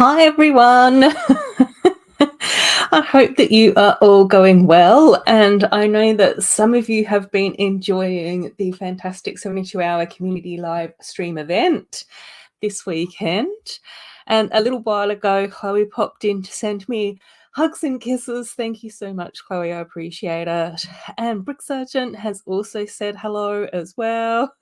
Hi, everyone. I hope that you are all going well, and I know that some of you have been enjoying the fantastic 72-hour community live stream event this weekend. And a little while ago, Chloe popped in to send me hugs and kisses. Thank you so much, Chloe. I appreciate it. And Brick Sergeant has also said hello as well.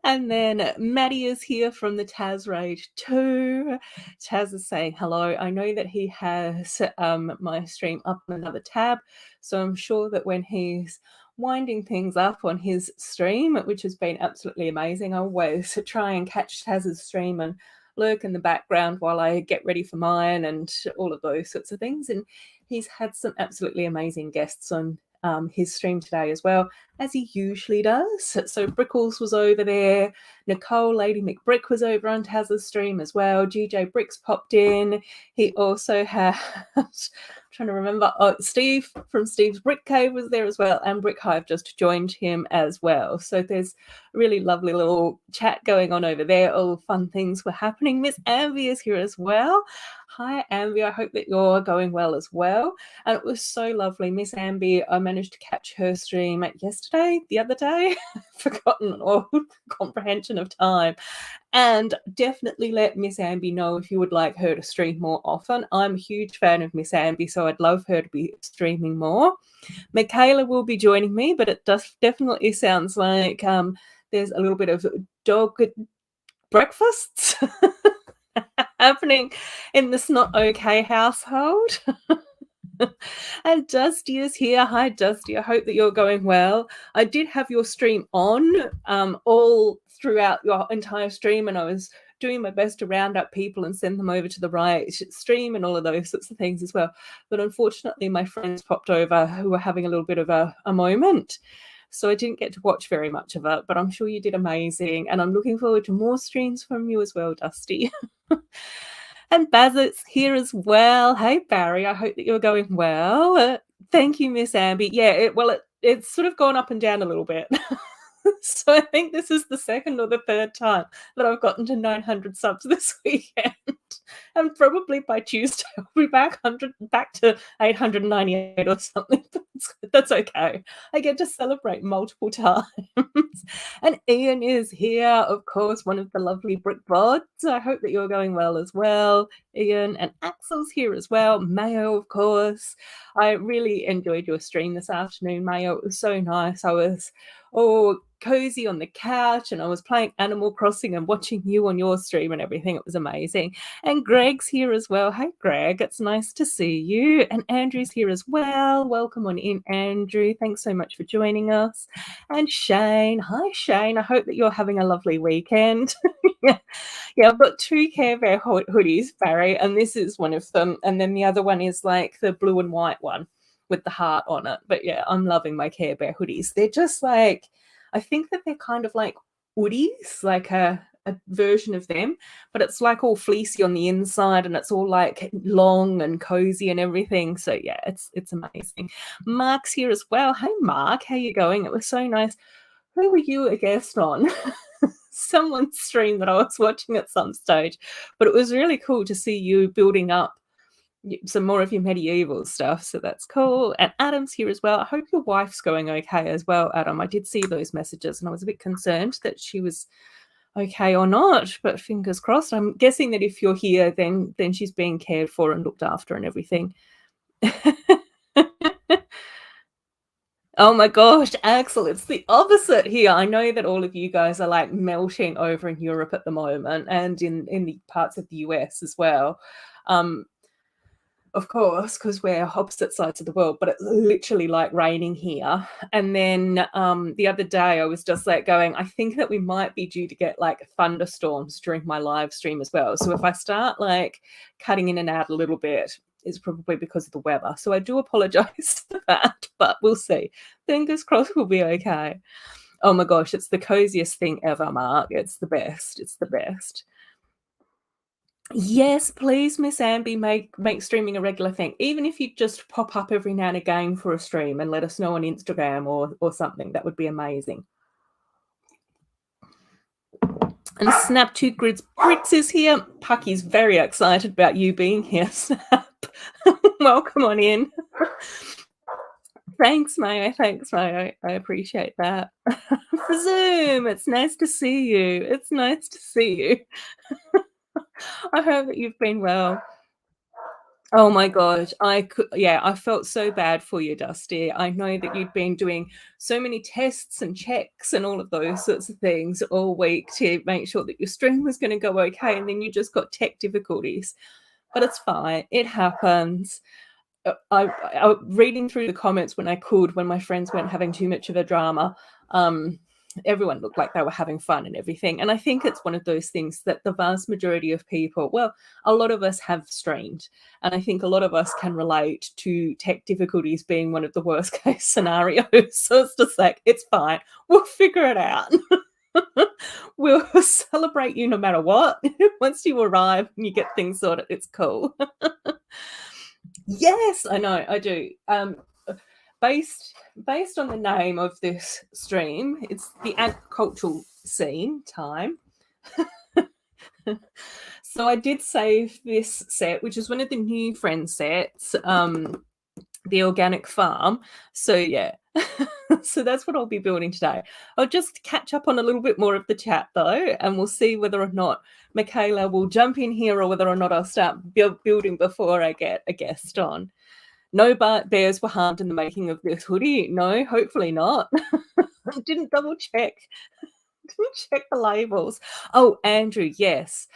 And then Maddie is here from the Taz Raid too. Taz is saying hello. I know that he has my stream up on another tab, so I'm sure that when he's winding things up on his stream, which has been absolutely amazing, I always try and catch Taz's stream and lurk in the background while I get ready for mine and all of those sorts of things. And he's had some absolutely amazing guests on his stream today as well, as he usually does. So Brickles was over there. Nicole, Lady McBrick, was over on Taz's stream as well. GJ Bricks popped in. He also had, I'm trying to remember, Steve from Steve's Brick Cave was there as well, and Brick Hive just joined him as well. So there's a really lovely little chat going on over there. All fun things were happening. Miss Ambi is here as well. Hi, Ambi. I hope that you're going well as well. And it was so lovely. Miss Ambi, I managed to catch her stream yesterday, the other day. I've forgotten all comprehension of time. And definitely let Miss Ambi know if you would like her to stream more often. I'm a huge fan of Miss Ambi, so I'd love her to be streaming more. Michaela will be joining me, but it definitely sounds like there's a little bit of dog breakfasts happening in the SNOT OK household. And Dusty is here. Hi, Dusty. I hope that you're going well. I did have your stream on all throughout your entire stream, and I was doing my best to round up people and send them over to the right stream and all of those sorts of things as well. But unfortunately, my friends popped over who were having a little bit of a moment. So I didn't get to watch very much of it, but I'm sure you did amazing. And I'm looking forward to more streams from you as well, Dusty. And Bazit's here as well. Hey, Barry, I hope that you're going well. Thank you, Miss Ambi. Yeah, it's sort of gone up and down a little bit. So I think this is the second or the third time that I've gotten to 900 subs this weekend. And probably by Tuesday, I'll be back to 898 or something. That's okay. I get to celebrate multiple times. And Ian is here, of course, one of the lovely Brick Bods. I hope that you're going well as well, Ian. And Axel's here as well. Mayo, of course. I really enjoyed your stream this afternoon, Mayo. It was so nice. I was cozy on the couch and I was playing Animal Crossing and watching you on your stream and everything. It was amazing. And Greg's here as well. Hey, Greg, it's nice to see you. And Andrew's here as well. Welcome on in, Andrew. Thanks so much for joining us. And Shane. Hi, Shane. I hope that you're having a lovely weekend. Yeah, I've got two Care Bear hoodies, Barry, and this is one of them. And then the other one is like the blue and white one with the heart on it. But yeah, I'm loving my Care Bear hoodies. They're just like, I think that they're kind of like hoodies, like a version of them, but it's like all fleecy on the inside and it's all like long and cozy and everything. So yeah, it's amazing. Mark's here as well. Hey, Mark, how you going? It was so nice. Who were you a guest on? Someone's stream that I was watching at some stage, but it was really cool to see you building up some more of your medieval stuff, so that's cool. And Adam's here as well. I hope your wife's going okay as well, Adam. I did see those messages and I was a bit concerned that she was okay or not, but fingers crossed. I'm guessing that if you're here, then she's being cared for and looked after and everything. Oh my gosh, Axel, it's the opposite here. I know that all of you guys are like melting over in Europe at the moment and in the parts of the US as well. Of course, because we're opposite sides of the world, but it's literally like raining here. And then the other day I was just like going, I think that we might be due to get like thunderstorms during my live stream as well. So if I start like cutting in and out a little bit, it's probably because of the weather. So I do apologize for that, but we'll see. Fingers crossed we'll be okay. Oh my gosh, it's the coziest thing ever, Mark. It's the best. It's the best. Yes, please, Miss Ambi, make streaming a regular thing. Even if you just pop up every now and again for a stream and let us know on Instagram or something, that would be amazing. And Snap 2 Grids Bricks is here. Pucky's very excited about you being here, Snap. Welcome on in. Thanks, Mayo. Thanks, Mayo. I appreciate that. For Zoom, it's nice to see you. It's nice to see you. I hope that you've been well. Oh my gosh, I felt so bad for you, Dusty. I know that you'd been doing so many tests and checks and all of those sorts of things all week to make sure that your stream was going to go okay, and then you just got tech difficulties. But it's fine. It happens. I reading through the comments when I could, when my friends weren't having too much of a drama, everyone looked like they were having fun and everything. And I think it's one of those things that the vast majority of people, well, a lot of us have streamed, and I think a lot of us can relate to tech difficulties being one of the worst case scenarios. So it's just like, it's fine. We'll figure it out. We'll celebrate you no matter what. Once you arrive and you get things sorted, it's cool. Yes, I know, I do. Based on the name of this stream, it's the agricultural scene time. So I did save this set, which is one of the new friend sets, the organic farm. So yeah, so that's what I'll be building today. I'll just catch up on a little bit more of the chat though, and we'll see whether or not Michaela will jump in here or whether or not I'll start building before I get a guest on. No bears were harmed in the making of this hoodie. No, hopefully not. I didn't double check. Didn't check the labels. Oh, Andrew, yes.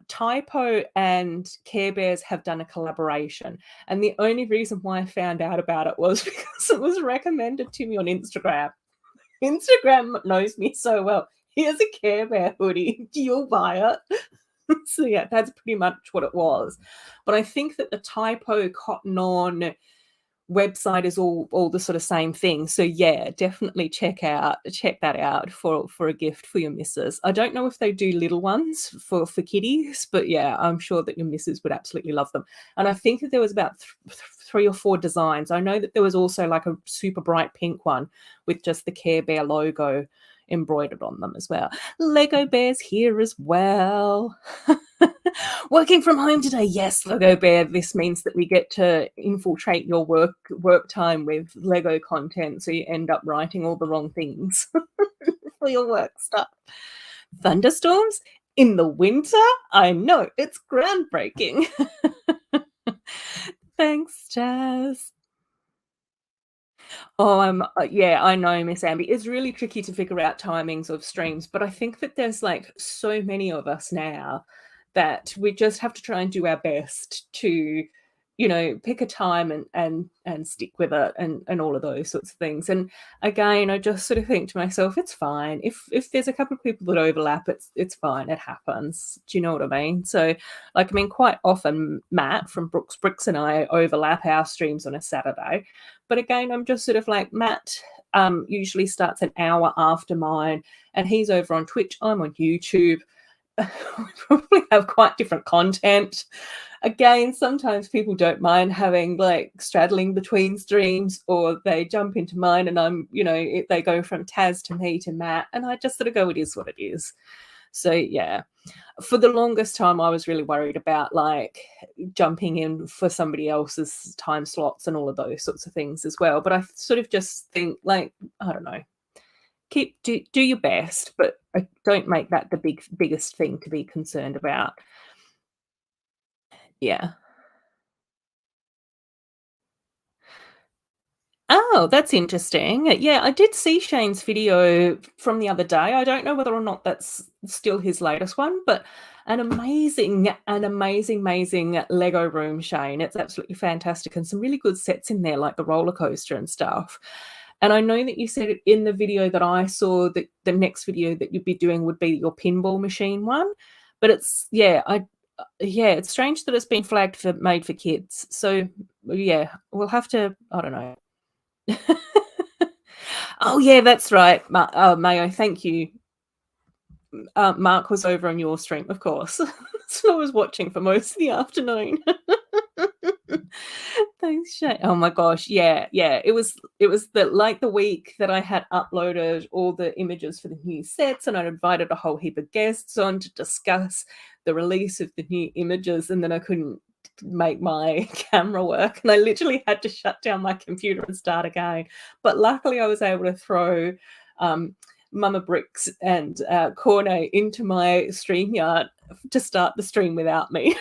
Typo and Care Bears have done a collaboration. And the only reason why I found out about it was because it was recommended to me on Instagram. Instagram knows me so well. Here's a Care Bear hoodie. Do you buy it? So yeah, that's pretty much what it was. But I think that the Typo Cotton On website is all the sort of same thing. So yeah, definitely check that out for a gift for your missus. I don't know if they do little ones for kitties, but yeah, I'm sure that your missus would absolutely love them. And I think that there was about 3 or 4 designs. I know that there was also like a super bright pink one with just the Care Bear logo embroidered on them as well. Lego Bears here as well. Working from home today. Yes, Lego Bear. This means that we get to infiltrate your work time with Lego content, so you end up writing all the wrong things for your work stuff. Thunderstorms in the winter? I know, it's groundbreaking. Thanks, Jazz. Oh, yeah, I know, Miss Amby. It's really tricky to figure out timings of streams, but I think that there's like so many of us now that we just have to try and do our best to, pick a time and stick with it and all of those sorts of things. And again, I just sort of think to myself, it's fine. If there's a couple of people that overlap, it's fine. It happens. Do you know what I mean? So, quite often Matt from Brooks Bricks and I overlap our streams on a Saturday. But again, I'm just sort of like, Matt usually starts an hour after mine, and he's over on Twitch. I'm on YouTube. We probably have quite different content. Again, sometimes people don't mind having straddling between streams, or they jump into mine and I'm, they go from Taz to me to Matt, and I just sort of go, it is what it is. So yeah, for the longest time, I was really worried about jumping in for somebody else's time slots and all of those sorts of things as well. But I sort of just think I don't know, do your best, but don't make that the biggest thing to be concerned about. Yeah. Oh, that's interesting. Yeah, I did see Shane's video from the other day. I don't know whether or not that's still his latest one, but an amazing Lego room, Shane. It's absolutely fantastic, and some really good sets in there, like the roller coaster and stuff. And I know that you said in the video that I saw that the next video that you'd be doing would be your pinball machine one. But it's it's strange that it's been flagged for made for kids. So yeah, we'll have to, I don't know. Oh yeah, that's right, Mayo. Thank you. Mark was over on your stream, of course. That's what I was watching for most of the afternoon. Thanks, Shay. Oh my gosh, yeah. It was the week that I had uploaded all the images for the new sets, and I'd invited a whole heap of guests on to discuss the release of the new images, and then I couldn't make my camera work, and I literally had to shut down my computer and start again. But luckily, I was able to throw Mama Bricks and Cornet into my StreamYard to start the stream without me.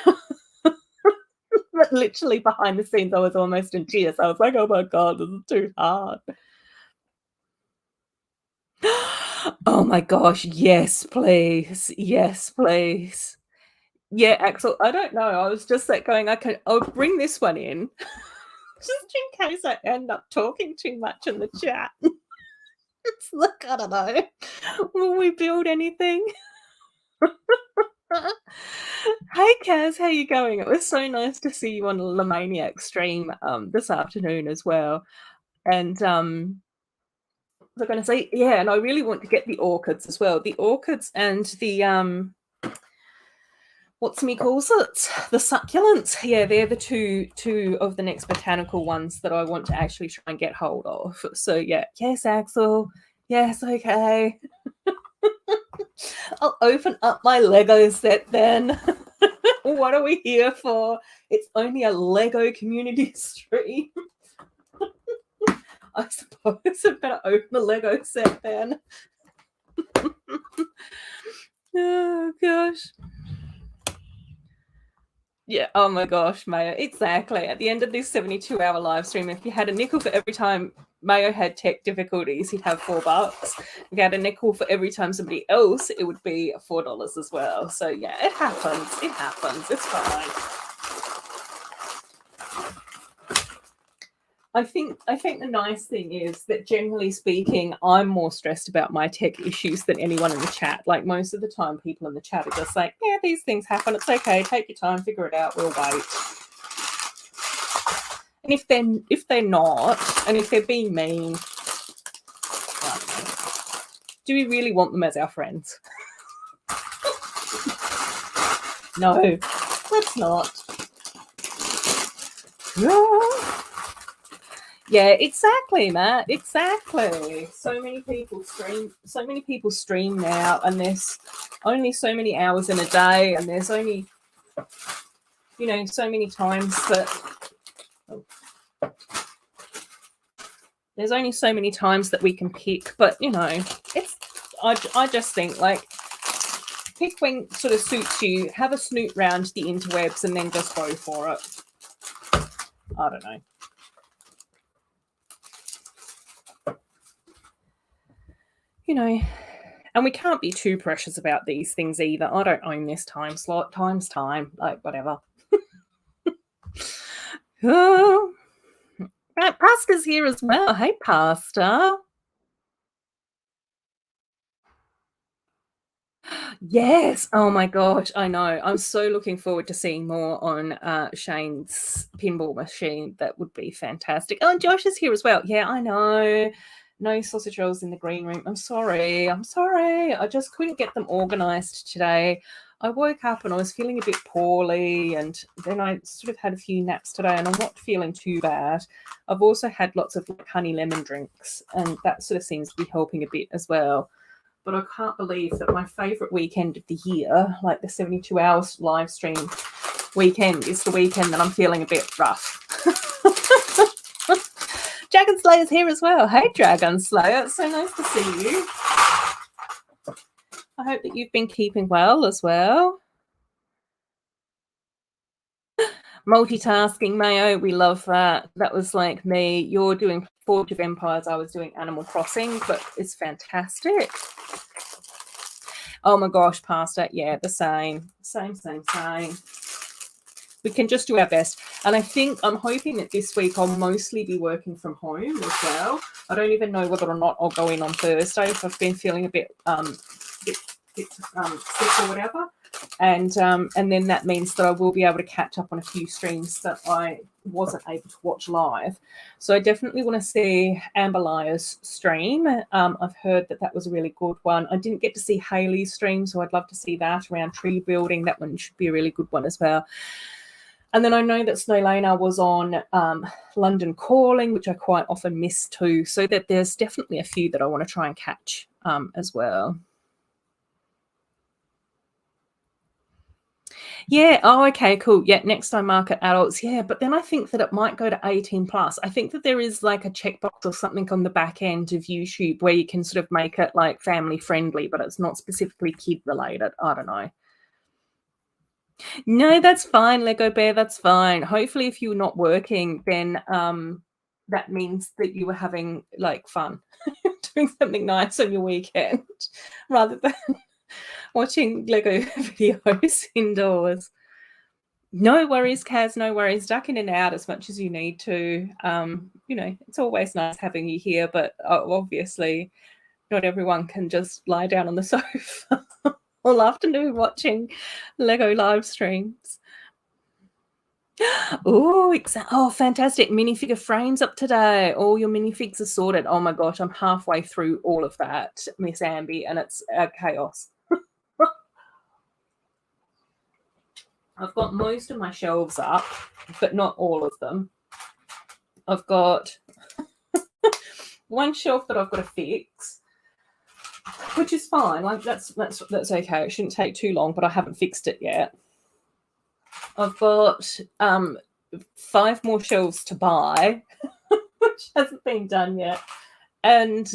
But literally behind the scenes, I was almost in tears. I was like, oh my God, this is too hard. Oh my gosh, yes, please. Yes, please. Yeah, Axel, I don't know. I was just like going, I'll bring this one in just in case I end up talking too much in the chat. It's like, I don't know. Will we build anything? Hey Kaz, how you going? It was so nice to see you on the Lemaniac stream this afternoon as well. And we're going to say, yeah, and I really want to get the orchids as well. The orchids and the what's me calls it? The succulents. Yeah, they're the two of the next botanical ones that I want to actually try and get hold of. So yeah, yes, Axel. Yes, okay. I'll open up my Lego set then. What are we here for? It's only a Lego community stream. I suppose I better open the Lego set then. Oh gosh. Yeah, oh my gosh, Mayo. Exactly. At the end of this 72-hour live stream, if you had a nickel for every time Mayo had tech difficulties, he'd have $4. If you had a nickel for every time somebody else, it would be $4 as well. So yeah, it happens. It happens. It's fine. I think the nice thing is that generally speaking, I'm more stressed about my tech issues than anyone in the chat. Like most of the time, people in the chat are just like, yeah, these things happen. It's okay. Take your time, figure it out. We'll wait. And if they're not, and if they're being mean, do we really want them as our friends? No, let's not. Yeah, exactly, Matt. Exactly. So many people stream now, and there's only so many hours in a day, and there's only, so many times that there's only so many times that we can pick. But I just think like pick when sort of suits you, have a snoot round the interwebs, and then just go for it. I don't know. And we can't be too precious about these things either. I don't own this time slot. Time's time. Like, whatever. Oh. Right, Pastor's here as well. Hey, Pastor. Yes. Oh, my gosh. I know. I'm so looking forward to seeing more on Shane's pinball machine. That would be fantastic. Oh, and Josh is here as well. Yeah, I know. No sausage rolls in the green room. I'm sorry. I just couldn't get them organized today. I woke up and I was feeling a bit poorly, and then I sort of had a few naps today, and I'm not feeling too bad. I've also had lots of honey lemon drinks, and that sort of seems to be helping a bit as well. But I can't believe that my favorite weekend of the year, like the 72 hours live stream weekend, is the weekend that I'm feeling a bit rough. Dragon Slayer's here as well. Hey, Dragon Slayer. It's so nice to see you. I hope that you've been keeping well as well. Multitasking, Mayo. We love that. That was like me. You're doing Forge of Empires. I was doing Animal Crossing, but it's fantastic. Oh, my gosh, Pastor. Yeah, the same. Same. We can just do our best. And I'm hoping that this week I'll mostly be working from home as well. I don't even know whether or not I'll go in on Thursday if I've been feeling a bit sick or whatever. And then that means that I will be able to catch up on a few streams that I wasn't able to watch live. So I definitely want to see Amber Lyre's stream. I've heard that was a really good one. I didn't get to see Hayley's stream, so I'd love to see that around tree building. That one should be a really good one as well. And then I know that Snowlana was on London Calling, which I quite often miss too. So that there's definitely a few that I want to try and catch as well. Yeah. Oh, okay, cool. Yeah, next time market adults. Yeah, but then I think that it might go to 18 plus. I think that there is like a checkbox or something on the back end of YouTube where you can sort of make it like family friendly, but it's not specifically kid related. I don't know. No, that's fine, Lego Bear. That's fine. Hopefully, if you're not working, then that means that you were having like fun, doing something nice on your weekend, rather than watching Lego videos indoors. No worries, Kaz. No worries. Duck in and out as much as you need to. You know, it's always nice having you here, but obviously, not everyone can just lie down on the sofa all afternoon watching Lego live streams. Oh, fantastic. Minifigure frames up today. All your minifigs are sorted. Oh my gosh, I'm halfway through all of that, Miss Amby, and it's chaos. I've got most of my shelves up, but not all of them. I've got one shelf that I've got to fix, which is fine. Like that's okay. It shouldn't take too long, but I haven't fixed it yet. I've got 5 more shelves to buy, which hasn't been done yet, and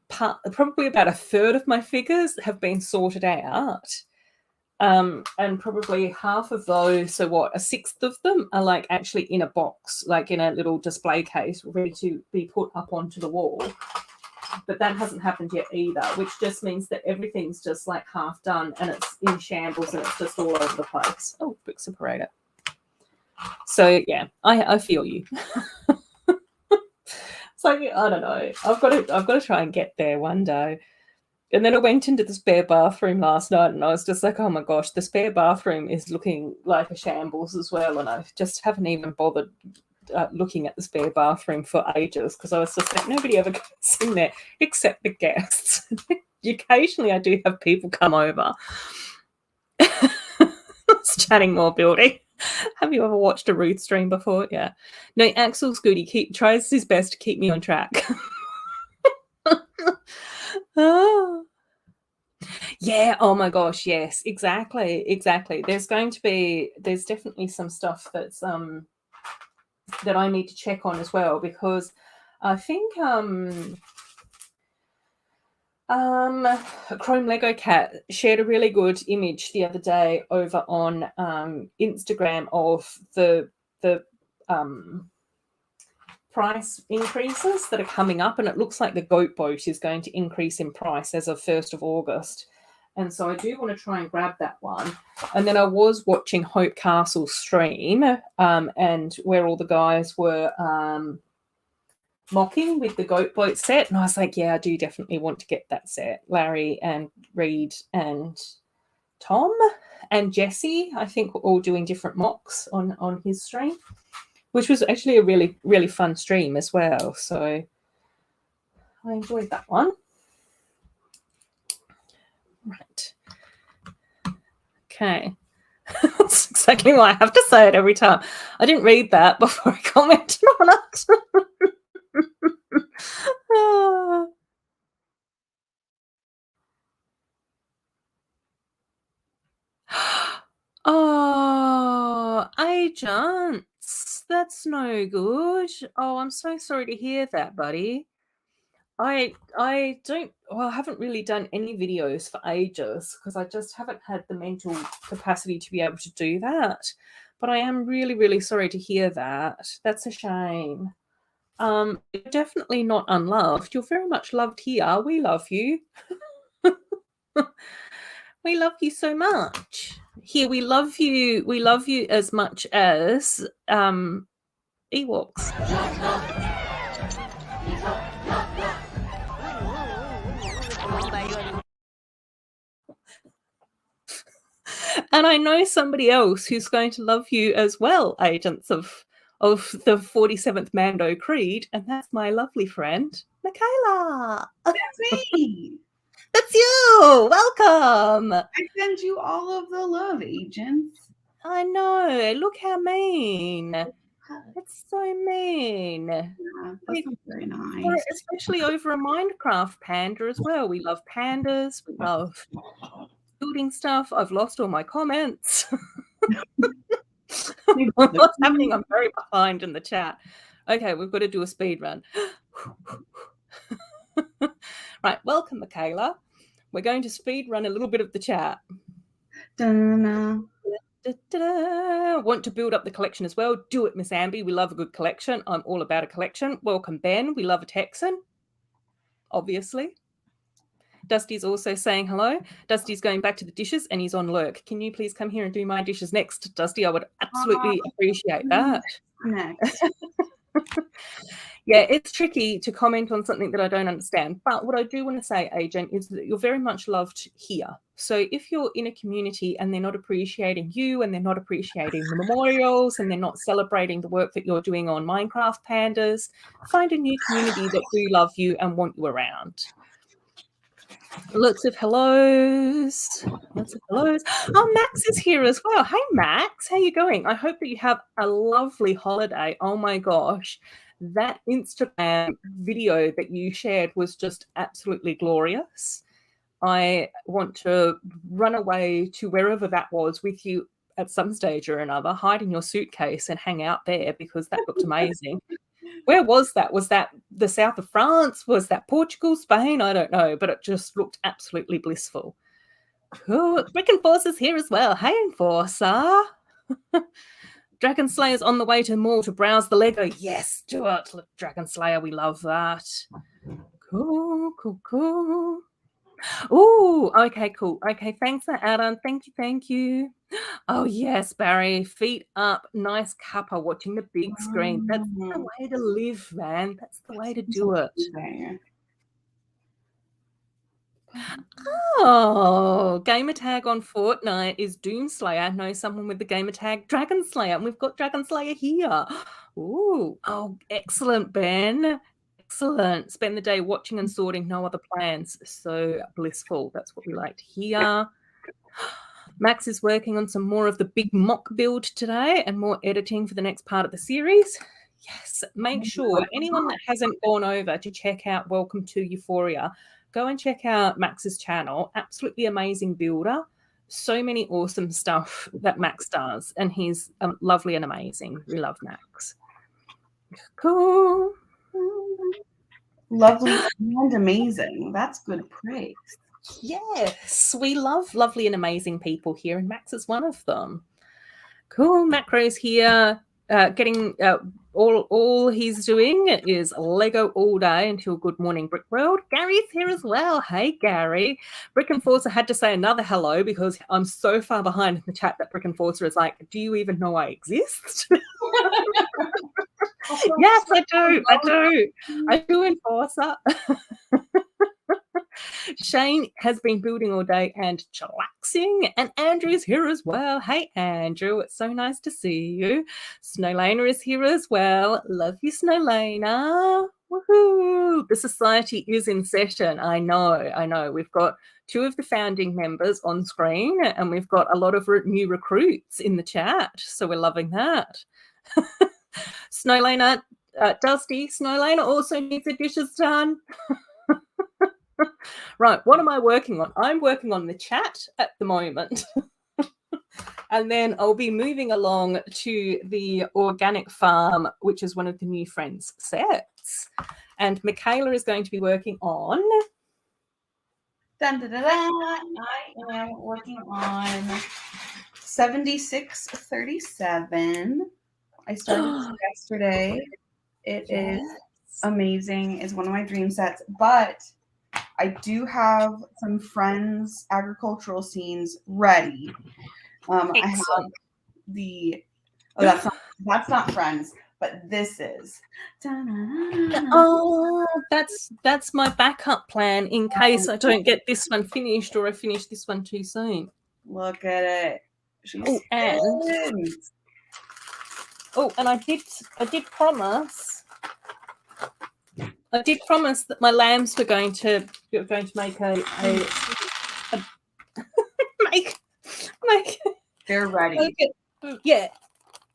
probably about a third of my figures have been sorted out. And probably half of those, so what, a sixth of them are like actually in a box, like in a little display case, ready to be put up onto the wall. But that hasn't happened yet either, which just means that everything's just like half done and it's in shambles and it's just all over the place. Oh, brick separator. So yeah, I feel you. So I don't know. I've got to try and get there one day. And then I went into the spare bathroom last night and I was just like, oh my gosh, the spare bathroom is looking like a shambles as well. And I just haven't even bothered looking at the spare bathroom for ages because I was just like, nobody ever goes in there except the guests. Occasionally I do have people come over. It's chatting more building. Have you ever watched a Ruth stream before? Yeah. No, Axel's good. He tries his best to keep me on track. Oh. Yeah, oh my gosh, yes, exactly. There's definitely some stuff that's that I need to check on as well, because I think Chrome Lego Cat shared a really good image the other day over on Instagram of the price increases that are coming up, and it looks like the goat boat is going to increase in price as of 1st of August. And so I do want to try and grab that one. And then I was watching Hope Castle's stream and where all the guys were mocking with the goat boat set. And I was like, yeah, I do definitely want to get that set. Larry and Reed and Tom and Jesse, I think, were all doing different mocks on his stream, which was actually a really, really fun stream as well. So I enjoyed that one. Right. Okay. That's exactly why I have to say it every time. I didn't read that before I commented on it. Oh, agents. That's no good. Oh, I'm so sorry to hear that, buddy. I haven't really done any videos for ages because I just haven't had the mental capacity to be able to do that. But I am really, really sorry to hear that. That's a shame. You're definitely not unloved. You're very much loved here. We love you. We love you so much. Here, we love you. We love you as much as Ewoks. And I know somebody else who's going to love you as well, agents of the 47th Mando Creed, and that's my lovely friend, Michaela. That's me. That's you. Welcome. I send you all of the love, agents. I know. Look how mean. It's so mean. Yeah, that's not very nice. Especially over a Minecraft panda as well. We love pandas. We love building stuff. I've lost all my comments. What's happening? I'm very behind in the chat. Okay, we've got to do a speed run. Right, welcome, Michaela. We're going to speed run a little bit of the chat. Want to build up the collection as well? Do it, Miss Amby. We love a good collection. I'm all about a collection. Welcome, Ben. We love a Texan, obviously. Dusty's also saying hello. Dusty's going back to the dishes and he's on lurk. Can you please come here and do my dishes next, Dusty? I would absolutely appreciate that. Next. Yeah, it's tricky to comment on something that I don't understand. But what I do want to say, Agent, is that you're very much loved here. So if you're in a community and they're not appreciating you and they're not appreciating the memorials and they're not celebrating the work that you're doing on Minecraft Pandas, find a new community that do love you and want you around. Lots of hellos. Lots of hellos. Oh, Max is here as well. Hey, Max. How you going? I hope that you have a lovely holiday. Oh, my gosh. That Instagram video that you shared was just absolutely glorious. I want to run away to wherever that was with you at some stage or another, hide in your suitcase and hang out there because that looked amazing. Where was that? Was that the south of France? Was that Portugal, Spain? I don't know, but it just looked absolutely blissful. Cool. Brick Enforcer's here as well. Hey, Enforcer. Dragon Slayer's on the way to the mall to browse the Lego. Yes, do it, Dragon Slayer. We love that. Cool, cool, cool. Oh, okay, cool. Okay, thanks for Adam. Thank you. Oh, yes, Barry. Feet up, nice cuppa, watching the big screen. That's the way to live, man. That's the way to do it. Oh, gamer tag on Fortnite is Doomslayer. Know someone with the gamer tag Dragon Slayer, and we've got Dragon Slayer here. Ooh, oh, excellent, Ben. Excellent. Spend the day watching and sorting, no other plans. So blissful. That's what we like to hear. Max is working on some more of the big mock build today and more editing for the next part of the series. Yes, make sure anyone that hasn't gone over to check out Welcome to Euphoria, go and check out Max's channel. Absolutely amazing builder. So many awesome stuff that Max does, and he's lovely and amazing. We love Max. Cool. Lovely and amazing. That's good praise. Yes, we love lovely and amazing people here, and Max is one of them. Cool. Macro's here. Getting all he's doing is Lego all day until Good Morning Brick World. Gary's here as well. Hey, Gary. Brick Enforcer had to say another hello because I'm so far behind in the chat that Brick Enforcer is like, do you even know I exist? Yes, I do. I do, Enforcer. Shane has been building all day and chillaxing, and Andrew's here as well. Hey, Andrew, it's so nice to see you. Snowlana is here as well. Love you, Snowlana. Woohoo! The society is in session. I know. We've got 2 of the founding members on screen, and we've got a lot of new recruits in the chat, so we're loving that. Snowlana, Dusty, Snowlana also needs the dishes done. Right, what am I working on? I'm working on the chat at the moment. And then I'll be moving along to the organic farm, which is one of the new Friends sets. And Michaela is going to be working on... Dun, dun, dun, dun. I am working on 7637. I started yesterday. It is amazing. It's one of my dream sets, but I do have some Friends agricultural scenes ready. I have the that's not Friends, but this is. Oh, that's my backup plan in case I don't get this one finished or I finish this one too soon. Look at it. And I did promise. I did promise that my lambs were going to make make They're ready. Yeah.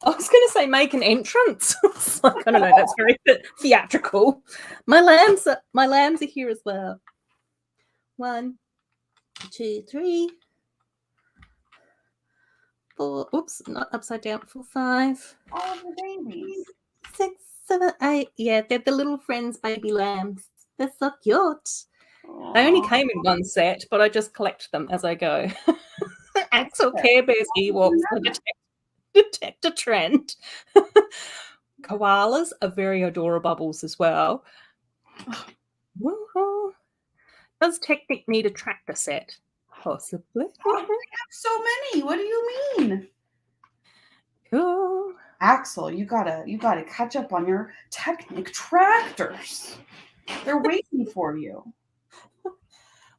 I was going to say make an entrance. It's like, I don't know, that's very theatrical. My lambs are here as well. 1, 2, 3, 4. Oops, not upside down. 4, 5. All of the babies. 6, 7, 8. Yeah, they're the little friends baby lambs. They're so cute. Aww. They only came in one set, but I just collect them as I go. Axel Care Bears Ewoks. Detect a trend. Koalas are very Adorabubbles as well. Woohoo. Does Technic need a tractor set? Possibly. Oh, I have so many. What do you mean? Cool. Axel, you gotta catch up on your Technic tractors. They're waiting for you.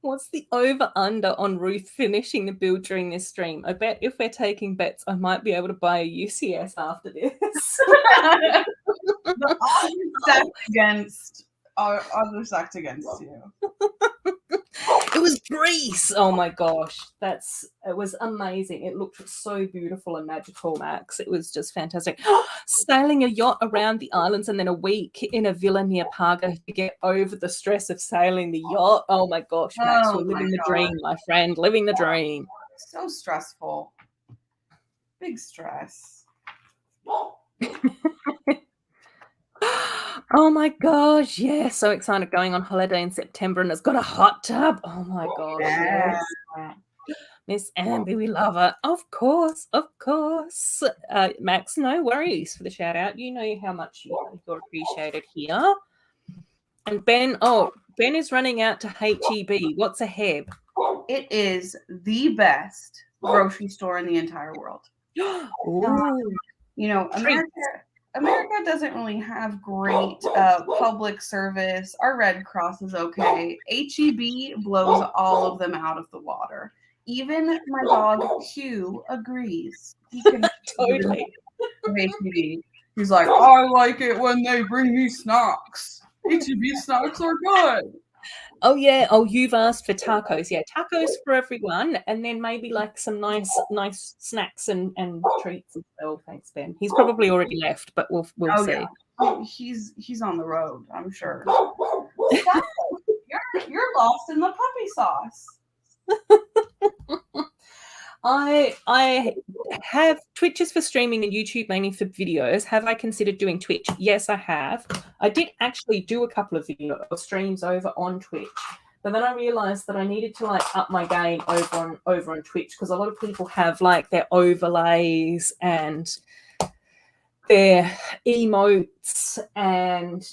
What's the over-under on Ruth finishing the build during this stream? I bet if we're taking bets, I might be able to buy a UCS after this. The odds are stacked against you. It was Greece. Oh my gosh. It was amazing. It looked so beautiful and magical, Max. It was just fantastic. Sailing a yacht around the islands and then a week in a villa near Paga to get over the stress of sailing the yacht. Oh my gosh, Max, you're living the dream, my friend. Living the dream. So stressful. Big stress. Oh my gosh, yeah, so excited, going on holiday in September and it's got a hot tub. Oh my gosh, yes. Miss Amby, we love her. Of course. Max, no worries for the shout out. You know how much you're appreciated here. And Ben is running out to HEB. What's a HEB? It is the best grocery store in the entire world. Ooh. You know, America doesn't really have great public service. Our Red Cross is okay. HEB blows all of them out of the water. Even my dog Hugh agrees. He can Totally. HEB. He's like, I like it when they bring me snacks. HEB snacks are good. Oh yeah. Oh, you've asked for tacos. Yeah, tacos for everyone, and then maybe like some nice snacks and treats as well. Thanks, Ben. He's probably already left, but we'll see. Yeah. Oh, he's on the road, I'm sure. You're lost in the puppy sauce. I have Twitch is for streaming and YouTube mainly for videos. Have I considered doing Twitch? Yes, I have. I did actually do a couple of video streams over on Twitch, but then I realized that I needed to like up my game over on Twitch because a lot of people have like their overlays and their emotes and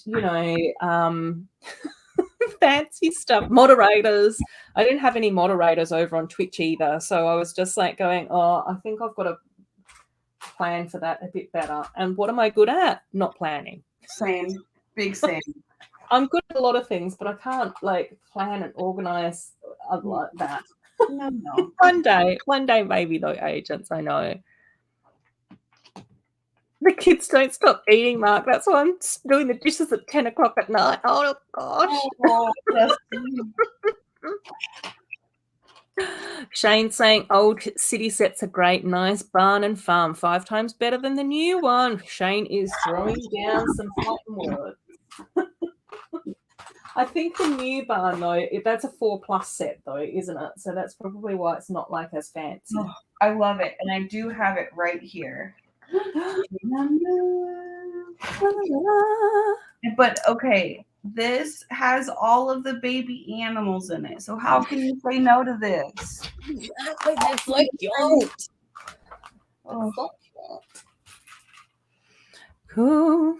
fancy stuff, moderators. I didn't have any moderators over on Twitch either, so I was just like going, I think I've got to plan for that a bit better. And what am I good at? Not planning. Same. I'm good at a lot of things, but I can't like plan and organize like that. No. One day maybe though, agents, I know. The kids don't stop eating, Mark. That's why I'm doing the dishes at 10 o'clock at night. Oh, gosh. Shane saying old city sets are great. Nice barn and farm. 5 times better than the new one. Shane is throwing down some fighting words. I think the new barn, though, that's a 4+ set, though, isn't it? So that's probably why it's not like as fancy. Oh, I love it. And I do have it right here. But okay, this has all of the baby animals in it. So how can you say no to this? Exactly, that's like cute. Oh. Cool.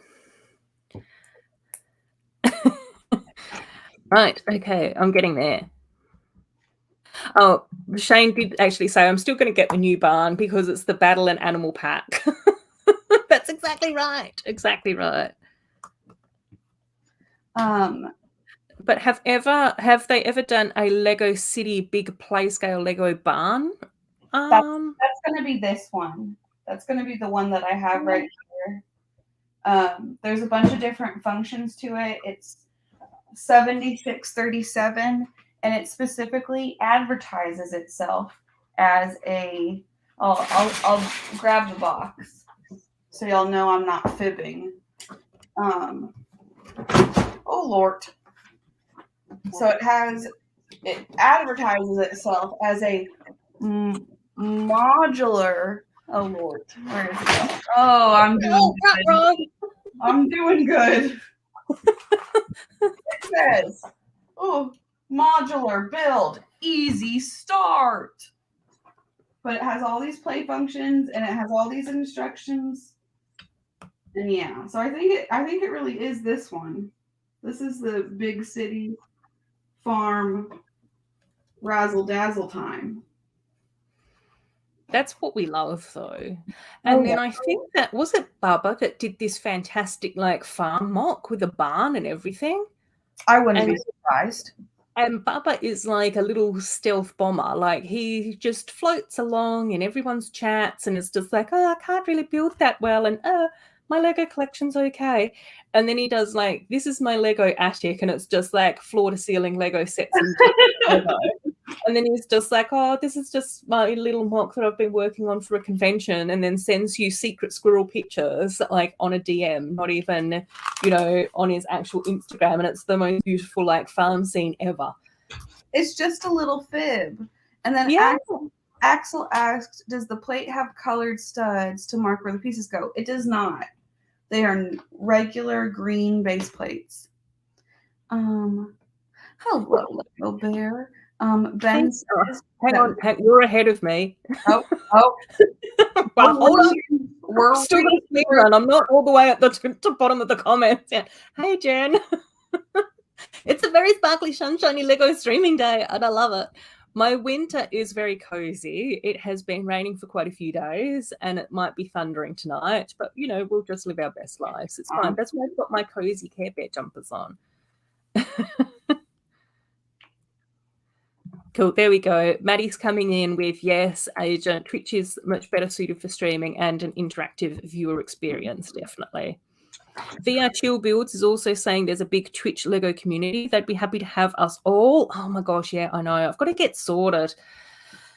Right, okay, I'm getting there. Oh, Shane did actually say I'm still going to get the new barn because it's the Battle and Animal Pack. That's exactly right. Exactly right. But have they ever done a Lego City big play scale Lego barn? That's going to be this one. That's going to be the one that I have right here. There's a bunch of different functions to it. It's 7637, and it specifically advertises itself as a I'll grab the box so y'all know I'm not fibbing. Oh Lord. So it advertises itself as a modular. Oh Lord, where is it? Oh, I'm doing good. I'm doing good. It says, oh, modular build, easy start. But it has all these play functions and it has all these instructions. And yeah, so I think it really is this one. This is the big city farm razzle dazzle time. That's what we love, though. And then I think that was it Bubba that did this fantastic like farm mock with a barn and everything. I wouldn't be surprised. And Bubba is like a little stealth bomber. Like he just floats along in everyone's chats and it's just like, oh, I can't really build that well. And my Lego collection's okay. And then he does like, this is my Lego attic. And it's just like floor to ceiling Lego sets. And then he's just like, oh, this is just my little mock that I've been working on for a convention, and then sends you secret squirrel pictures like on a DM, not even, on his actual Instagram. And it's the most beautiful like farm scene ever. It's just a little fib. And then Axel asked, does the plate have colored studs to mark where the pieces go? It does not. They are regular green base plates. Hello, little bear. Ben says, hang on, you're ahead of me. Oh. Well, hold on. We're still going to Speedrun. I'm not all the way at the bottom of the comments. Yeah. Hey, Jen. It's a very sparkly, sunshiny Lego streaming day, and I love it. My winter is very cozy. It has been raining for quite a few days, and it might be thundering tonight, but, we'll just live our best lives. It's fine. That's why I've got my cozy Care Bear jumpers on. Cool, there we go. Maddie's coming in with, yes, Agent, Twitch is much better suited for streaming and an interactive viewer experience, definitely. VR Chill Builds is also saying there's a big Twitch Lego community. They'd be happy to have us all. Oh my gosh, yeah, I know. I've got to get sorted.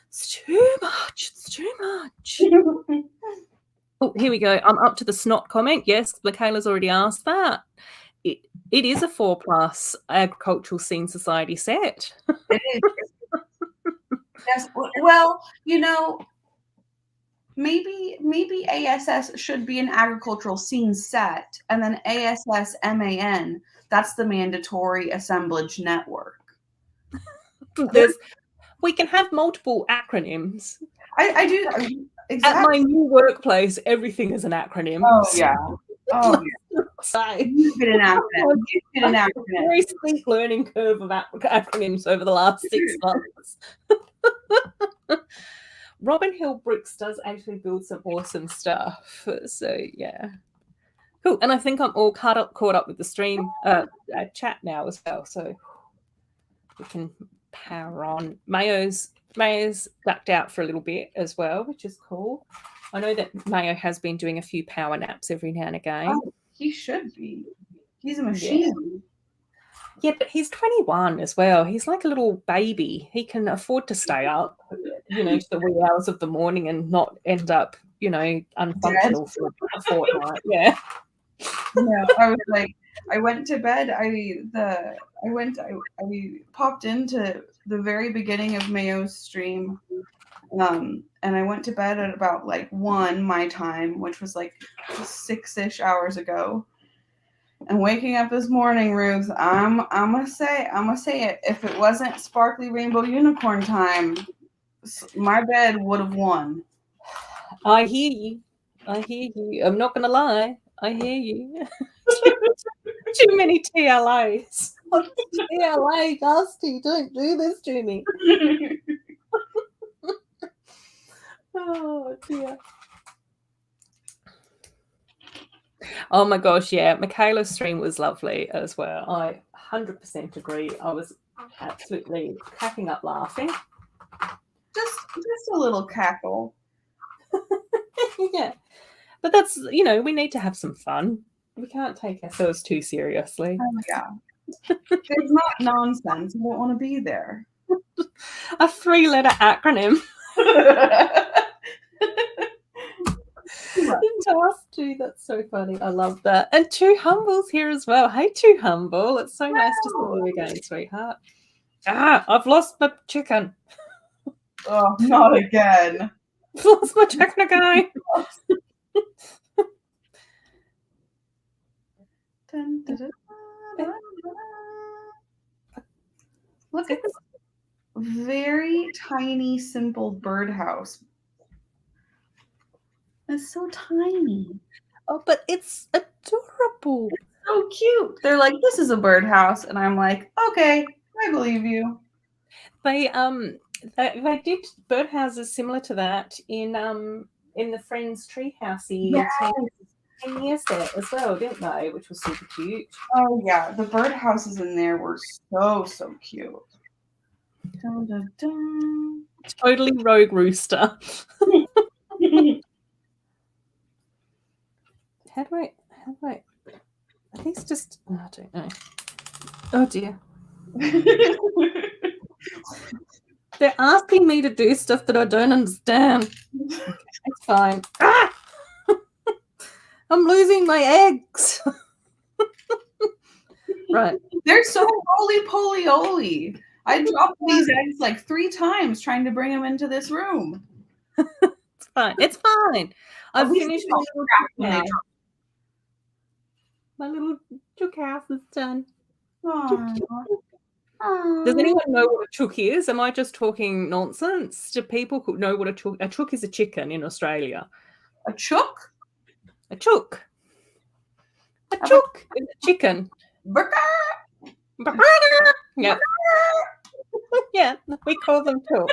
It's too much. It's too much. Oh, here we go. I'm up to the SNOT comment. Yes, Michaela's already asked that. It is a 4+ agricultural scene society set. It is. Yes. Well, maybe ASS should be an agricultural scene set, and then ASS MAN, that's the mandatory assemblage network. We can have multiple acronyms. I do. Exactly. At my new workplace, everything is an acronym. Oh, yeah. Oh, yeah. So, you get an acronym. You get an acronym. Very steep learning curve of acronyms over the last 6 months. Robin Hill Bricks does actually build some awesome stuff. So, yeah. Cool. And I think I'm all caught up with the stream chat now as well. So we can power on. Mayo's ducked out for a little bit as well, which is cool. I know that Mayo has been doing a few power naps every now and again. Oh, he should be. He's a machine. Yeah, but he's 21 as well. He's like a little baby. He can afford to stay up, to the wee hours of the morning and not end up, unfunctional for a fortnight. Yeah. No, I was like, I went to bed. I popped into the very beginning of Mayo's stream, and I went to bed at about like 1 my time, which was like 6-ish hours ago. And waking up this morning, Ruth, I'm gonna say it. If it wasn't sparkly rainbow unicorn time, my bed would have won. I hear you. I'm not gonna lie. I hear you. Too many TLAs. TLA, Dusty, don't do this to me. Oh dear. Oh my gosh, yeah. Michaela's stream was lovely as well. I 100% agree. I was absolutely cracking up laughing. Just a little cackle. Yeah. But that's, we need to have some fun. We can't take ourselves too seriously. Oh, yeah. It's not nonsense. You don't want to be there. A 3-letter acronym. too. That's so funny. I love that. And Two Humble's here as well. Hey, Two Humble. It's so nice to see you again, sweetheart. I've lost my chicken. Oh, not again. I've lost my chicken again. Dun, dun, dun, dun, dun. Look at this very tiny, simple birdhouse. It's so tiny. Oh, but it's adorable. So cute. They're like, this is a birdhouse. And I'm like, okay, I believe you. They did birdhouses similar to that in the Friends treehousey 10 years there as well, didn't they? Which was super cute. Oh yeah, the birdhouses in there were so cute. Dun, dun, dun. Totally rogue rooster. How do I? Are these just? Oh, I don't know. Oh dear. They're asking me to do stuff that I don't understand. Okay, it's fine. I'm losing my eggs. Right. They're so roly-poly-oly. I dropped these eggs like 3 times trying to bring them into this room. It's fine. It's fine. I've finished my little chook house. My little chook house is done. Does anyone know what a chook is? Am I just talking nonsense? Do people know what a chook? A chook is a chicken in Australia. A chook? A chook. A chook is a chicken. Yeah. Yeah, we call them chooks.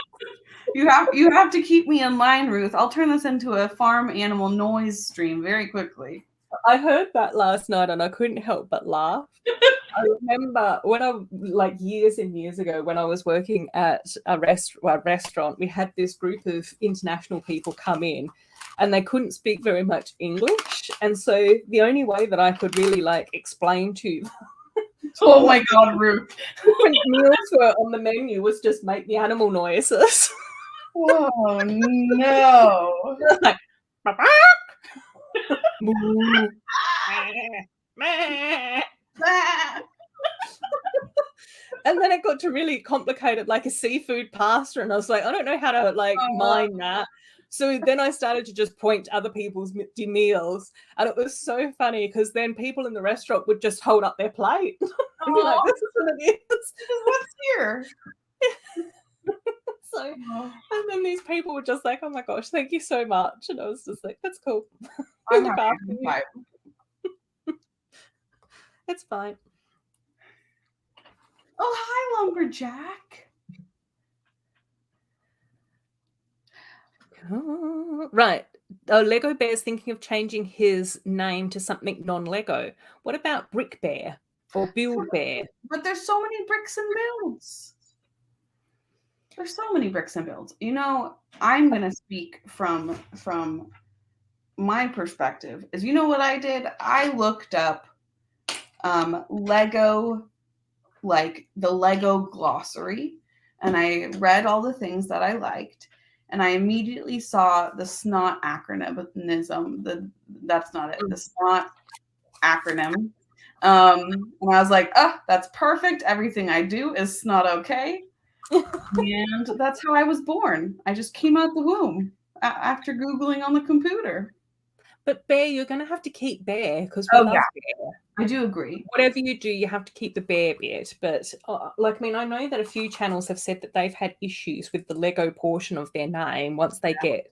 You have to keep me in line, Ruth. I'll turn this into a farm animal noise stream very quickly. I heard that last night and I couldn't help but laugh. I remember when years and years ago when I was working at a restaurant, we had this group of international people come in and they couldn't speak very much English. And so the only way that I could really explain to them oh my God, Ruth. different meals were on the menu was just make the animal noises. Oh no. Like, and then it got to really complicated, like a seafood pasta, and I was like, I don't know how to mind that. So then I started to just point to other people's meals, and it was so funny because then people in the restaurant would just hold up their plate and be like, "This is what it is. What's here?" So, and then these people were just like, "Oh my gosh, thank you so much," and I was just like, "That's cool. I'm Look after you. It's fine." Oh, hi, Lumberjack. Right. Oh, Lego Bear's thinking of changing his name to something non-Lego. What about Brick Bear or Build Bear? But there's so many bricks and builds. There's so many bricks and builds. You know, I'm going to speak from my perspective. Is you know what I did? I looked up Lego, like the Lego glossary, and I read all the things that I liked. And I immediately saw the SNOT acronym. That's not it. The SNOT acronym. And I was like, oh, that's perfect. Everything I do is SNOT okay. And that's how I was born. I just came out the womb after Googling on the computer. But Bear, you're going to have to keep Bear because we love Bear. I do agree. Whatever you do, you have to keep the Bear bit. But I know that a few channels have said that they've had issues with the Lego portion of their name. Once they get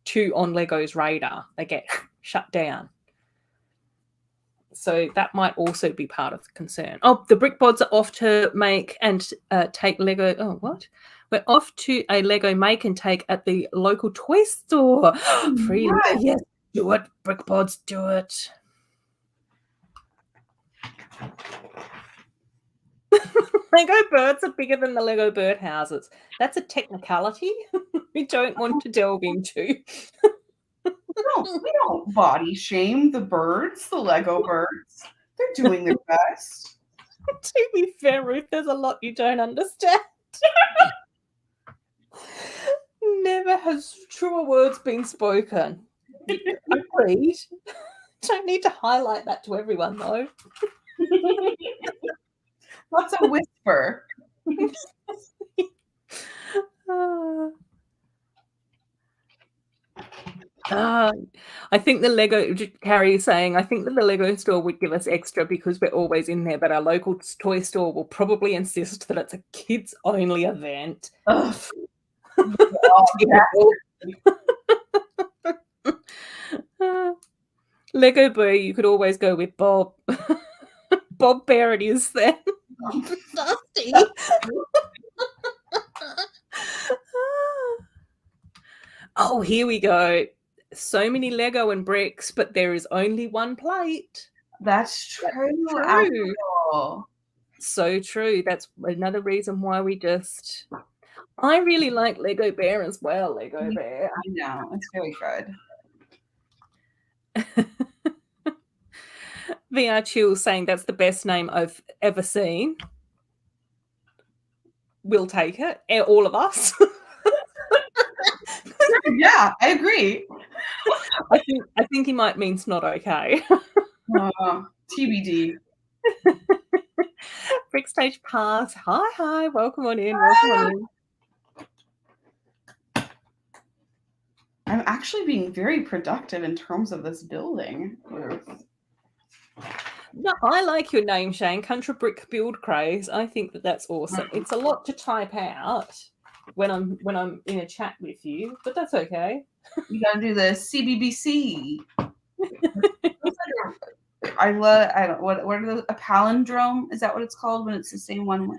too on Lego's radar, they get shut down. So that might also be part of the concern. Oh, the BrickBods are off to make and take Lego. Oh, what? We're off to a Lego make and take at the local toy store. Free. Yes, do it, BrickBods, do it. Lego birds are bigger than the Lego bird houses. That's a technicality we don't want to delve into. We don't body shame the birds, the Lego birds. They're doing their best. To be fair, Ruth, there's a lot you don't understand. Never has truer words been spoken. Agreed. Don't need to highlight that to everyone, though. What's a whisper? I think the Lego, Carrie is saying, I think that the Lego store would give us extra because we're always in there, but our local toy store will probably insist that it's a kids-only event. Lego Boy, you could always go with Bob. Bob Bear it is then. Dusty. Oh, here we go. So many Lego and bricks, but there is only one plate. That's true. So true. That's another reason why we just... I really like Lego Bear as well, Lego Bear. I know. It's very good. VR Chill saying that's the best name I've ever seen. We'll take it. All of us. Yeah, I agree. I think he might mean SNOT okay. TBD. Brick Stage Pass. Hi. Welcome on in. Welcome on in. I'm actually being very productive in terms of this building, Ruth. No, I like your name, Shane. Country Brick Build Craze. I think that's awesome. It's a lot to type out when I'm in a chat with you, but that's okay. You gotta do the CBBC. I don't. What are those? A palindrome? Is that what it's called when it's the same one?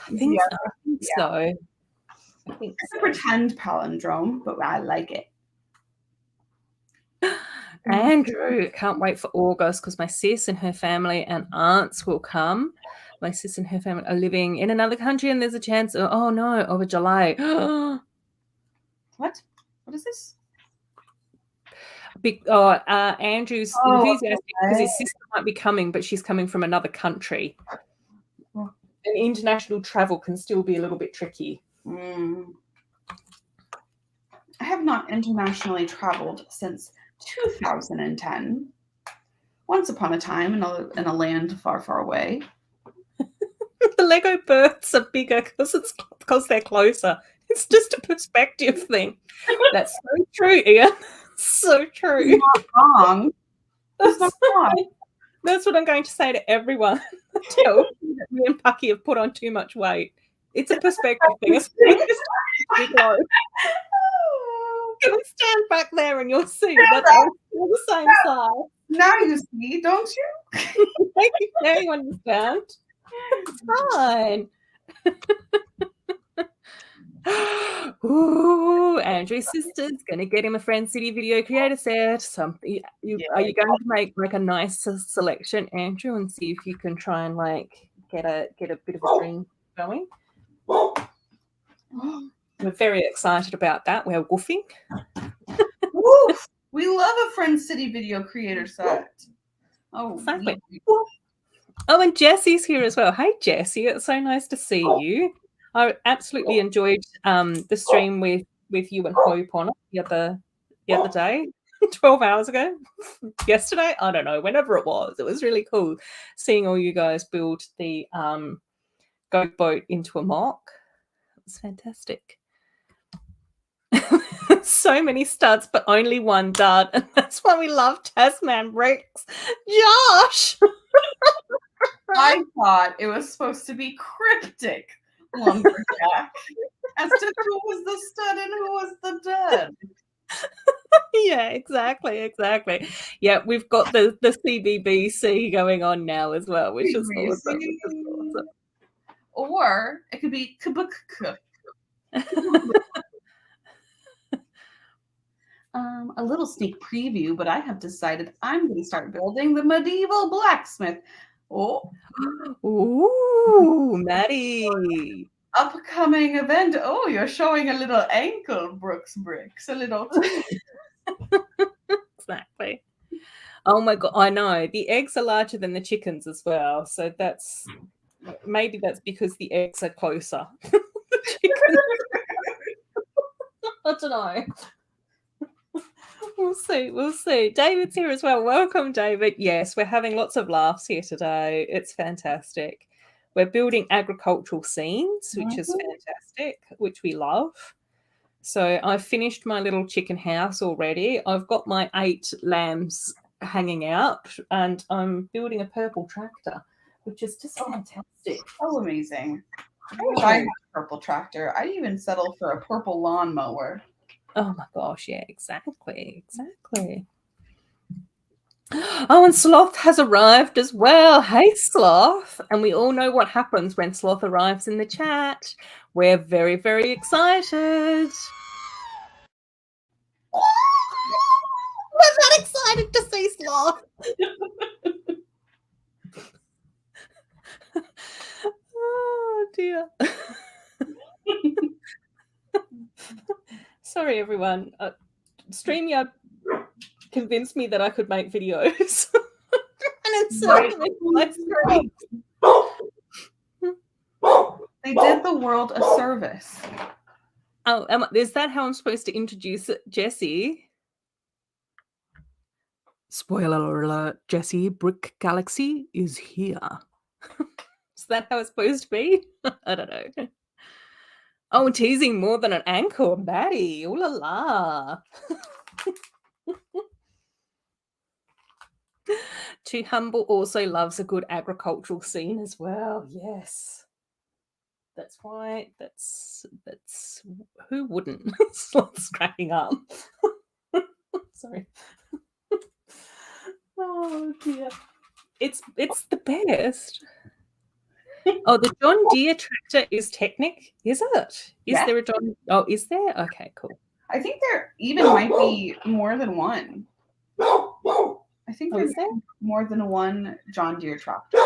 I think so. It's a pretend palindrome, but I like it. Andrew, can't wait for August because my sis and her family and aunts will come. My sis and her family are living in another country, and there's a chance of a July. What? What is this? Andrew's enthusiastic because his sister might be coming, but she's coming from another country. And international travel can still be a little bit tricky. I have not internationally traveled since 2010. Once upon a time in a land far, far away. The Lego birds are bigger because they're closer. It's just a perspective thing. That's so true, Ian. So true. You're not wrong. That's not wrong. That's what I'm going to say to everyone. Tell that me and Pucky have put on too much weight. It's a perspective thing. It's too close. You can stand back there and you'll see that all the same size. Now you see, don't you? Now you understand. It's fine. Ooh, Andrew's sister's gonna get him a Friend City video creator set. Something. Are you going to make like a nice selection, Andrew, and see if you can try and like get a bit of a dream going? We're very excited about that. We're woofing. Woof! We love a Friend City video creator set. Oh, exactly. Oh, and Jessie's here as well. Hey, Jessie, it's so nice to see you. I absolutely enjoyed the stream with you and Hope on it the other day, 12 hours ago, yesterday. I don't know, whenever it was. It was really cool seeing all you guys build the goat boat into a mock. It was fantastic. So many studs, but only one dud, and that's why we love Tasman Bricks. Josh! I thought it was supposed to be cryptic lumberjack as to who was the stud and who was the dud. Yeah, exactly. Yeah, we've got the CBBC going on now as well, which is awesome. Or it could be kabuk. A little sneak preview, but I have decided I'm going to start building the medieval blacksmith. Oh, ooh, Maddie! Upcoming event. Oh, you're showing a little ankle, Brooks Bricks. A little. Exactly. Oh my god! I know the eggs are larger than the chickens as well, so maybe that's because the eggs are closer. The chickens. I don't know. We'll see. We'll see. David's here as well. Welcome, David. Yes, we're having lots of laughs here today. It's fantastic. We're building agricultural scenes, which is fantastic, which we love. So I've finished my little chicken house already. I've got my 8 lambs hanging out, and I'm building a purple tractor, which is just fantastic. So amazing. I wish I had a purple tractor. I'd even settle for a purple lawnmower. Oh my gosh, yeah, exactly. Oh, and Sloth has arrived as well. Hey, Sloth. And we all know what happens when Sloth arrives in the chat. We're very, very excited. We're not excited to see Sloth. Oh, dear. Sorry, everyone. StreamYard convinced me that I could make videos. And inserted me on my screen. They did the world a service. Oh, is that how I'm supposed to introduce Jessie? Spoiler alert, Jessie, Brick Galaxy is here. Is that how it's supposed to be? I don't know. Oh, teasing more than an anchor, Maddie. Ooh la la. Too Humble also loves a good agricultural scene as well. Yes. That's why that's who wouldn't? Sloth's cracking up. Sorry. Oh dear. It's the best. Oh, the John Deere tractor is Technic, is it? Is there a John? Oh, is there? Okay, cool. I think there even might be more than one. I think there's more than one John Deere tractor.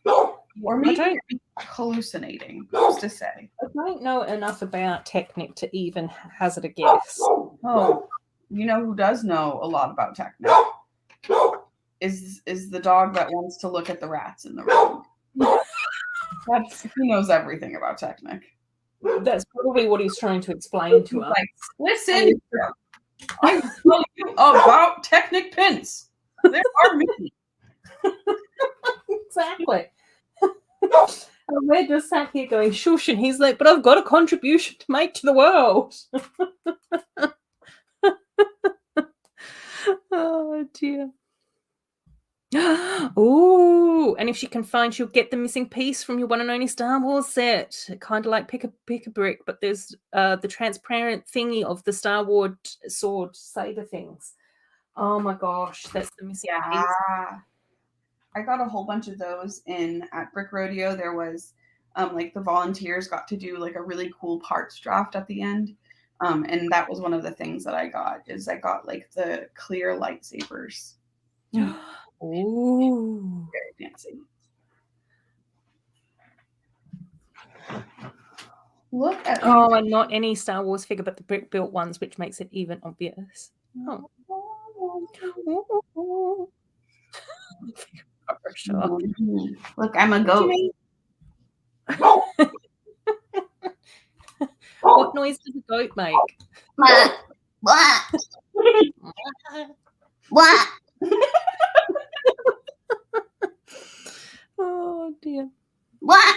Or maybe hallucinating, who's to say? I don't know enough about Technic to even hazard a guess. Oh, you know who does know a lot about Technic? Is the dog that wants to look at the rats in the room. He knows everything about Technic. That's probably what he's trying to explain to us. Like, listen, I tell you about Technic pins. There are many. Exactly. And we're just sat here going, shush, and he's like, but I've got a contribution to make to the world. Oh, dear. Oh, and if she can find, she'll get the missing piece from your one and only Star Wars set. Kind of like pick a brick, but there's the transparent thingy of the Star Wars sword saber things. Oh my gosh, that's the missing piece. I got a whole bunch of those at Brick Rodeo. There was like the volunteers got to do like a really cool parts draft at the end. And that was one of the things that I got like the clear lightsabers. Ooh. Very fancy. Look at and not any Star Wars figure, but the brick built ones, which makes it even obvious. Oh. Sure. Look, I'm a goat. What noise does a goat make? What? What? Oh dear. What?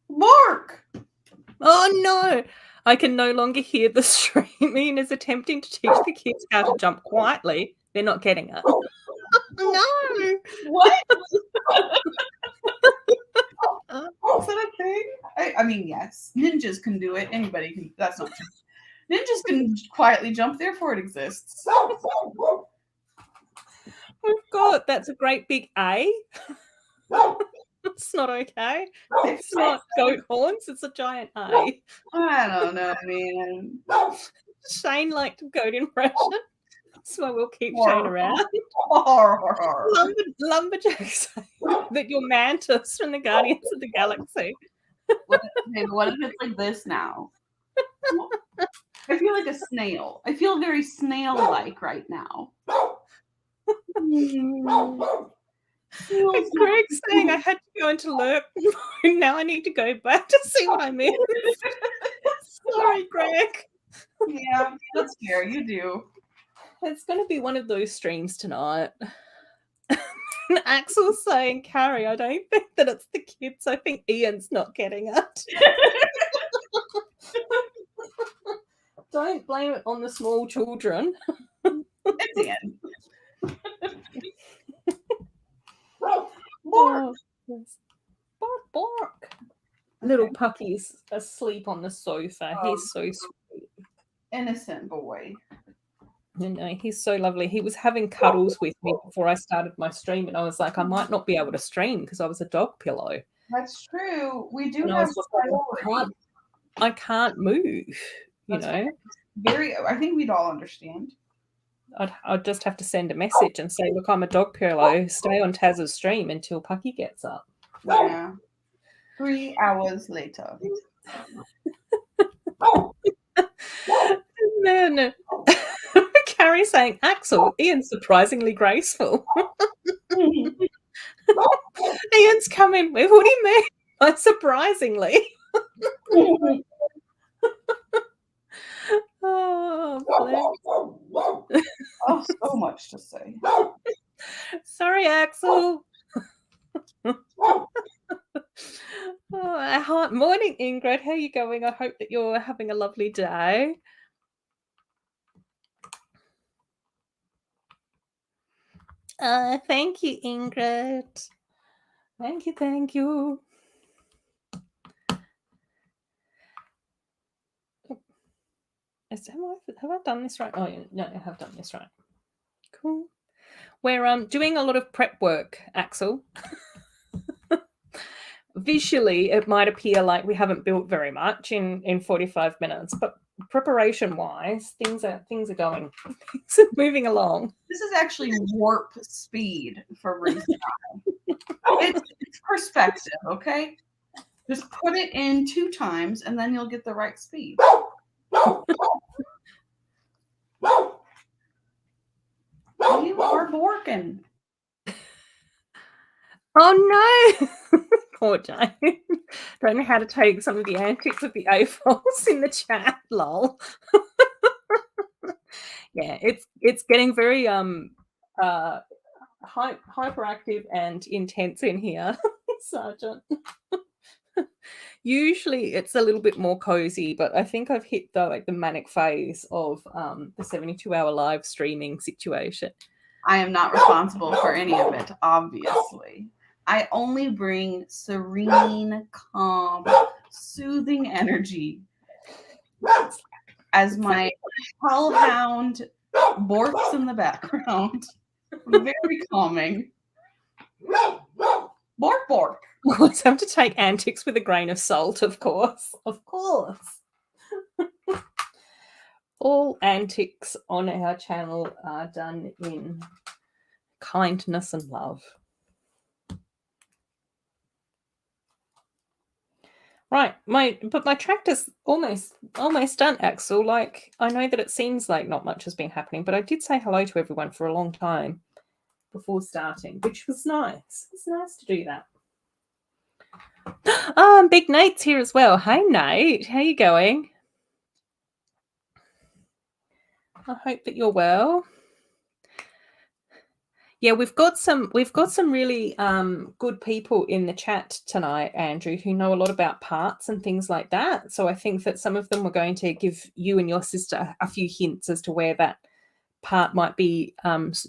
Mark! Oh no! I can no longer hear the streaming is attempting to teach the kids how to jump quietly. They're not getting it. No! What? Is that a thing? I mean, yes. Ninjas can do it. Anybody can. That's not true. Ninjas can quietly jump, therefore it exists. We've got, that's a great big A. It's not okay. It's not goat horns, it's a giant A. I don't know, man. Shane liked goat impression, so we'll keep Shane around. Lumberjacks that you're Mantis from the Guardians of the Galaxy. What if it's like this now? I feel like a snail. I feel very snail-like right now. And Greg's saying I had to go into lurk mode. Now I need to go back to see what I missed. Sorry, Greg. Yeah, that's fair. You do. It's going to be one of those streams tonight. And Axel's saying, Carrie, I don't think that it's the kids. I think Ian's not getting it. Don't blame it on the small children. It's Ian. Bark. Bark. Bark, bark. Little Pucky's asleep on the sofa. He's so sweet. Innocent boy. No, he's so lovely. He was having cuddles with me before I started my stream, and I was like, I might not be able to stream because I was a dog pillow. That's true. We do And have I can't move, That's know. I think we'd all understand. I'd just have to send a message and say, look, I'm a dog pillow. Stay on Taz's stream until Pucky gets up. Yeah. 3 hours later. No. Carrie saying, Axel, Ian's surprisingly graceful. Ian's coming with, what do you mean by surprisingly? Oh, so much to say. Sorry, Axel. Morning, Ingrid. How are you going? I hope that you're having a lovely day. Thank you, Ingrid. Thank you. Have I done this right? Oh, no, I have done this right. Cool. We're doing a lot of prep work, Axel. Visually, it might appear like we haven't built very much in 45 minutes, but preparation-wise, things are going. Things are moving along. This is actually warp speed for Ruth and I. It's perspective, okay? Just put it in 2 times, and then you'll get the right speed. You are borking. Oh no! Poor Jane. Don't know how to take some of the antics of the AFOLs in the chat. Lol. Yeah, it's getting very hyperactive and intense in here, Sergeant. Usually it's a little bit more cozy, but I think I've hit the manic phase of the 72-hour live streaming situation. I am not responsible for any of it, obviously. I only bring serene, calm, soothing energy as my hellhound borks in the background. Very calming. Bork, bork. We always have to take antics with a grain of salt, of course. Of course. All antics on our channel are done in kindness and love. Right, my tractor's almost done, Axel. Like, I know that it seems like not much has been happening, but I did say hello to everyone for a long time before starting, which was nice. It's nice to do that. Big Nate's here as well. Hey, Nate, how you going? I hope that you're well. Yeah, we've got some really good people in the chat tonight, Andrew, who know a lot about parts and things like that. So I think that some of them were going to give you and your sister a few hints as to where that part might be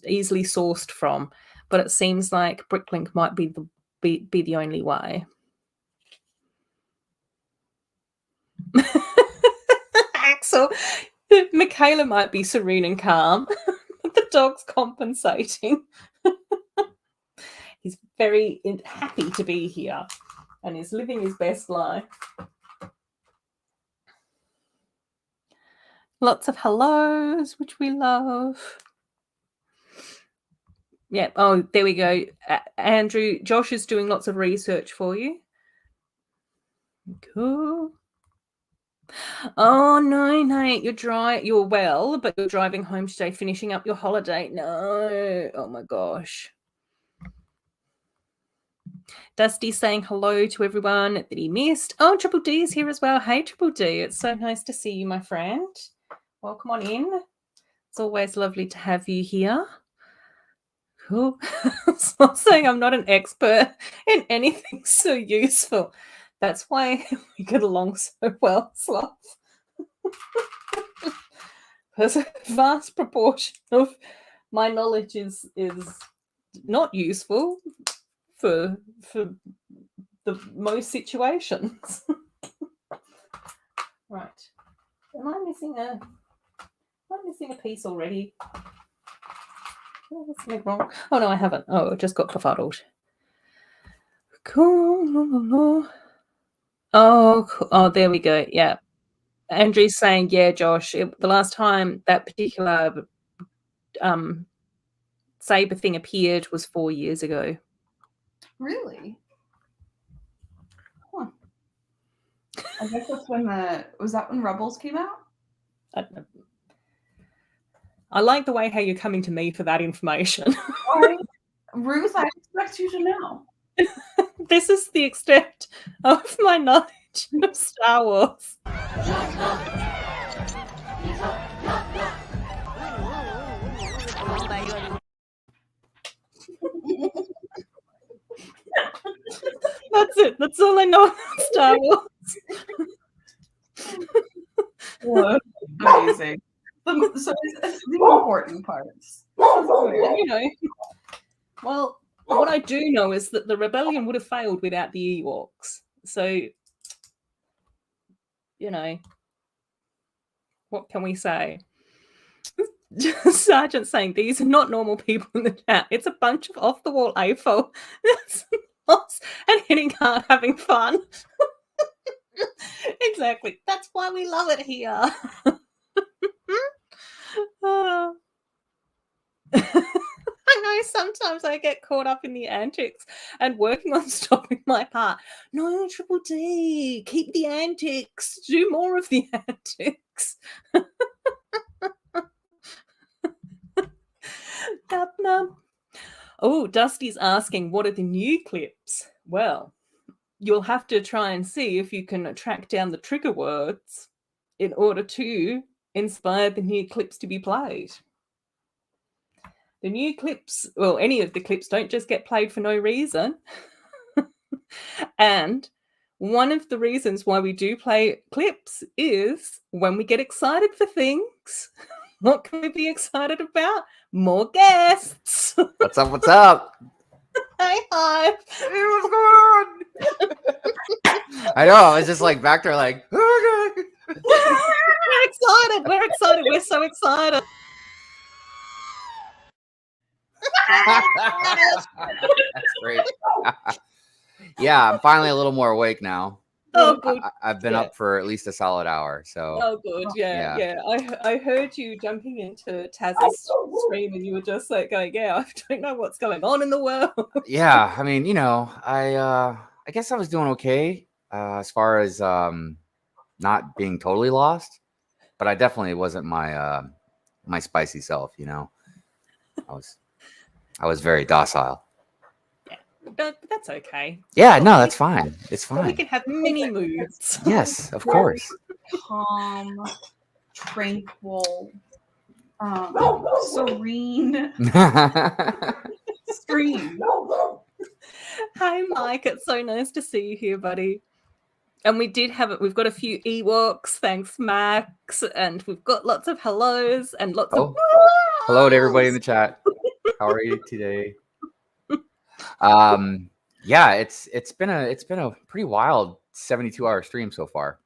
easily sourced from. But it seems like Bricklink might be the only way. Axel, Michaela might be serene and calm. The dog's compensating. He's very happy to be here and is living his best life. Lots of hellos, which we love. Yeah. Oh, there we go. Andrew, Josh is doing lots of research for you. Cool. Oh no, Nate, you're well, but you're driving home today, finishing up your holiday. No, oh my gosh. Dusty saying hello to everyone that he missed. Oh, Triple D is here as well. Hey, Triple D. It's so nice to see you, my friend. Welcome on in. It's always lovely to have you here. Cool. So I'm saying I'm not an expert in anything so useful. That's why we get along so well, Sloth. Because a vast proportion of my knowledge is not useful for the most situations. Right. Am I missing a piece already? Oh, that's something wrong. Oh no, I haven't. Oh, it just got befuddled. Cool. Oh, there we go. Yeah. Andrew's saying, yeah, Josh, the last time that particular saber thing appeared was 4 years ago. Really? Huh. I guess that's when was that when Rebels came out? I don't know. I like the way how you're coming to me for that information. Ruth, I expect you to know. This is the extent of my knowledge of Star Wars. That's it. That's all I know about Star Wars. What? Amazing. So it's the important parts. You know. Well, what I do know is that the rebellion would have failed without the Ewoks. So, you know, what can we say? Sergeant saying these are not normal people in the chat. It's a bunch of off-the-wall AFO and hitting hard, having fun. Exactly. That's why we love it here. I know sometimes I get caught up in the antics and working on stopping my part. No, Triple D, keep the antics. Do more of the antics. Oh, Dusty's asking, what are the new clips? Well, you'll have to try and see if you can track down the trigger words in order to inspire the new clips to be played. The new clips, well, any of the clips don't just get played for no reason. And one of the reasons why we do play clips is when we get excited for things. What can we be excited about? More guests. What's up? What's up? Hey, hi. Hey, what's going on? I know. I was just like back there, like, oh, okay. We're excited. We're excited. We're so excited. That's great. Yeah, I'm finally a little more awake now. Oh, good. I've been up for at least a solid hour. So. Oh, good. Yeah. I heard you jumping into Taz's stream, and you were just like going, "Yeah, I don't know what's going on in the world." Yeah, I mean, you know, I guess I was doing okay as far as not being totally lost, but I definitely wasn't my my spicy self. You know, I was very docile. But that's okay. Yeah, no, that's fine. It's fine. We can have mini moods. Yes, of course. Calm, tranquil, serene stream. Hi, Mike. It's so nice to see you here, buddy. And we did have it. We've got a few Ewoks. Thanks, Max. And we've got lots of hellos and lots of hello to everybody in the chat. How are you today? Yeah, it's been a pretty wild 72-hour stream so far.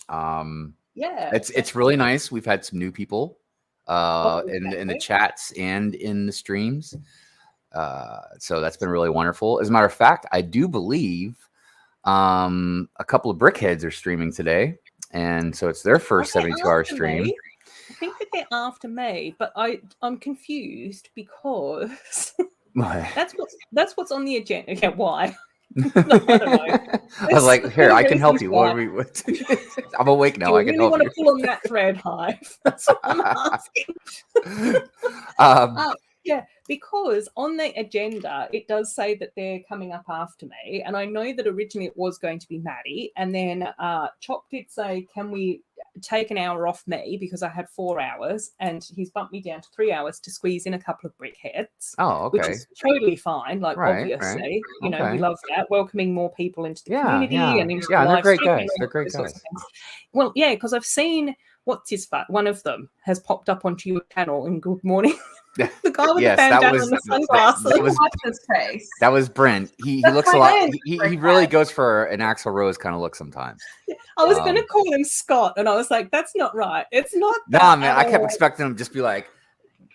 Yeah, it's really nice. We've had some new people in the chats and in the streams. So that's been really wonderful. As a matter of fact, I do believe a couple of BrickHeads are streaming today, and so it's their first 72-hour stream. I think that they're after me, but I'm confused because that's what's on the agenda. Yeah, why? No, I don't know. I was like, here, I can help you. What are we? I'm awake now. I can help you. Want to pull on that thread, Hive? That's what I'm asking. Yeah, because on the agenda, it does say that they're coming up after me. And I know that originally it was going to be Maddie. And then Chop did say, can we take an hour off me? Because I had 4 hours. And he's bumped me down to 3 hours to squeeze in a couple of BrickHeads. Oh, okay. Which is totally fine. Like, obviously, you know, we love that. Welcoming more people into the community and into the live they're great streaming guys. They're great guys. Well, yeah, because I've seen one of them has popped up onto your channel in Good Morning. The guy with the bandana and the sunglasses. That was Brent. He looks a lot. He really goes for an Axl Rose kind of look sometimes. I was going to call him Scott, and I was like, "That's not right. It's not." Nah, man. I kept expecting him to just be like,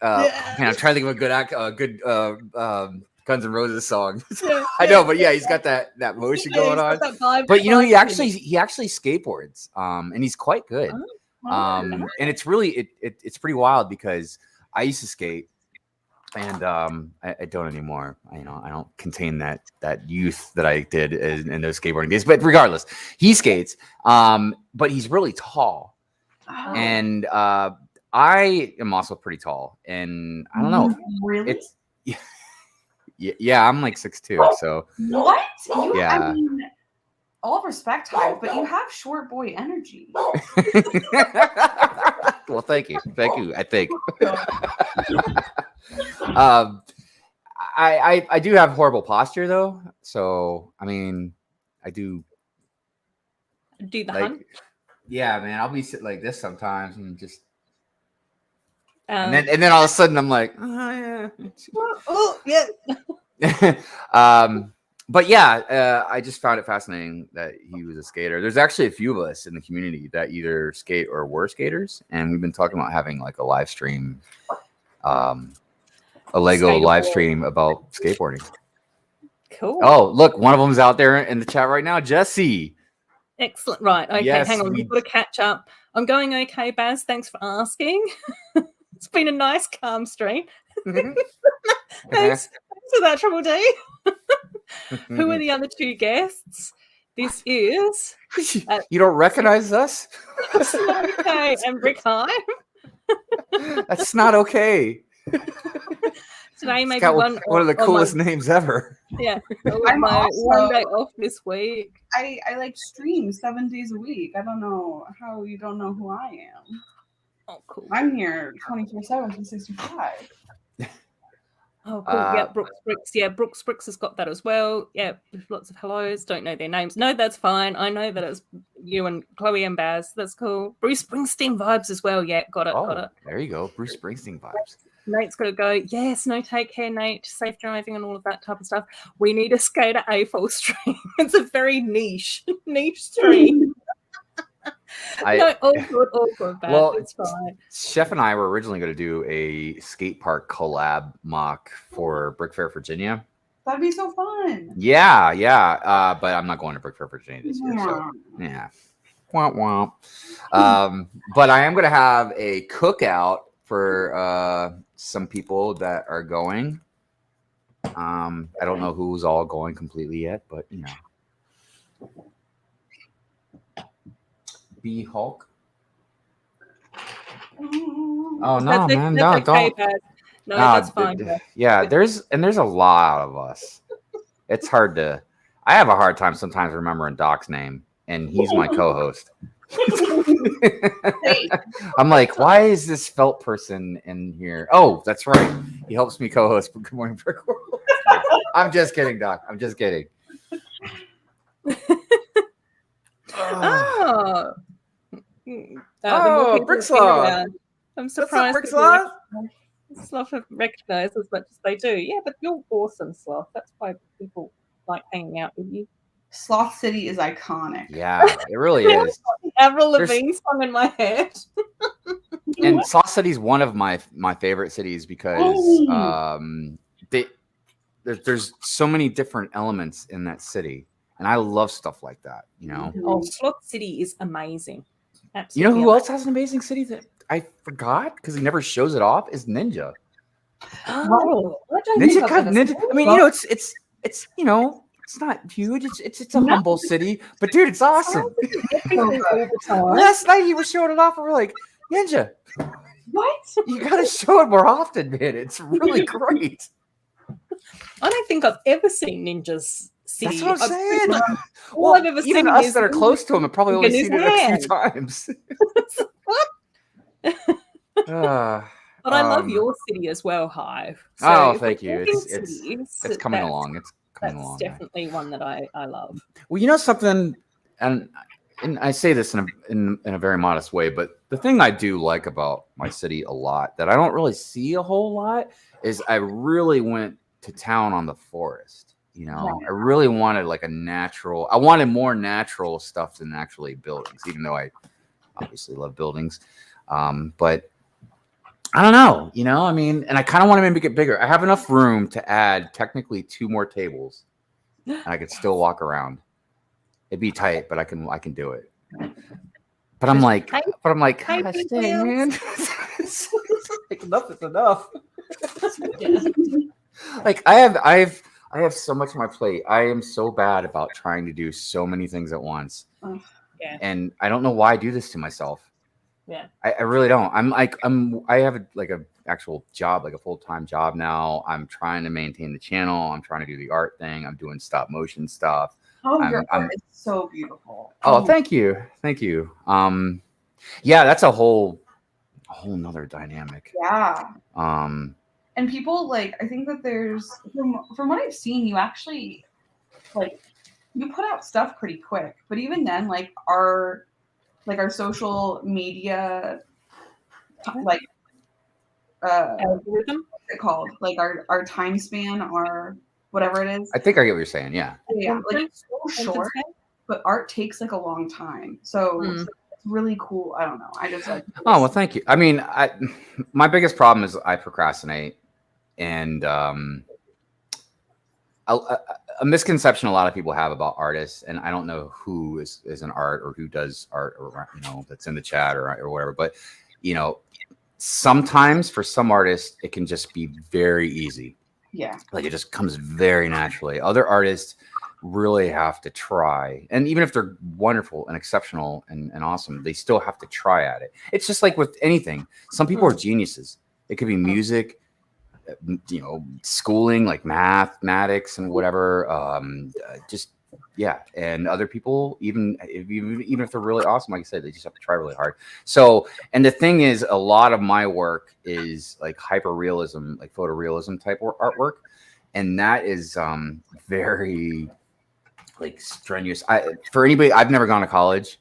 "Man, I'm trying to think of a good Guns N' Roses song." I know, but yeah, he's got that motion going on. But you know, he actually skateboards, and he's quite good. And it's really it's pretty wild because I used to skate, and I don't anymore. I don't contain that youth that I did in those skateboarding days. But regardless, he skates, but he's really tall, and I am also pretty tall, and I don't know. Really? It's yeah, I'm like 6'2", so what? Yeah. I mean, all respect, Hive, but you have short boy energy. Well, thank you. I think. I do have horrible posture though, so I mean, I do the hunt. Yeah, man, I'll be sitting like this sometimes and just, and then all of a sudden I'm like, oh yeah. But yeah, I just found it fascinating that he was a skater. There's actually a few of us in the community that either skate or were skaters, and we've been talking about having like a live stream, a Lego live stream about skateboarding. Cool. Oh, look, one of them's out there in the chat right now, Jesse. Excellent. Right. Okay, Yes, hang on. We've got to catch up. I'm going okay, Baz. Thanks for asking. It's been a nice, calm stream. Thanks for that, Triple D. Who are the other two guests? This is... you don't recognize us? SNOT and BrickHeads. That's not okay. Today, maybe one of the coolest names ever. Yeah. I'm one day off this week. I like stream 7 days a week. I don't know how you don't know who I am. Oh, cool. I'm here 24/7, 365. Oh, cool. Yeah, Brooks Bricks. Yeah, Brooks Bricks has got that as well. Yeah, lots of hellos. Don't know their names. No, that's fine. I know that it's you and Chloe and Baz. That's cool. Bruce Springsteen vibes as well. Yeah, got it. Got it. There you go. Bruce Springsteen vibes. Nate's got to go. Yes, no, take care, Nate. Safe driving and all of that type of stuff. We need a skater A4 stream. It's a very niche stream. All good, Baz. Well, it's fine. Chef and I were originally going to do a skate park collab mock for Brick Fair, Virginia. That'd be so fun. Yeah. But I'm not going to Brick Fair, Virginia this year. So, yeah. Womp womp. But I am going to have a cookout for some people that are going. I don't know who's all going completely yet, but you know. B Hulk. Oh no, man! No, don't. No, that's fine. Yeah, there's a lot of us. It's hard to. I have a hard time sometimes remembering Doc's name, and he's my co-host. I'm like, why is this felt person in here? Oh, that's right. He helps me co-host Good Morning Brick World. I'm just kidding, Doc. I'm just kidding. BrickSloth. I'm surprised. Sloth have recognized as much as they do. Yeah, but you're awesome, Sloth. That's why people like hanging out with you. Sloth City is iconic. Yeah, it really is. Avril Lavigne song in my head. And Sloth City is one of my favorite cities because there's so many different elements in that city, and I love stuff like that. You know. Oh, Sloth City is amazing. Absolutely. You know who else has an amazing city that I forgot because he never shows it off is Ninja. Oh, Ninja. I mean, you know, it's you know. It's not huge. It's a humble city, but dude, it's awesome. Last night he was showing it off, and we're like, Ninja, What? You got to show it more often, man. It's really great. I don't think I've ever seen Ninja's city. That's what I'm saying. All I've ever even seen us is that are close to him have probably only in his seen it a few hand. times. But I love your city as well, Hive. So oh, if thank we're you. talking It's cities, coming along. It's coming that's along. definitely one that I love. Well, you know something, and I say this in a very modest way, but the thing I do like about my city a lot that I don't really see a whole lot is I really went to town on the forest. You know, I really wanted like I wanted more natural stuff than actually buildings, even though I obviously love buildings. But I don't know, you know, I mean, and I kind of want to make it bigger. I have enough room to add technically 2 more tables and I could still walk around. It'd be tight, but I can do it. But I'm like, gosh dang, man. Like, enough is enough. Like I have so much on my plate. I am so bad about trying to do so many things at once. And I don't know why I do this to myself. Yeah. I really don't. I have a actual job, like a full-time job now. I'm trying to maintain the channel. I'm trying to do the art thing. I'm doing stop motion stuff. Your art is so beautiful. Oh, thank you. Thank you. Yeah, that's a whole nother dynamic. Yeah. And people I think that there's from what I've seen, you actually you put out stuff pretty quick, but even then, our social media algorithm, what's it called? Our time span, our whatever it is. I think I get what you're saying. Yeah. Yeah, it's so short, but art takes a long time. So it's really cool. I don't know. I just like. Oh, well, thank you. I mean, my biggest problem is I procrastinate, and a misconception a lot of people have about artists, and I don't know who is an art or who does art or that's in the chat or whatever, but sometimes for some artists it can just be very easy. Yeah, like it just comes very naturally. Other artists really have to try, and even if they're wonderful and exceptional and awesome, they still have to try at it. It's just like with anything. Some people are geniuses. It could be music, schooling, like mathematics and whatever. And other people, even if they're really awesome, like I said, they just have to try really hard. So, and the thing is, a lot of my work is like hyper realism, like photorealism type artwork, and that is very like strenuous. For anybody, I've never gone to college,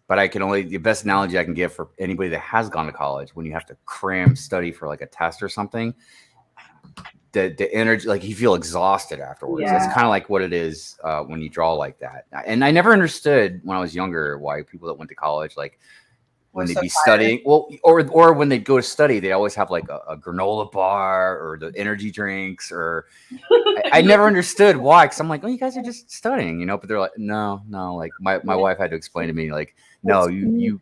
but the best analogy I can give for anybody that has gone to college, when you have to cram study for like a test or something, the energy, like you feel exhausted afterwards. Yeah. It's kind of like what it is when you draw like that. And I never understood when I was younger why people that went to college, like when they'd be studying, or when they'd go to study, they always have like a granola bar or the energy drinks, or I never understood why. Cause I'm like, oh, you guys are just studying, but they're like, no. Like my wife had to explain to me, like, no, you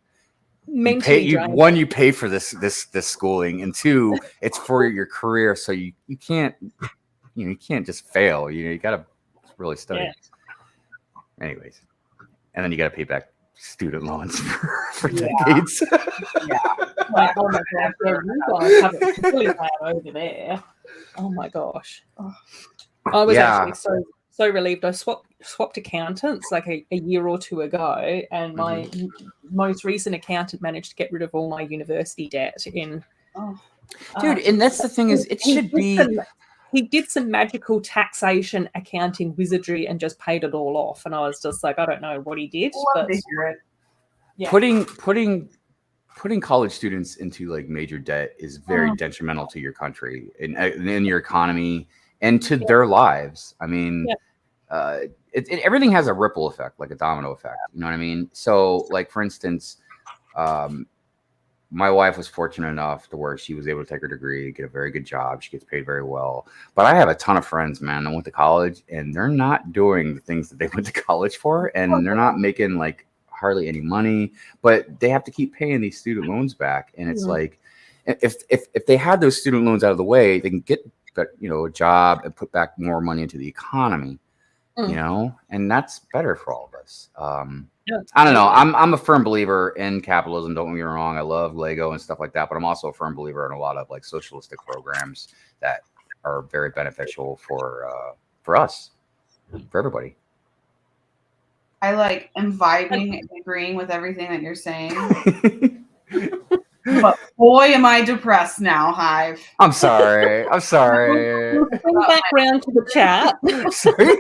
pay for this schooling, and 2, it's for your career. So you can't, you can't just fail. You got to really study. Yeah. Anyways, and then you got to pay back student loans for decades. Yeah. Like, oh my gosh, you guys have it really bad over there. Oh my gosh. Oh. I was actually so relieved. I swapped accountants like a year or 2 ago, and my most recent accountant managed to get rid of all my university debt in. Dude, and that's the thing is, it should be. He did some magical taxation accounting wizardry and just paid it all off, and I was just like, I don't know what he did, but putting college students into like major debt is very detrimental to your country and in your economy and to their lives. I mean, everything has a ripple effect, like a domino effect. You know what I mean? So, like for instance, my wife was fortunate enough to where she was able to take her degree, get a very good job. She gets paid very well. But I have a ton of friends, man, that went to college and they're not doing the things that they went to college for, and they're not making like hardly any money, but they have to keep paying these student loans back. And it's like, if they had those student loans out of the way, they can get a job and put back more money into the economy. you know, and that's better for all of us. Yeah, I don't know. I'm a firm believer in capitalism. Don't get me wrong. I love Lego and stuff like that, but I'm also a firm believer in a lot of like socialistic programs that are very beneficial for us, for everybody. I like am vibing and agreeing with everything that you're saying. But boy, am I depressed now, Hive. I'm sorry. I'm sorry. We'll swing back round to the chat. Sorry.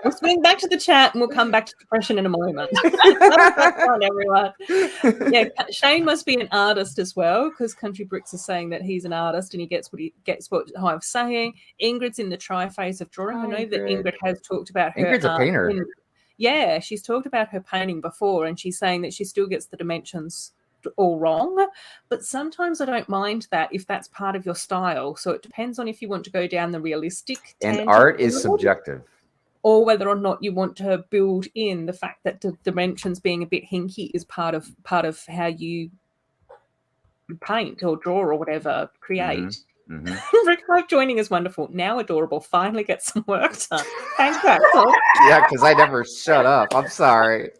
We'll swing back to the chat and we'll come back to depression in a moment. On, everyone. Yeah, Shane must be an artist as well, because Country Bricks is saying that he's an artist and he gets what Hive's saying. Ingrid's in the try phase of drawing. I know that Ingrid has talked about her. Ingrid's a painter. Yeah, she's talked about her painting before, and she's saying that she still gets the dimensions all wrong, but sometimes I don't mind that if that's part of your style. So it depends on if you want to go down the realistic, and art is subjective, or whether or not you want to build in the fact that the dimensions being a bit hinky is part of how you paint or draw or whatever, create. Rick Life joining is wonderful. Now Adorable finally gets some work done. Thanks, Axel. Yeah, because I never shut up. I'm sorry.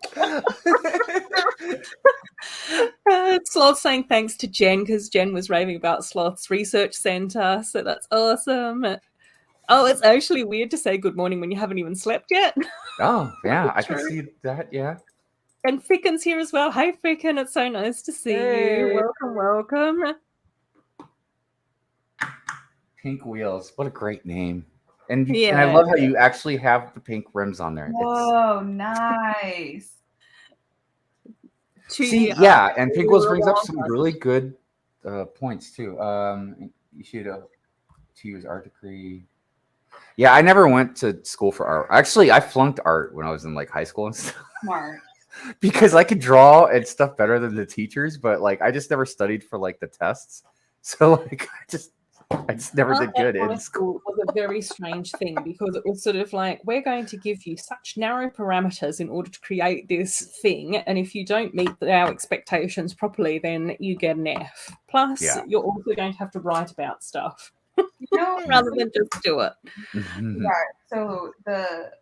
Sloth saying thanks to Jen, because Jen was raving about Sloth's research center, so that's awesome. Oh, it's actually weird to say good morning when you haven't even slept yet. Oh, yeah, I can see that, yeah. And Fricken's here as well. Hey, Fricken, it's so nice to see you. Welcome. Pink Wheels, what a great name. And I love how you actually have the pink rims on there. Whoa, nice. See, yeah, and Pink Wheels brings up some really good points too. You should choose art degree. Yeah, I never went to school for art. Actually, I flunked art when I was in like high school and stuff. Smart. Because I could draw and stuff better than the teachers, but like I just never studied for like the tests. So like I just never did good in school. It was a very strange thing, because it was sort of like, we're going to give you such narrow parameters in order to create this thing, and if you don't meet our expectations properly, then you get an F. Plus, you're also going to have to write about stuff, rather than just do it. Yeah. So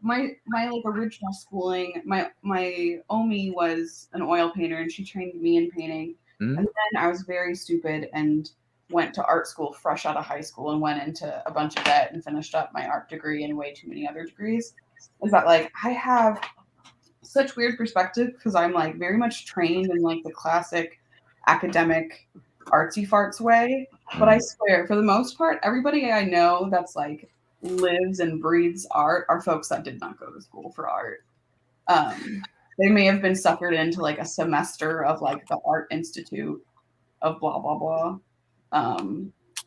my like original schooling, my Omi was an oil painter, and she trained me in painting, and then I was very stupid and went to art school fresh out of high school and went into a bunch of debt and finished up my art degree and way too many other degrees. Is that like I have such weird perspective, because I'm like very much trained in like the classic academic artsy farts way. But I swear, for the most part, everybody I know that's like lives and breathes art are folks that did not go to school for art. They may have been suckered into like a semester of like the Art Institute of blah blah blah.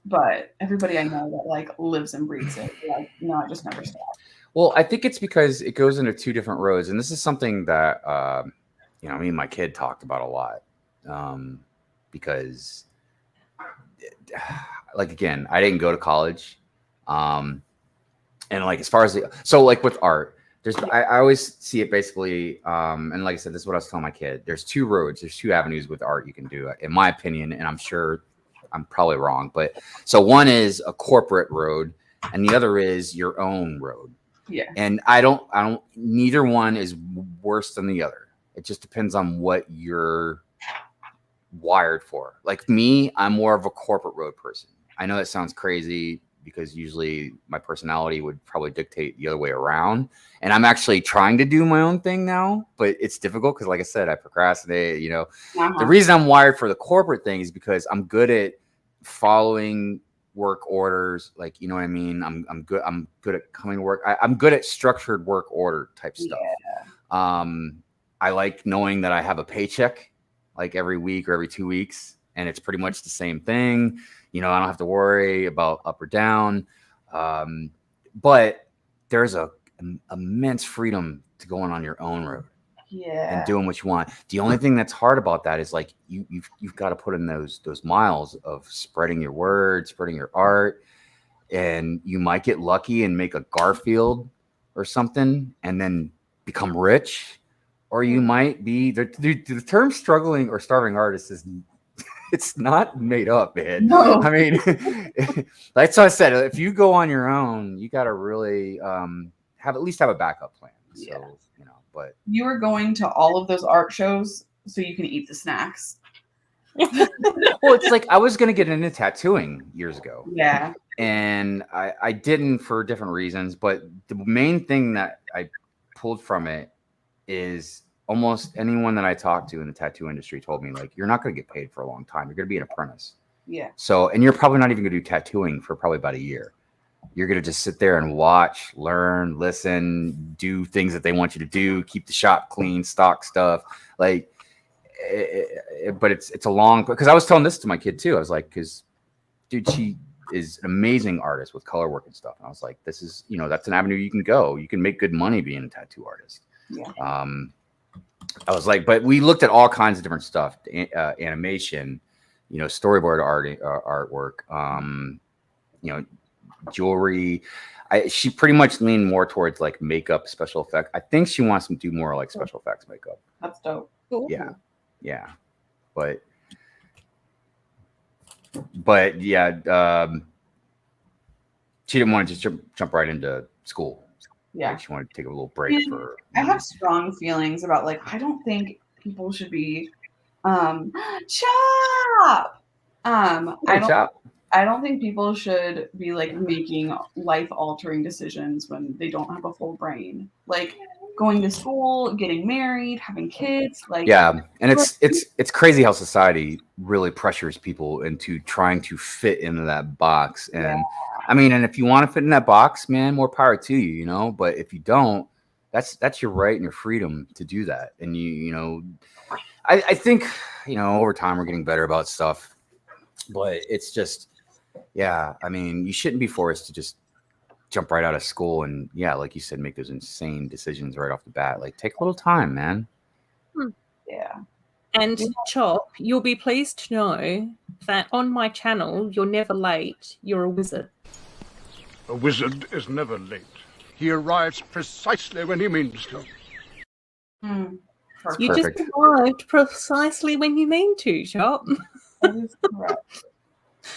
But everybody I know that like lives and breathes it, like, no, I just never stopped. Well, I think it's because it goes into two different roads, and this is something that me and my kid talked about a lot, because like, again, I didn't go to college, and like as far as like with art, I always see it basically, and like I said, this is what I was telling my kid. There's two roads, there's two avenues with art you can do, in my opinion, and I'm sure I'm probably wrong, but so one is a corporate road and the other is your own road. Yeah. And neither one is worse than the other. It just depends on what you're wired for. Like me, I'm more of a corporate road person. I know that sounds crazy, because usually my personality would probably dictate the other way around. And I'm actually trying to do my own thing now, but it's difficult because, like I said, I procrastinate, The reason I'm wired for the corporate thing is because I'm good at following work orders. Like, you know what I mean? I'm good at coming to work. I'm good at structured work order type stuff. Yeah. I like knowing that I have a paycheck like every week or every 2 weeks, and it's pretty much the same thing. I don't have to worry about up or down. But there's an immense freedom to going on your own road. Yeah. And doing what you want. The only thing that's hard about that is like you've got to put in those miles of spreading your word, spreading your art, and you might get lucky and make a Garfield or something and then become rich, or you might be the term struggling or starving artist is it's not made up, man. No. I mean, that's what I said. If you go on your own, you got to really at least have a backup plan. Yeah. So, you know, but you were going to all of those art shows so you can eat the snacks. well, it's like I was gonna get into tattooing years ago. Yeah. And I didn't for different reasons, but the main thing that I pulled from it is almost anyone that I talked to in the tattoo industry told me, like, you're not going to get paid for a long time. You're going to be an apprentice. Yeah. So, and you're probably not even going to do tattooing for probably about a year. You're going to just sit there and watch, learn, listen, do things that they want you to do, keep the shop clean, stock stuff. Like, but it's a long, because I was telling this to my kid too. I was like, because dude, she is an amazing artist with color work and stuff. And I was like, this is, you know, that's an avenue you can go. You can make good money being a tattoo artist. Yeah. I was like, but we looked at all kinds of different stuff, animation, you know, storyboard artwork, you know, jewelry. She pretty much leaned more towards like makeup, special effects. I think she wants to do more like special effects makeup. That's dope. Yeah. Yeah. But yeah, she didn't want to just jump right into school. Yeah. Like, she wanted to take a little break for. I have strong feelings about, like, I don't think people should be chop. I don't think people should be like making life-altering decisions when they don't have a full brain. Like going to school, getting married, having kids. Like, yeah, and it's crazy how society really pressures people into trying to fit into that box. And yeah. I mean, and if you want to fit in that box, man, more power to you, you know. But if you don't, that's your right and your freedom to do that. And you know, I think, you know, over time we're getting better about stuff, but it's just, yeah, I mean, you shouldn't be forced to just jump right out of school and, yeah, like you said, make those insane decisions right off the bat. Like, take a little time, man. Yeah. And Chop, you'll be pleased to know that on my channel, you're never late. You're a wizard. A wizard is never late. He arrives precisely when he means to. You just arrived precisely when you mean to, Chop. That is correct.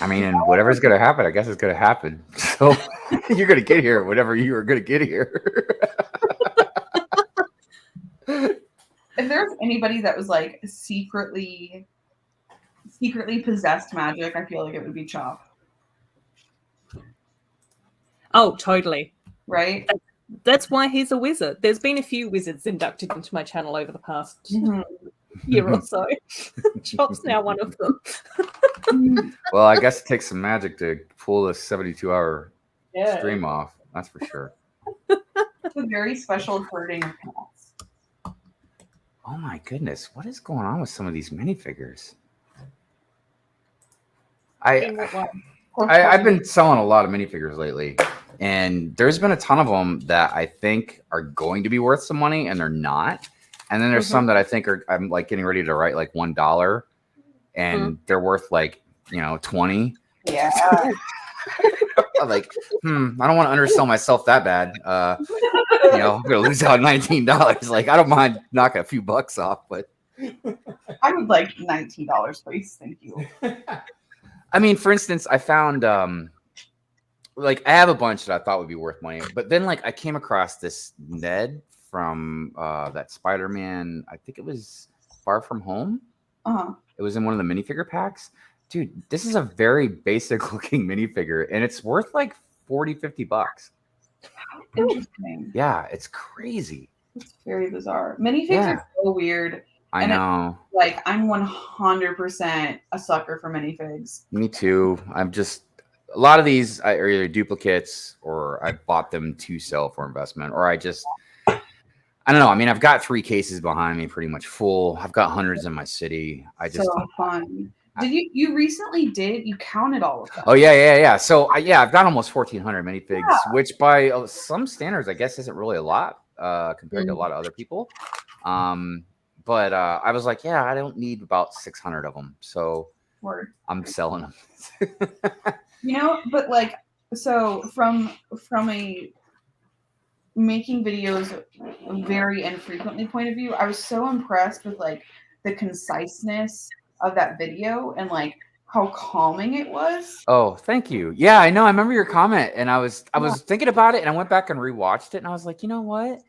I mean, and whatever's going to happen, I guess it's going to happen. So you're going to get here whenever you are going to get here. If there's anybody that was like secretly possessed magic, I feel like it would be Chop. Oh, totally. Right? That's why he's a wizard. There's been a few wizards inducted into my channel over the past year or so. Chop's now one of them. Well, I guess it takes some magic to pull this 72-hour stream off. That's for sure. It's a very special herding of cats. Oh my goodness, what is going on with some of these minifigures? I've been selling a lot of minifigures lately, and there's been a ton of them that I think are going to be worth some money, and they're not. And then there's some that I think I'm like getting ready to write like $1, and they're worth like, you know, 20. Yeah. I'm like, I don't want to undersell myself that bad. You know, I'm gonna lose out $19. Like, I don't mind knocking a few bucks off, but I would like $19, please. Thank you. I mean, for instance, I found like I have a bunch that I thought would be worth money, but then like I came across this Ned from that Spider-Man, I think it was Far From Home. It was in one of the minifigure packs. Dude, this is a very basic looking minifigure, and it's worth like $40-50. Interesting. Yeah, it's crazy. It's very bizarre. Minifigs are so weird. I know. Like, I'm 100% a sucker for minifigs. Me too. I'm just, a lot of these are either duplicates, or I bought them to sell for investment, or I don't know. I mean, I've got 3 cases behind me pretty much full. I've got hundreds in my city. So fun. You recently you counted all of them? Oh, yeah. So, I've got almost 1,400 minifigs, which by some standards, I guess, isn't really a lot compared to a lot of other people. But I was like, I don't need about 600 of them. So I'm selling them. You know, but like, so from a making videos very infrequently point of view, I was so impressed with like the conciseness of that video and like how calming it was. Oh, thank you. Yeah, I know. I remember your comment, and I was thinking about it, and I went back and rewatched it, and I was like, you know what?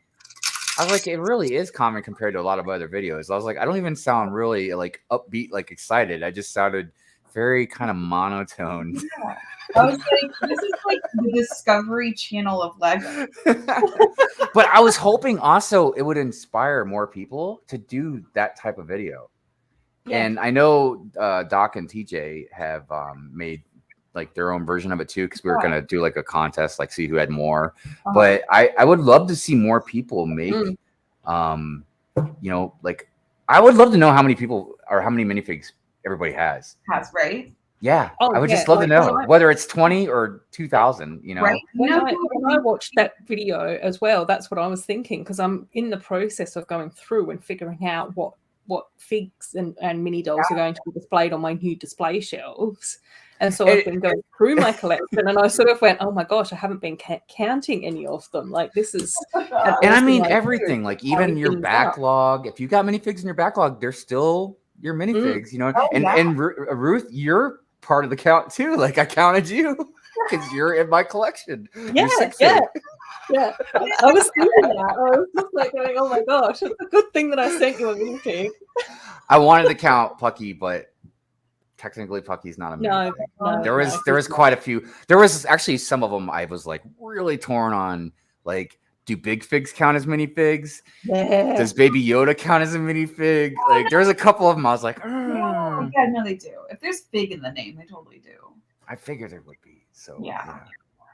I was like, it really is common compared to a lot of other videos. I was like, I don't even sound really like upbeat, like excited. I just sounded very kind of monotone. Yeah. I was like, this is like the Discovery Channel of Lego. But I was hoping also it would inspire more people to do that type of video. Yeah. And I know Doc and TJ have made like their own version of it too, because we were gonna do like a contest, like see who had more. But I would love to see more people make you know, like I would love to know how many people or how many minifigs everybody has. Right? Yeah. Oh, I would yeah, just love to like, know whether it's 20 or 2,000, you know. Right. When I watched that video as well, that's what I was thinking, because I'm in the process of going through and figuring out what figs and mini dolls are going to be displayed on my new display shelves. And so I've been going through my collection, and I sort of went, oh my gosh, I haven't been counting any of them. Like, this is and I mean everything, like even your backlog. If you got minifigs in your backlog, they're still your minifigs, you know. And Ruth, you're part of the count too. Like I counted you because you're in my collection. Yeah. I was thinking that. I was just like going, oh my gosh, it's a good thing that I sent you a minifig. I wanted to count Pucky, but technically Pucky's not a minifig. No, there was quite a few. There was actually some of them I was like really torn on. Like, do big figs count as minifigs? Yeah. Does Baby Yoda count as a minifig? Like, there's a couple of them I was like, yeah, no, they do. If there's fig in the name, they totally do. I figured there would be. So yeah.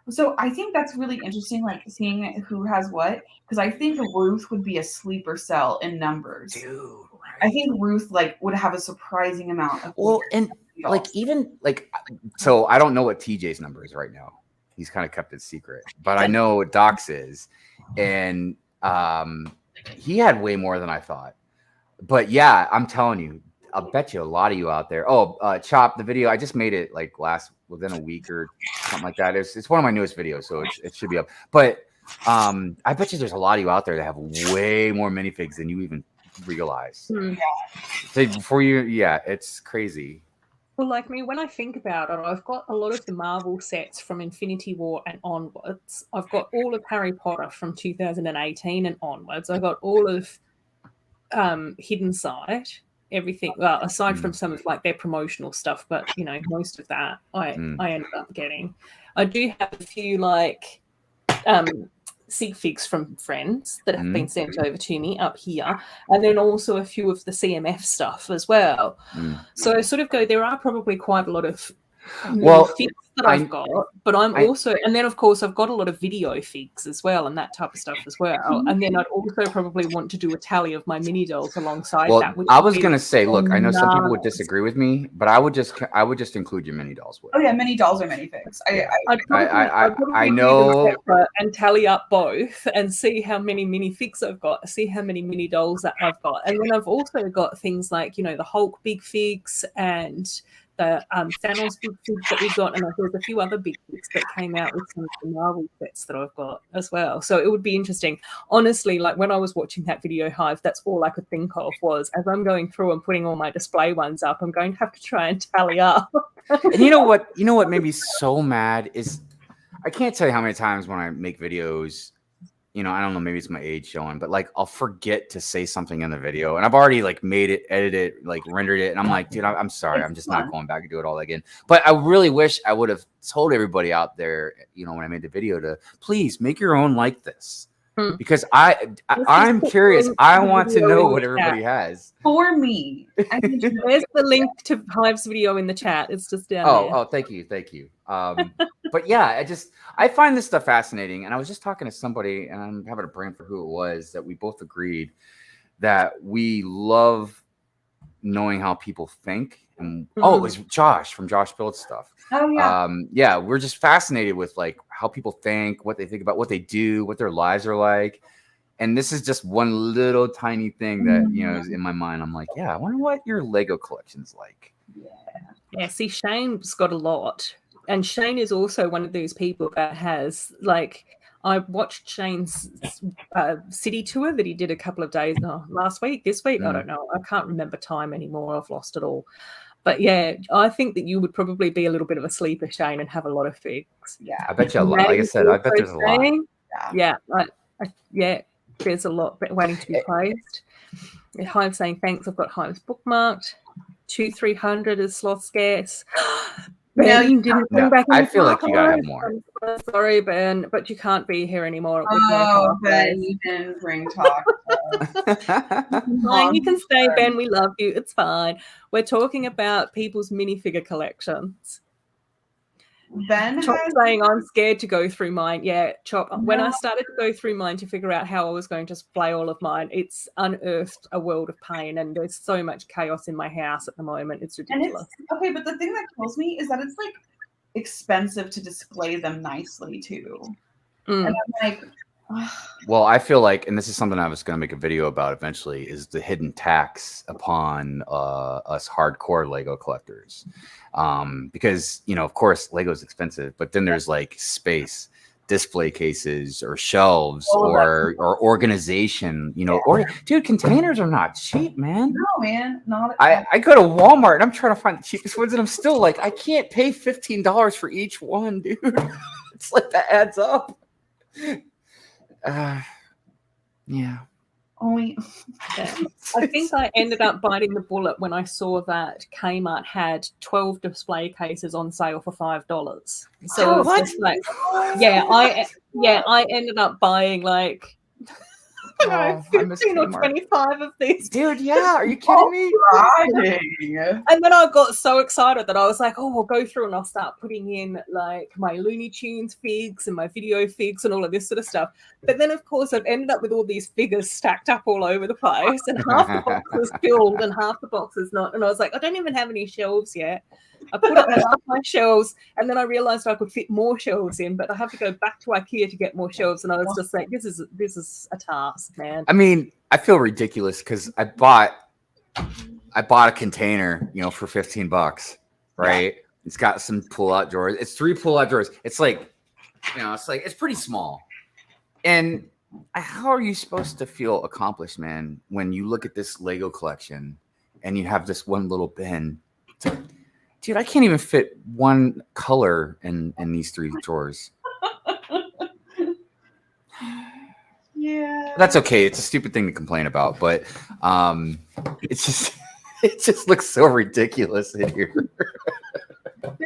So I think that's really interesting, like seeing who has what, because I think Ruth would be a sleeper cell in numbers. Dude, right. I think Ruth like would have a surprising amount of. Well, and like even like, so I don't know what TJ's number is right now. He's kind of kept it secret, but I know what Doc's is, and he had way more than I thought. But yeah, I'm telling you, I'll bet you a lot of you out there. Oh, Chop, the video, I just made it like within a week or something like that. It's one of my newest videos, so it should be up. But I bet you there's a lot of you out there that have way more minifigs than you even realize. So before it's crazy. Well, like me, when I think about it, I've got a lot of the Marvel sets from Infinity War and onwards. I've got all of Harry Potter from 2018 and onwards. I got all of Hidden Side. Everything, well, aside from some of like their promotional stuff, but you know, most of that I ended up getting. I do have a few like sig figs from friends that have been sent over to me up here, and then also a few of the CMF stuff as well. So I sort of go, there are probably quite a lot of figs that I've got, but I'm also, and then of course I've got a lot of video figs as well and that type of stuff as well. And then I'd also probably want to do a tally of my mini dolls alongside that. I was going to say, look, I know some people would disagree with me, but I would just include your mini dolls with. Oh yeah, mini dolls are minifigs. I know, and tally up both and see how many minifigs I've got, see how many mini dolls that I've got, and then I've also got things like, you know, the Hulk big figs and the Thanos big figs that we've got, and there's a few other big figs that came out with some of the Marvel sets that I've got as well. So it would be interesting. Honestly, like when I was watching that video Hive, that's all I could think of was, as I'm going through and putting all my display ones up, I'm going to have to try and tally up. And you know what made me so mad is I can't tell you how many times when I make videos, you know, I don't know, maybe it's my age showing, but like I'll forget to say something in the video, and I've already like made it, edited it, like rendered it, and I'm like, dude, I'm sorry, I'm just not going back and do it all again. But I really wish I would have told everybody out there, you know, when I made the video, to please make your own like this, because I'm curious. I want to know what everybody has. For me, there's the link to Hive's video in the chat. It's just down there. Oh, thank you. But yeah, I find this stuff fascinating. And I was just talking to somebody, and I'm having a brain for who it was, that we both agreed that we love knowing how people think. And it was Josh from Josh Builds Stuff. Oh yeah. We're just fascinated with like how people think, what they think about what they do, what their lives are like. And this is just one little tiny thing that, you know, is in my mind. I'm like, yeah, I wonder what your Lego collection's like. Yeah, see, Shane's got a lot. And Shane is also one of these people that has, like, I watched Shane's city tour that he did a couple of days last week, this week, I don't know. I can't remember time anymore. I've lost it all. But yeah, I think that you would probably be a little bit of a sleeper, Shane, and have a lot of figs. Yeah. I bet you a lot. Like I said, I bet there's a lot. Yeah. Yeah, there's a lot waiting to be placed. Hive saying thanks. I've got Hives bookmarked. 200-300 is sloth scarce. Ben, you didn't bring back any I feel like you gotta have more. I'm so sorry, Ben, but you can't be here anymore. Oh, Ben, you didn't bring tacos. Fine, you can stay, Ben. We love you. It's fine. We're talking about people's minifigure collections. Ben Chop saying I'm scared to go through mine. Yeah, Chop. No. When I started to go through mine to figure out how I was going to display all of mine, it's unearthed a world of pain, and there's so much chaos in my house at the moment. It's ridiculous. Okay, but the thing that kills me is that it's like expensive to display them nicely too. And I'm like, well, I feel like, and this is something I was going to make a video about eventually, is the hidden tax upon us hardcore Lego collectors. Because, you know, of course, Lego's expensive, but then there's like space, display cases, or shelves, or organization, you know. Or, dude, containers are not cheap, man. No, man, not. I go to Walmart and I'm trying to find the cheapest ones, and I'm still like, I can't pay $15 for each one, dude. It's like that adds up. Yeah. Only. I think I ended up biting the bullet when I saw that Kmart had 12 display cases on sale for $5. So it was just like, I ended up buying like 15 or 25 of these. Dude, yeah, are you kidding me? And then I got so excited that I was like, oh, we'll go through and I'll start putting in like my Looney Tunes figs and my video figs and all of this sort of stuff. But then, of course, I've ended up with all these figures stacked up all over the place, and half the box was filled and half the box is not. And I was like, I don't even have any shelves yet. I put up half my shelves, and then I realized I could fit more shelves in, but I have to go back to IKEA to get more shelves. And I was just like, this is a task, man. I mean, I feel ridiculous because I bought a container, you know, for $15, right? Yeah. It's got some pull-out drawers. It's 3 pull-out drawers. It's like, you know, it's pretty small. And how are you supposed to feel accomplished, man, when you look at this Lego collection and you have this one little bin? Dude, I can't even fit one color in these 3 drawers. Yeah. That's okay. It's a stupid thing to complain about, but it's just it just looks so ridiculous in here.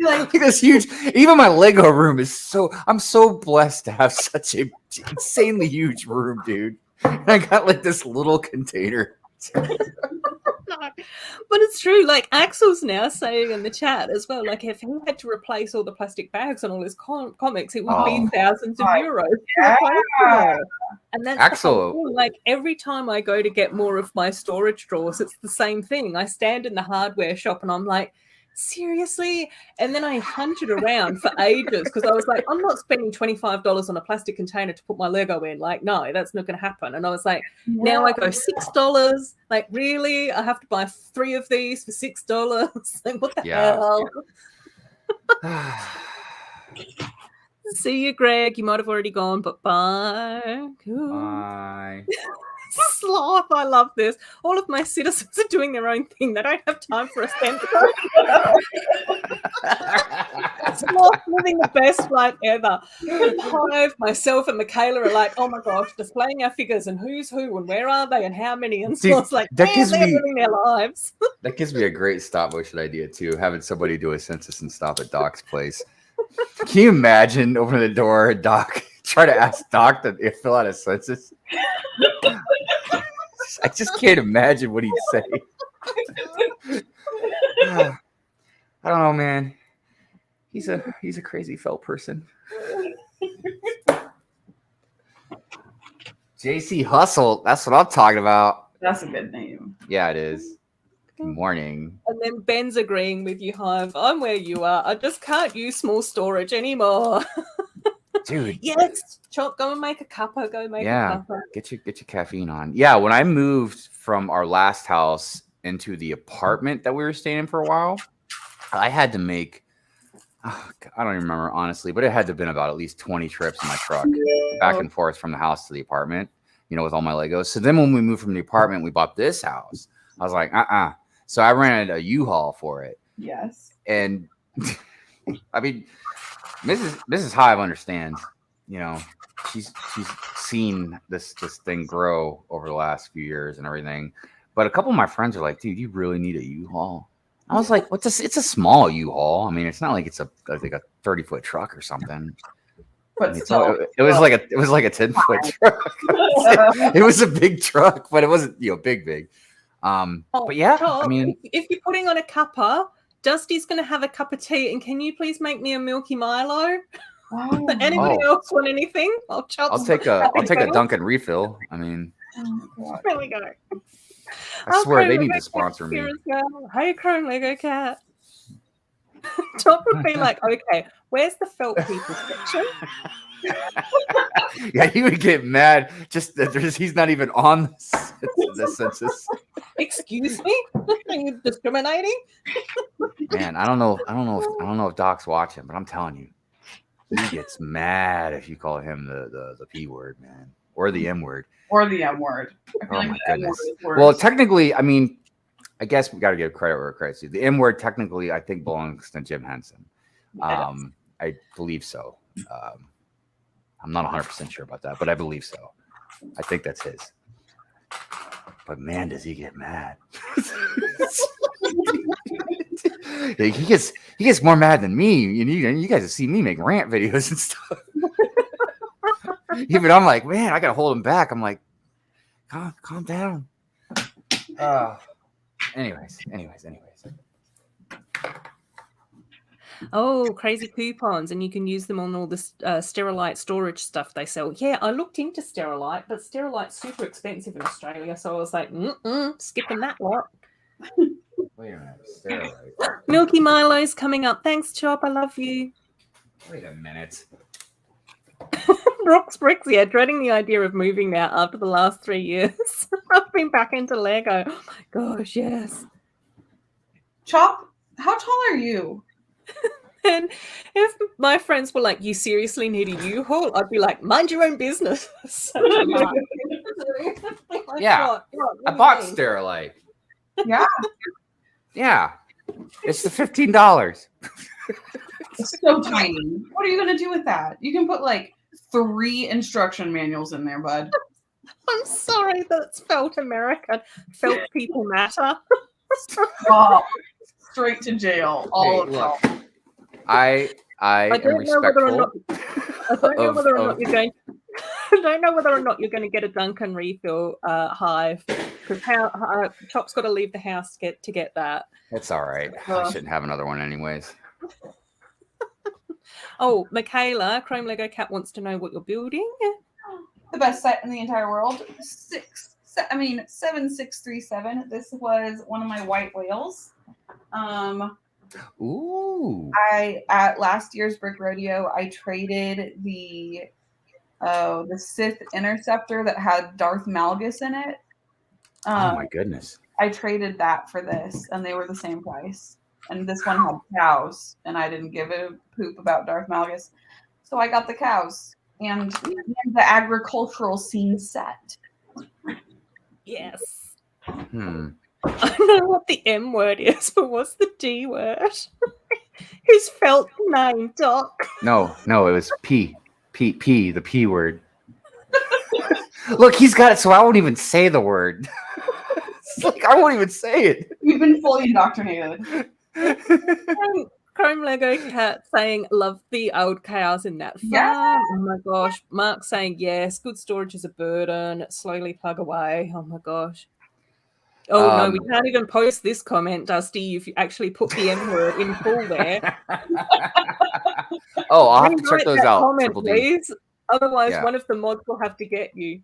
Like this huge, even my Lego room is so, I'm so blessed to have such a insanely huge room, dude. And I got like this little container. But it's true, like Axel's now saying in the chat as well, like if he had to replace all the plastic bags on all his comics, it would be thousands of euros. Yeah. And that's Axel. Like every time I go to get more of my storage drawers, it's the same thing. I stand in the hardware shop and I'm like, seriously? And then I hunted around for ages because I was like, I'm not spending $25 on a plastic container to put my Lego in. Like, no, that's not going to happen. And I was like, now I go $6. Like, really? I have to buy 3 of these for $6? Like, what the hell? See you, Greg. You might have already gone, but bye. Cool. Bye. Sloth, I love this. All of my citizens are doing their own thing. They don't have time for a center. Sloth living the best life ever. Hive, myself, and Michaela are like, oh my gosh, displaying our figures and who's who and where are they and how many. And Sloth's like, they're living their lives. That gives me a great stop motion idea too. Having somebody do a census and stop at Doc's place. Can you imagine opening the door, Doc? Try to ask Doc to fill out a census. I just can't imagine what he'd say. I don't know, man. He's a crazy felt person. JC Hustle. That's what I'm talking about. That's a good name. Yeah, it is. Good morning. And then Ben's agreeing with you, Hive. I'm where you are. I just can't use small storage anymore. Dude. Yes. Chop, go and make a cuppa. Go make a cuppa. Get your caffeine on. Yeah, when I moved from our last house into the apartment that we were staying in for a while, I had to make, I don't even remember honestly, but it had to have been about at least 20 trips in my truck back and forth from the house to the apartment, you know, with all my Legos. So then when we moved from the apartment, we bought this house. I was like, So I rented a U-Haul for it. Yes. And I mean, Mrs. Hive understands. You know, she's seen this thing grow over the last few years and everything. But a couple of my friends are like, "Dude, you really need a U-Haul." I was like, "What's this? It's a small U-Haul. I mean, it's not like it's a 30-foot truck or something." But I mean, still, it was like a 10-foot truck. It was a big truck, but it wasn't big. But yeah, Tom, I mean, if you're putting on a cuppa, Dusty's going to have a cup of tea, and can you please make me a Milky Milo? Anybody else want anything? I'll take a Dunkin' refill. I mean, there we go. I swear they need to sponsor me. Well. Hey, Chrome Lego Cat. Top would be like, okay, where's the felt people section? Yeah, he would get mad just that he's not even on the census. Excuse me? Are you discriminating? Man, I don't know if Doc's watching, but I'm telling you, he gets mad if you call him the P word, man, or the M word. Or the M word. Oh my goodness. Well, technically, I mean, I guess we got to give credit where credit's due. The M word technically, I think, belongs to Jim Henson. I believe so. I'm not 100% sure about that, but I believe so. I think that's his. But man, does he get mad? He gets more mad than me. You guys have seen me make rant videos and stuff. Even I'm like, man, I gotta hold him back. I'm like, calm down. Anyways. Oh, crazy coupons, and you can use them on all the Sterilite storage stuff they sell. Yeah, I looked into Sterilite, but Sterilite's super expensive in Australia, so I was like, skipping that lot. Wait a minute, Sterilite. Milky Milo's coming up. Thanks, Chop. I love you. Wait a minute. Brooks Bricks, yeah, dreading the idea of moving now after the last 3 years. I've been back into Lego. Oh my gosh, yes. Chop, how tall are you? And if my friends were like, you seriously need a U-Haul? I'd be like, mind your own business. Yeah, what I bought Sterilite. Yeah. Yeah. It's the $15. It's so tiny. What are you going to do with that? You can put like 3 instruction manuals in there, bud. I'm sorry, that's felt American. Felt people matter. Oh, straight to jail. All of them. I am respectful. I don't know whether or not you're going. I don't know whether or not you're going to get a Dunkin' refill, Hive, because Chop's got to leave the house to get that. It's all right. I shouldn't have another one anyways. Oh, Michaela, Chrome Lego Cat wants to know what you're building. The best set in the entire world. 7637. This was one of my white whales. Ooh. At last year's Brick Rodeo, I traded the Sith Interceptor that had Darth Malgus in it. Oh my goodness. I traded that for this, and they were the same price. And this one had cows, and I didn't give a poop about Darth Malgus. So I got the cows and the agricultural scene set. Yes. I don't know what the M word is, but what's the D word? His felt name, Doc. No, it was P, the P word. Look, he's got it, so I won't even say the word. It's like I won't even say it. You've been fully indoctrinated. Chrome Lego Cat saying, love the old cows in that farm. Yeah. Oh my gosh. Mark saying, yes, good storage is a burden. Slowly plug away. Oh my gosh. Oh, no, we can't even post this comment, Dusty, if you actually put the M word in full there. Oh, I'll have to check those out. Comment, please. Otherwise, one of the mods will have to get you.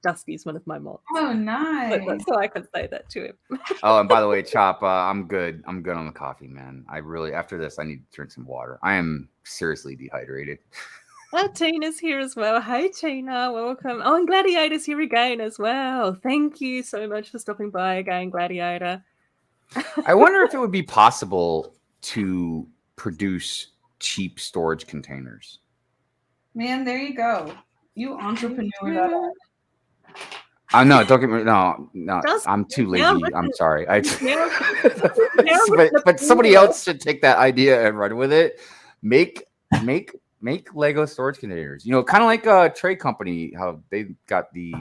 Dusty's one of my mods. Oh, nice. So I can say that to him. Oh, and by the way, Chop, I'm good. I'm good on the coffee, man. After this, I need to drink some water. I am seriously dehydrated. Oh, Tina's here as well. Hey, Tina, welcome. Oh, and Gladiator's here again as well. Thank you so much for stopping by again, Gladiator. I wonder if it would be possible to produce cheap storage containers. Man, there you go. You entrepreneur that up. No, don't get me. No, Just I'm too now lazy. I'm written- sorry. now but somebody else should take that idea and run with it. Make Lego storage containers. You know, kind of like a tray company. How they got the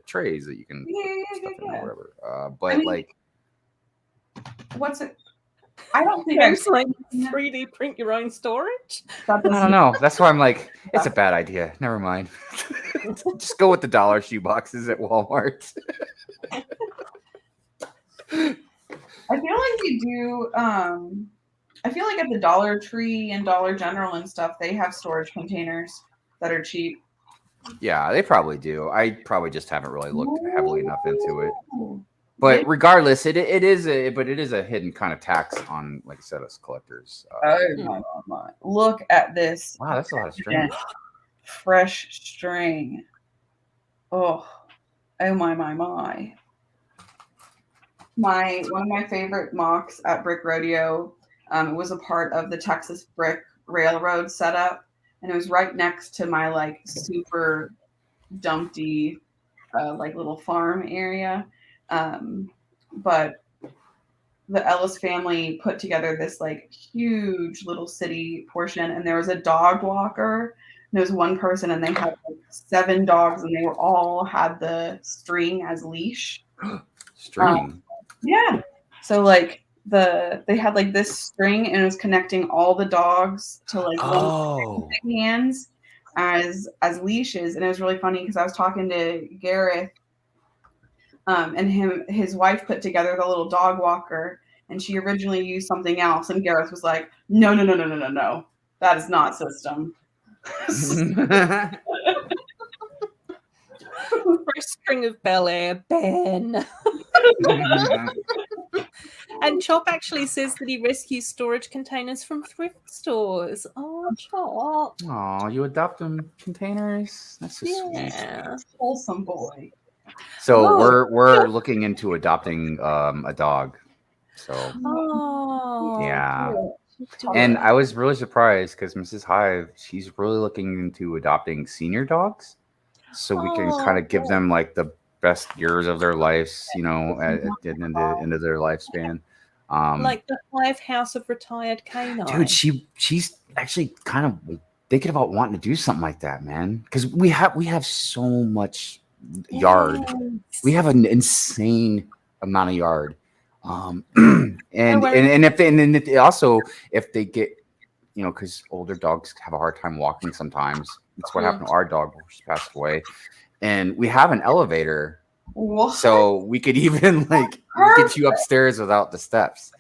trays that you can put stuff in or whatever. But I mean, like, what's it? I don't think I've There's like 3D print your own storage. I don't know. That's why I'm like, it's a bad idea. Never mind. Just go with the dollar shoe boxes at Walmart. I feel like we do. I feel like at the Dollar Tree and Dollar General and stuff, they have storage containers that are cheap. Yeah, they probably do. I probably just haven't really looked heavily enough into it. Ooh. But regardless, it is a hidden kind of tax on, like I said, us collectors. Oh my! Look at this. Wow, that's a lot of string. Fresh string. Oh my. One of my favorite mocks at Brick Rodeo was a part of the Texas Brick Railroad setup, and it was right next to my like super dumpty like little farm area. But the Ellis family put together this like huge little city portion, and there was a dog walker. And there was one person, and they had like 7 dogs, and they were all had the string as leash. String. Yeah. So like they had like this string, and it was connecting all the dogs to like hands as leashes, and it was really funny because I was talking to Gareth. And his wife put together the little dog walker, and she originally used something else. And Gareth was like, no, that is not system. First string of Bel Air, Ben. And Chop actually says that he rescues storage containers from thrift stores. Oh, Chop. Oh, you adopt them containers? That's so sweet. Wholesome boy. So we're looking into adopting a dog. So yeah. Cool. And I was really surprised because Mrs. Hive, she's really looking into adopting senior dogs, so we can kind of give them like the best years of their lives, you know, at the end of their lifespan. Like the Hive House of Retired Canine. Dude, she's actually kind of thinking about wanting to do something like that, man. Because we have so much yard. We have an insane amount of yard. And if they also, if they get, you know, because older dogs have a hard time walking sometimes. That's what happened to our dog, which passed away. And we have an elevator, so we could even like get you upstairs without the steps.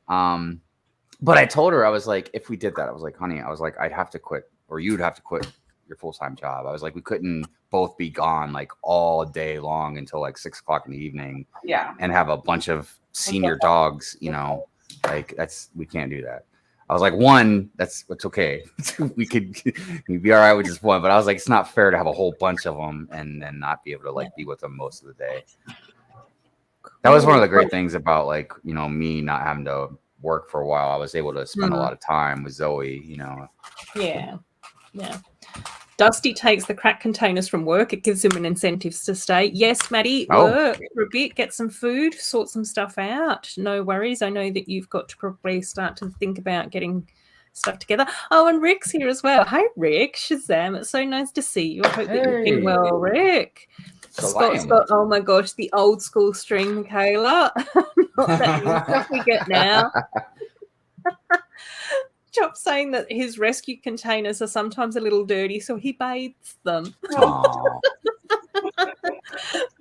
But I told her, I was like, if we did that, I was like, honey, I was like, I'd have to quit, or you'd have to quit your full-time job. I was like, we couldn't both be gone like all day long until like 6 o'clock in the evening. Yeah. And have a bunch of senior dogs, you know, like we can't do that. I was like, one, it's okay. we'd be all right with just one, but I was like, it's not fair to have a whole bunch of them and then not be able to like be with them most of the day. That was one of the great things about like, you know, me not having to work for a while. I was able to spend a lot of time with Zoe, you know. Yeah. Dusty takes the crack containers from work. It gives him an incentive to stay. Yes, Maddie, work for a bit, get some food, sort some stuff out. No worries. I know that you've got to probably start to think about getting stuff together. Oh, and Rick's here as well. Hi, Rick. Shazam. It's so nice to see you. I hope that you're doing well, Rick. Scott's got, oh my gosh, the old school string, Michaela. Not that new stuff we get now. Chop saying that his rescue containers are sometimes a little dirty, so he bathes them.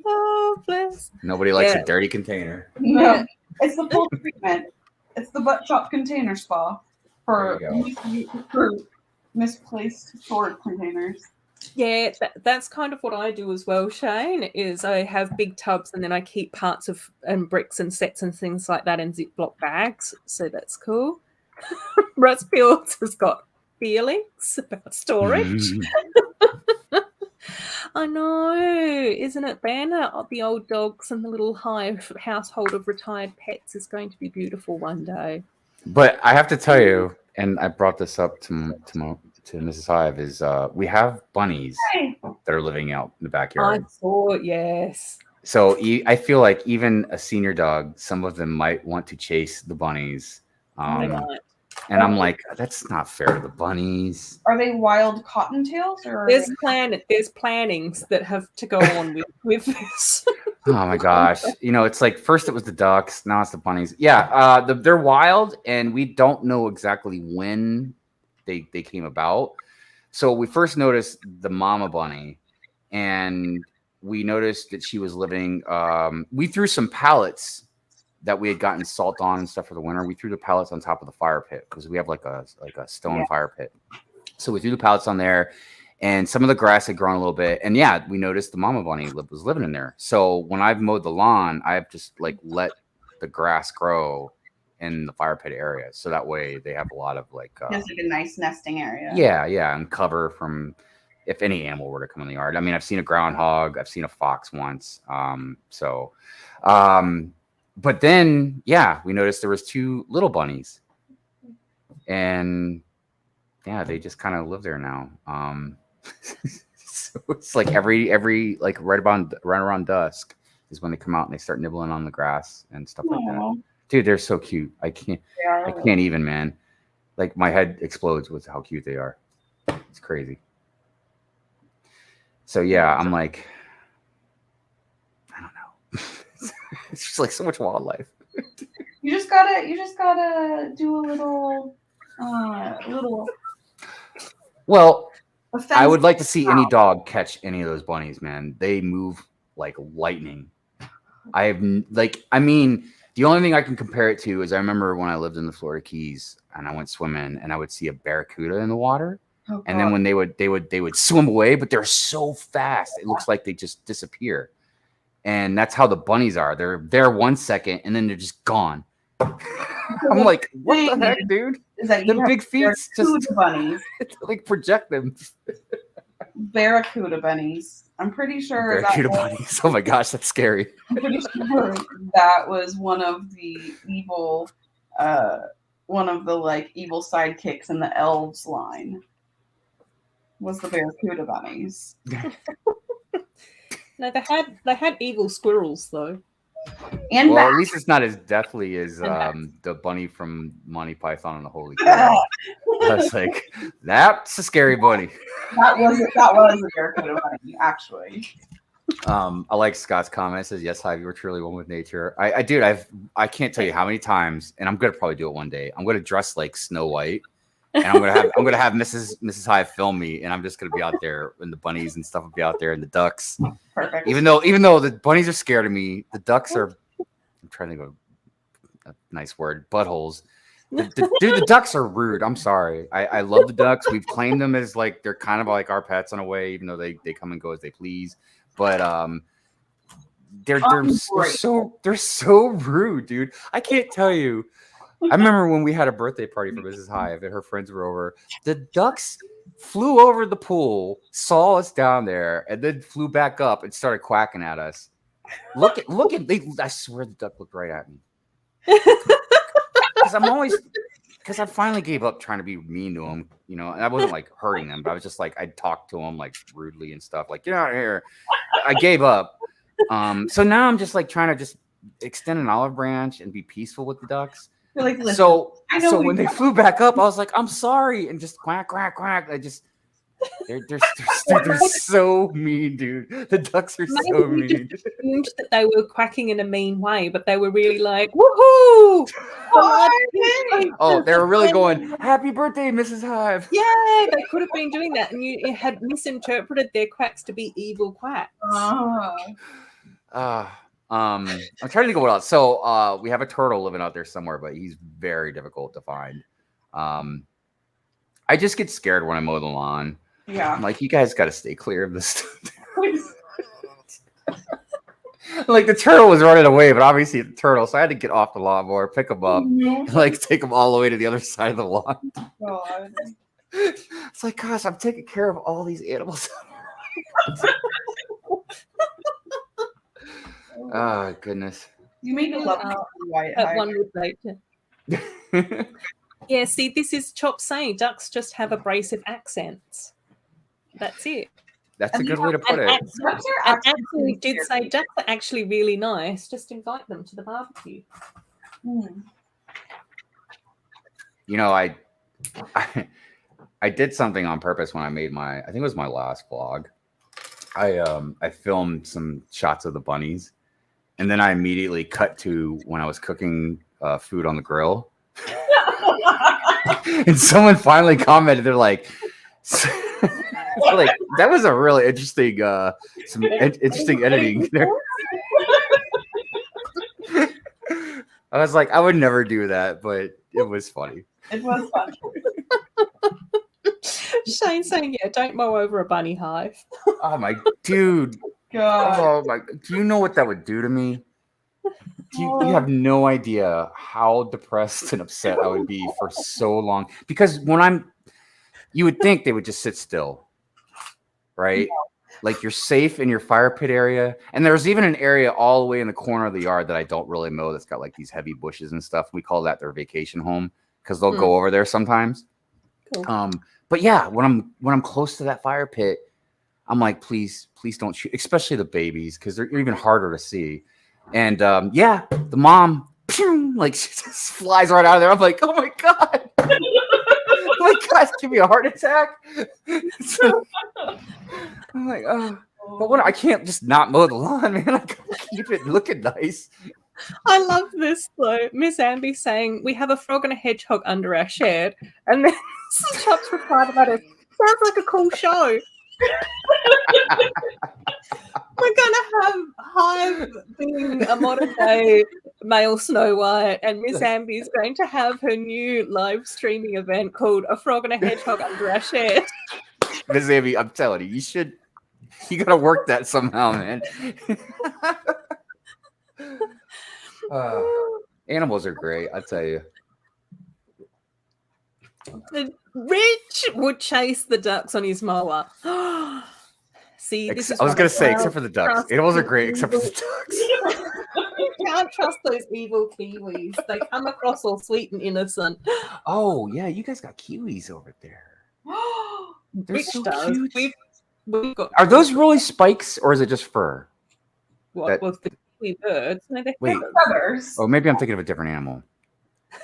Oh, bless. Nobody likes a dirty container. No, it's the full treatment. It's the butt chop container spa for misplaced storage containers. Yeah, that's kind of what I do as well, Shane, is I have big tubs and then I keep parts of bricks and sets and things like that in Ziploc bags, so that's cool. Russ Fields has got feelings about storage. I know, isn't it, Ben? The old dogs and the little hive household of retired pets is going to be beautiful one day. But I have to tell you, and I brought this up to Mrs. Hive, is we have bunnies. Hey. that are living out in the I backyard. saw it, yes. So I feel like even a senior dog, some of them might want to chase the bunnies. They might. And I'm like, that's not fair to the bunnies. Are they wild cottontails or? There's plannings that have to go on with this. Oh my gosh. You know, it's like first it was the ducks, now it's the bunnies. Yeah, they're wild and we don't know exactly when they came about. So we first noticed the mama bunny and we noticed that she was living we threw some pallets that we had gotten salt on and stuff for the winter. We threw the pallets on top of the fire pit because we have like a stone fire pit. So we threw the pallets on there. And some of the grass had grown a little bit. And yeah, we noticed the mama bunny was living in there. So when I've mowed the lawn, I've just like let the grass grow in the fire pit area. So that way they have a lot of like it's like a nice nesting area. Yeah. And cover from if any animal were to come in the yard. I mean, I've seen a groundhog, I've seen a fox once. But then yeah, we noticed there was 2 little bunnies. And yeah, they just kind of live there now. So it's like every like right around dusk is when they come out and they start nibbling on the grass and stuff like that. Dude, they're so cute. I can't even, man. Like my head explodes with how cute they are. It's crazy. So yeah, I'm like, I don't know. It's just like so much wildlife. You just gotta do a little. Well, I would like to see any dog catch any of those bunnies, man. They move like lightning. I mean, the only thing I can compare it to is I remember when I lived in the Florida Keys and I went swimming and I would see a barracuda in the water. Oh, and then when they would swim away, but they're so fast. It looks like they just disappear. And that's how the bunnies are. They're there 1 second and then they're just gone. I'm like, what the heck, dude? Is that the big feet just bunnies like project them. Barracuda bunnies. I'm pretty sure barracuda bunnies. Oh my gosh, that's scary. I'm pretty sure that was one of the evil, one of the like evil sidekicks in the elves line. Was the barracuda bunnies? No, they had evil squirrels though. And at least it's not as deathly as the bunny from Monty Python and the Holy Grail. I was like, that's a scary bunny. That was a barracuda bunny, actually. I like Scott's comment. It says, "Yes, Hive, you were truly one with nature." I can't tell you how many times, and I'm gonna probably do it one day. I'm gonna dress like Snow White, and I'm gonna have Mrs. Hive film me, and I'm just gonna be out there, and the bunnies and stuff will be out there, and the ducks. Perfect. Even though the bunnies are scared of me, the ducks are. I'm trying to go a nice word, buttholes. The ducks are rude. I'm sorry. I love the ducks. We've claimed them as like they're kind of like our pets in a way, even though they come and go as they please. But they're so rude, dude. I can't tell you. I remember when we had a birthday party for Mrs. Hive and her friends were over. The ducks flew over the pool, saw us down there, and then flew back up and started quacking at us. Look at I swear the duck looked right at me. Because I finally gave up trying to be mean to them, you know, and I wasn't like hurting them, but I was just like, I'd talk to them like rudely and stuff, like, get out of here. I gave up. So now I'm just like trying to just extend an olive branch and be peaceful with the ducks. Like, so when they flew back up, I was like, I'm sorry, and just quack, quack, quack. They're so mean, dude. The ducks are so mean. That they were quacking in a mean way, but they were really like, woohoo! Oh, they were really going, happy birthday, Mrs. Hive. Yeah, they could have been doing that, and you had misinterpreted their quacks to be evil quacks. I'm trying to think of what else. So we have a turtle living out there somewhere, but he's very difficult to find. I just get scared when I mow the lawn. Yeah. I'm like, you guys got to stay clear of this stuff. Like the turtle was running away, but obviously the turtle, so I had to get off the lawnmower, pick him up, and like take him all the way to the other side of the lawn. God. It's like, gosh, I'm taking care of all these animals. Oh goodness. You made me love that one with later. Yeah, see, this is Chop saying ducks just have abrasive accents. That's it. That's And a good you way to put it. Ducks are And actually actually did pretty say scary. ducks are actually really nice. Just invite them to the barbecue. You know, I did something on purpose when I made I think it was my last vlog. I filmed some shots of the bunnies, and then I immediately cut to when I was cooking food on the grill. And someone finally commented, they're like, that was a really interesting, some interesting editing there. I was like, I would never do that, but it was funny. It was fun. Shane saying, yeah, don't mow over a bunny hive. Oh my dude. God. Oh my, do you know what that would do to me? You have no idea how depressed and upset I would be for so long. Because you would think they would just sit still, right? Like you're safe in your fire pit area. And there's even an area all the way in the corner of the yard that I don't really mow that's got like these heavy bushes and stuff. We call that their vacation home because they'll go over there sometimes. Cool. But yeah, when I'm close to that fire pit, I'm like, please don't shoot, especially the babies, because they're even harder to see. And yeah, the mom, like, she just flies right out of there. I'm like, oh my God. Oh my God, give me a heart attack. I'm like, oh, but what? I can't just not mow the lawn, man. I gotta keep it looking nice. I love this though. Miss Amby saying we have a frog and a hedgehog under our shed, and then Chuck's replied about it. Sounds like a cool show. We're gonna have Hive being a modern day male Snow White, and Miss Amby is going to have her new live streaming event called A Frog and a Hedgehog Under Our Shed. Miss Amby, I'm telling you, you gotta work that somehow, man. Animals are great, I tell you. Rich would chase the ducks on his mower. See, this is I was what gonna say, love. except for the ducks. Animals are great, except for the ducks. You can't trust those evil Kiwis. They come across all sweet and innocent. Oh yeah, you guys got kiwis over there. They're Rich so does. cute. We've got. Are those really spikes or is it just fur? What was the kiwi birds? No, they're Wait. Feathers. Oh, maybe I'm thinking of a different animal.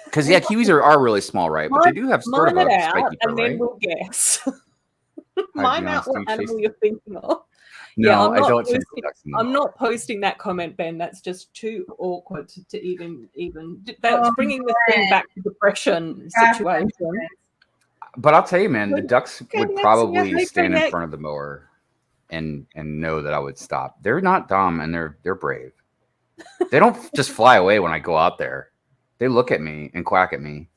Because yeah, kiwis are really small, right? But they do have sort of a spiky fur, and right? then we'll guess. I'd Mime be out honest, what you animal chase- you're thinking of. No, Yeah, I don't chase the ducks in the I'm mall. not posting that comment, Ben. That's just too awkward to even. That's bringing the thing back to depression situation. But I'll tell you, man, the ducks Okay, would let's probably see. stand in front of the mower and know that I would stop. They're not dumb and they're brave. They don't just fly away when I go out there. They look at me and quack at me.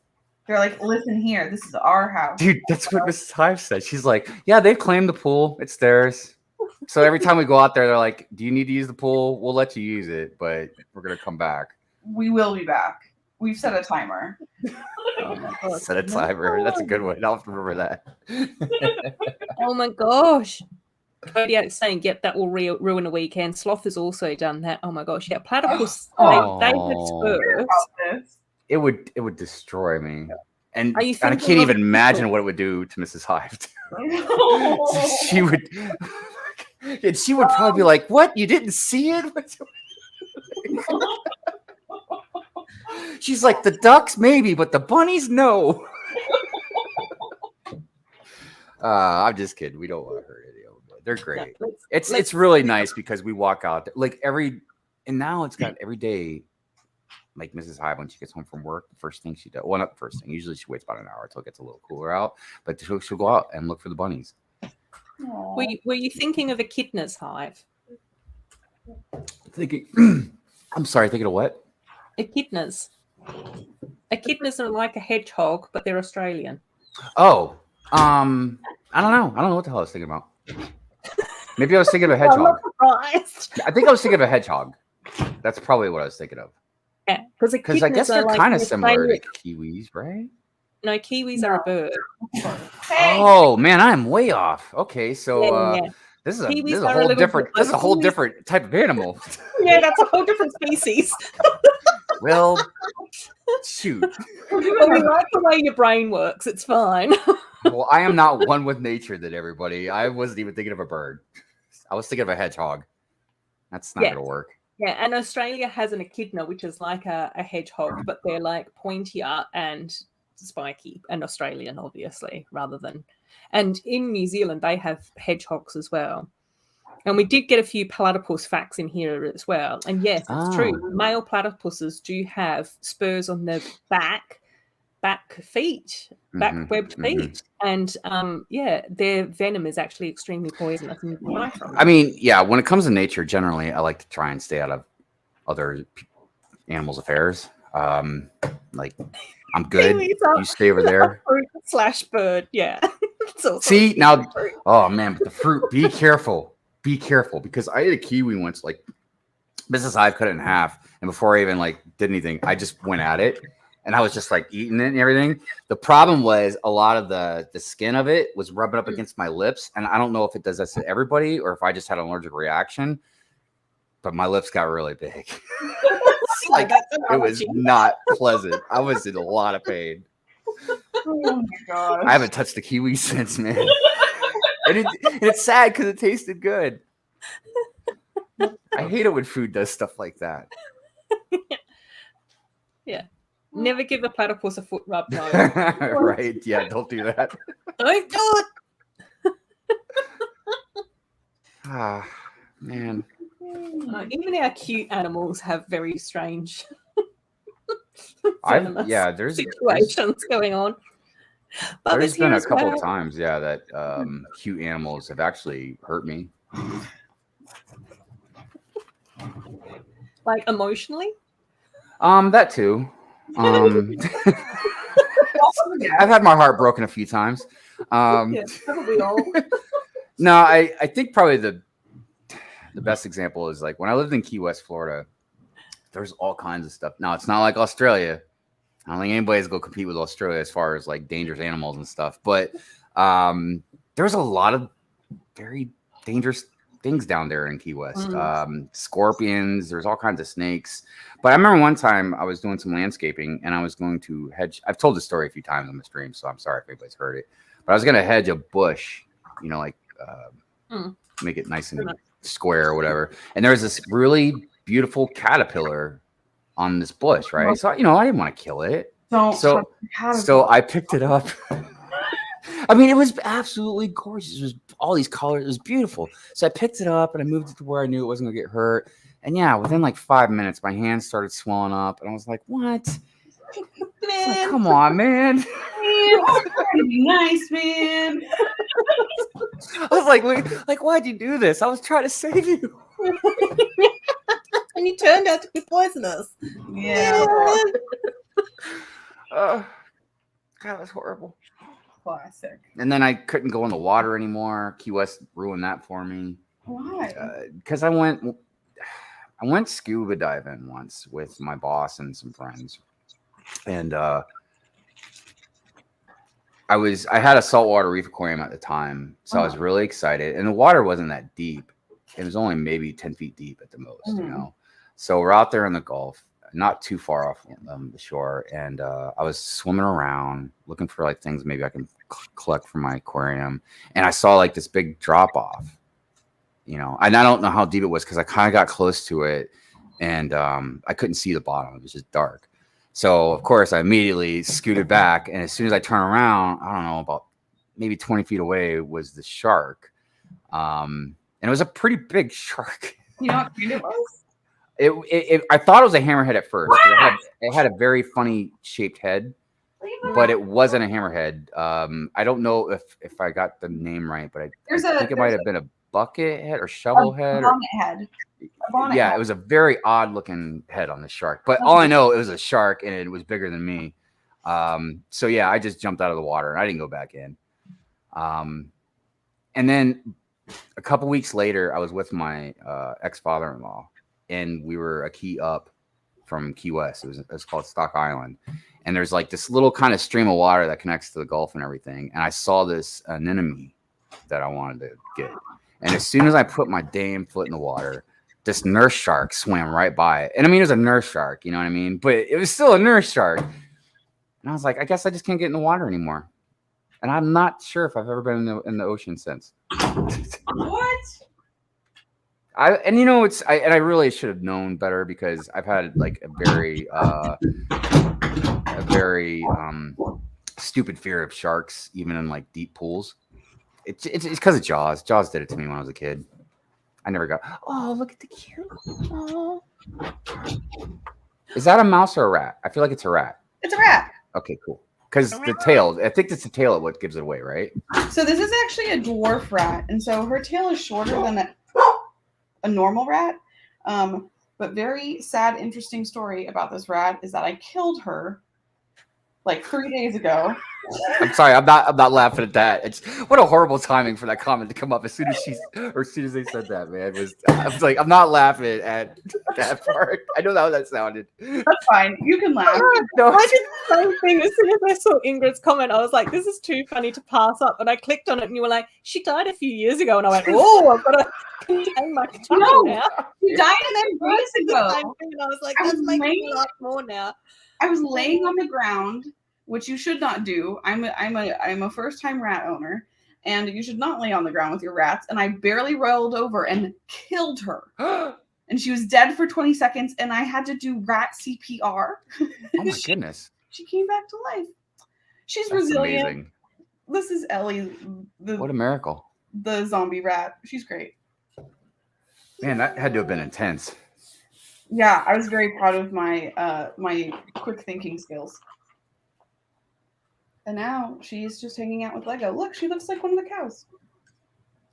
They're like, listen here, this is our house. Dude, that's what Mrs. Hive said. She's like, yeah, they've claimed the pool. It's theirs. So every time we go out there, they're like, do you need to use the pool? We'll let you use it, but we're going to come back. We will be back. We've set a timer. Oh my God. Set a timer. That's a good one. I'll have to remember that. Oh my gosh. Kodiak's saying, yep, that will ruin a weekend. Sloth has also done that. Oh my gosh. Yeah, platypus, they have spurs. This. It would destroy me. And Are you I thinking can't of even people? imagine what it would do to Mrs. Hive. She would, and she would probably be like, "What? You didn't see it?" She's like, "The ducks maybe, but the bunnies no." I'm just kidding. We don't want to hurt any of them. They're great. No, It's really nice because we walk out like and now it's got every day. Like Mrs. Hive, when she gets home from work, the first thing she does, well, not the first thing. Usually she waits about an hour until it gets a little cooler out, but she'll go out and look for the bunnies. Were you thinking of a echidna's hive? Thinking, I'm sorry, thinking of what? Echidnas. Echidnas are like a hedgehog, but they're Australian. Oh, I don't know. I don't know what the hell I was thinking about. Maybe I was thinking of a hedgehog. I think I was thinking of a hedgehog. That's probably what I was thinking of. Yeah, because I guess they're kind of similar to kiwis, right? No, kiwis are a bird. Hey. Oh man, I'm way off. Okay, so This is a Kiwis are a little bit this is a like whole kiwis. different type of animal. Yeah, that's a whole different species. Well, shoot. But we like the way your brain works. It's fine. Well, I am not one with nature, that everybody. I wasn't even thinking of a bird. I was thinking of a hedgehog. That's not gonna work. Yeah, and Australia has an echidna, which is like a hedgehog, but they're like pointier and spiky, and Australian, obviously, rather than. And in New Zealand, they have hedgehogs as well. And we did get a few platypus facts in here as well. And yes, it's true. Male platypuses do have spurs on their back feet, webbed feet. And their venom is actually extremely poisonous. And you can die from it. I mean, yeah, when it comes to nature, generally, I like to try and stay out of other animals' affairs. Like, I'm good. You stay over there. Fruit/bird, yeah. See, now, oh man, but the fruit, be careful. Be careful, because I ate a kiwi once, like, this is how I cut it in half. And before I even like did anything, I just went at it. And I was just like eating it and everything. The problem was a lot of the skin of it was rubbing up against my lips. And I don't know if it does this to everybody or if I just had an allergic reaction, but my lips got really big. Like, it was not pleasant. I was in a lot of pain. Oh my god. I haven't touched the kiwi since, man. And it's sad because it tasted good. I hate it when food does stuff like that. Yeah. Never give a platypus a foot rub, no. Right. Yeah, don't do that. Don't do it. Ah, man. Even our cute animals have very strange there's situations going on. But there's been a couple of times, that cute animals have actually hurt me. Like emotionally? That too. I've had my heart broken a few times. Yeah, probably all. No, I think probably the best example is like when I lived in Key West, Florida, there's all kinds of stuff. Now, it's not like Australia. I don't think anybody's going to compete with Australia as far as like dangerous animals and stuff. But there's a lot of very dangerous things down there in Key West. Scorpions, there's all kinds of snakes. But I remember one time I was doing some landscaping and I was going to hedge. I've told this story a few times on the stream, so I'm sorry if anybody's heard it. But I was going to hedge a bush, like make it nice and square or whatever. And there was this really beautiful caterpillar on this bush, right? So, I didn't want to kill it. So I picked it up. I mean, it was absolutely gorgeous. It was all these colors. It was beautiful. So I picked it up and I moved it to where I knew it wasn't going to get hurt. And yeah, within like 5 minutes, my hands started swelling up. And I was like, what? Like, come on, man. Nice, man. I was like, why'd you do this? I was trying to save you. And you turned out to be poisonous. Yeah. God, that was horrible. Classic. And then I couldn't go in the water anymore. Key West ruined that for me. Why? Because I went scuba diving once with my boss and some friends. And I had a saltwater reef aquarium at the time, so I was really excited. And the water wasn't that deep; it was only maybe 10 feet deep at the most, So we're out there in the Gulf, not too far off the shore, and I was swimming around looking for like things maybe I can collect from my aquarium, and I saw like this big drop off, and I don't know how deep it was because I kind of got close to it, and I couldn't see the bottom; it was just dark. So, of course, I immediately scooted back. And as soon as I turn around, I don't know, about maybe 20 feet away was the shark. And it was a pretty big shark. You know what kind it was? I thought it was a hammerhead at first. It had a very funny shaped head, but it wasn't a hammerhead. I don't know if I got the name right, but I think it might have been a bucket head or shovel head. Head. Yeah, it was a very odd looking head on the shark, but all I know, it was a shark and it was bigger than me. So yeah, I just jumped out of the water and I didn't go back in. And then a couple weeks later, I was with my ex-father-in-law and we were a key up from Key West. It was called Stock Island. And there's like this little kind of stream of water that connects to the Gulf and everything. And I saw this anemone that I wanted to get. And as soon as I put my damn foot in the water, this nurse shark swam right by it. And I mean, it was a nurse shark, you know what I mean? But it was still a nurse shark. And I was like, I guess I just can't get in the water anymore. And I'm not sure if I've ever been in the ocean since. What? And you know, I really should have known better because I've had like a very stupid fear of sharks, even in like deep pools. It's because of Jaws. Jaws did it to me when I was a kid. I never got. Oh, look at the cute. Oh. Is that a mouse or a rat? I feel like it's a rat. It's a rat. Okay, cool. Because the tail, I think it's the tail of what gives it away, right? So this is actually a dwarf rat, and so her tail is shorter than a normal rat. But very sad, interesting story about this rat is that I killed her like 3 days ago. I'm sorry, I'm not laughing at that. It's what a horrible timing for that comment to come up as soon as they said that, man. I was like, I'm not laughing at that part. I know how that sounded. That's fine. You can laugh. No, I did the same thing. As soon as I saw Ingrid's comment, I was like, this is too funny to pass up. And I clicked on it and you were like, she died a few years ago. And I went, oh, I've got to contain my tongue now. She died days ago. And I was like, that's making me laugh more now. I was laying on the ground, which you should not do. I'm a first-time rat owner, and you should not lay on the ground with your rats. And I barely rolled over and killed her. And she was dead for 20 seconds, and I had to do rat CPR. Oh my goodness. She came back to life. She's That's resilient. amazing. This is Ellie, What a miracle. the zombie rat. She's great. Man, that had to have been intense. Yeah, I was very proud of my my quick thinking skills. And now she's just hanging out with Lego. Look, she looks like one of the cows.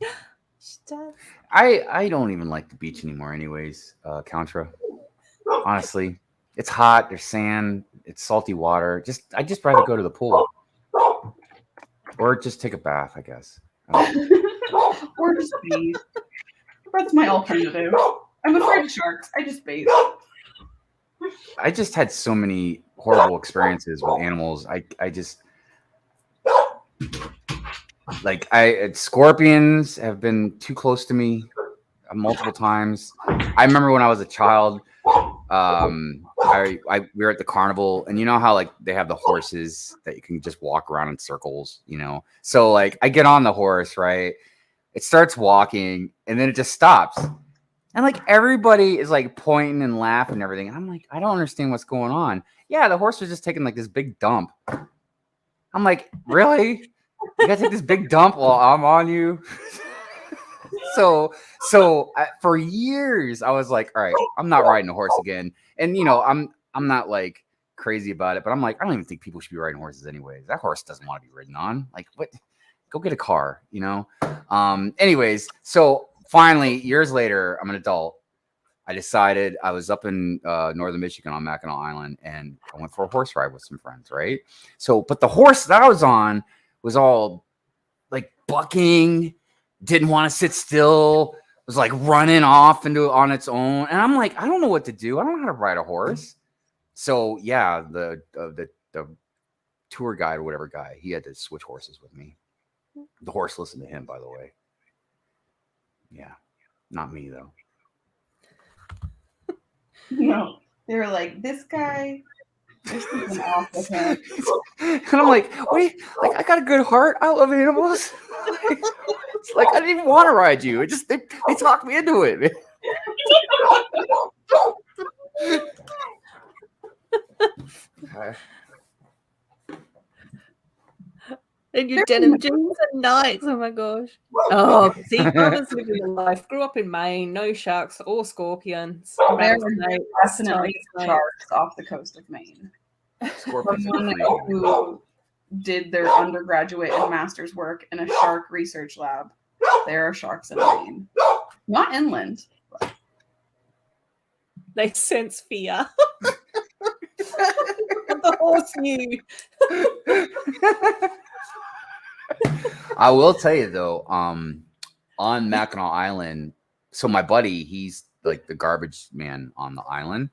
She does. I don't even like the beach anymore anyways, Contra. Honestly. It's hot, there's sand, it's salty water. I just rather go to the pool. Or just take a bath, I guess. Or just bathe. That's my alternative. I'm afraid of sharks. I just bathe. I just had so many horrible experiences with animals. I just like scorpions have been too close to me multiple times. I remember when I was a child, we were at the carnival, and you know how like they have the horses that you can just walk around in circles, you know? So like I get on the horse, right? It starts walking and then it just stops. And like everybody is like pointing and laughing and everything. And I'm like, I don't understand what's going on. Yeah, the horse was just taking like this big dump. I'm like, really? You gotta take this big dump while I'm on you? So for years I was like, all right, I'm not riding a horse again. And you know, I'm not like crazy about it, but I'm like, I don't even think people should be riding horses anyways. That horse doesn't want to be ridden on. Like, what? Go get a car, you know? Anyways, so finally, years later, I'm an adult. I decided I was up in northern Michigan on Mackinac Island, and I went for a horse ride with some friends, right? So, but the horse that I was on was all like bucking, didn't want to sit still, was like running off on its own. And I'm like, I don't know what to do. I don't know how to ride a horse. So yeah, the tour guide or whatever guy, he had to switch horses with me. The horse listened to him, by the way. Yeah, not me though. No, they were like, this guy, there's something off with him. And I'm like, wait, like I got a good heart. I love animals. It's like I didn't even want to ride you. It just they talked me into it. Man. And your denim jeans and nights. Oh my gosh. Oh, see, brothers living a life. Grew up in Maine, no sharks or scorpions. There are definitely sharks off the coast of Maine. Scorpions. Someone who did their undergraduate and master's work in a shark research lab. There are sharks in Maine. Not inland. They sense fear. The horse knew. I will tell you though, on Mackinac Island, so my buddy, he's like the garbage man on the island,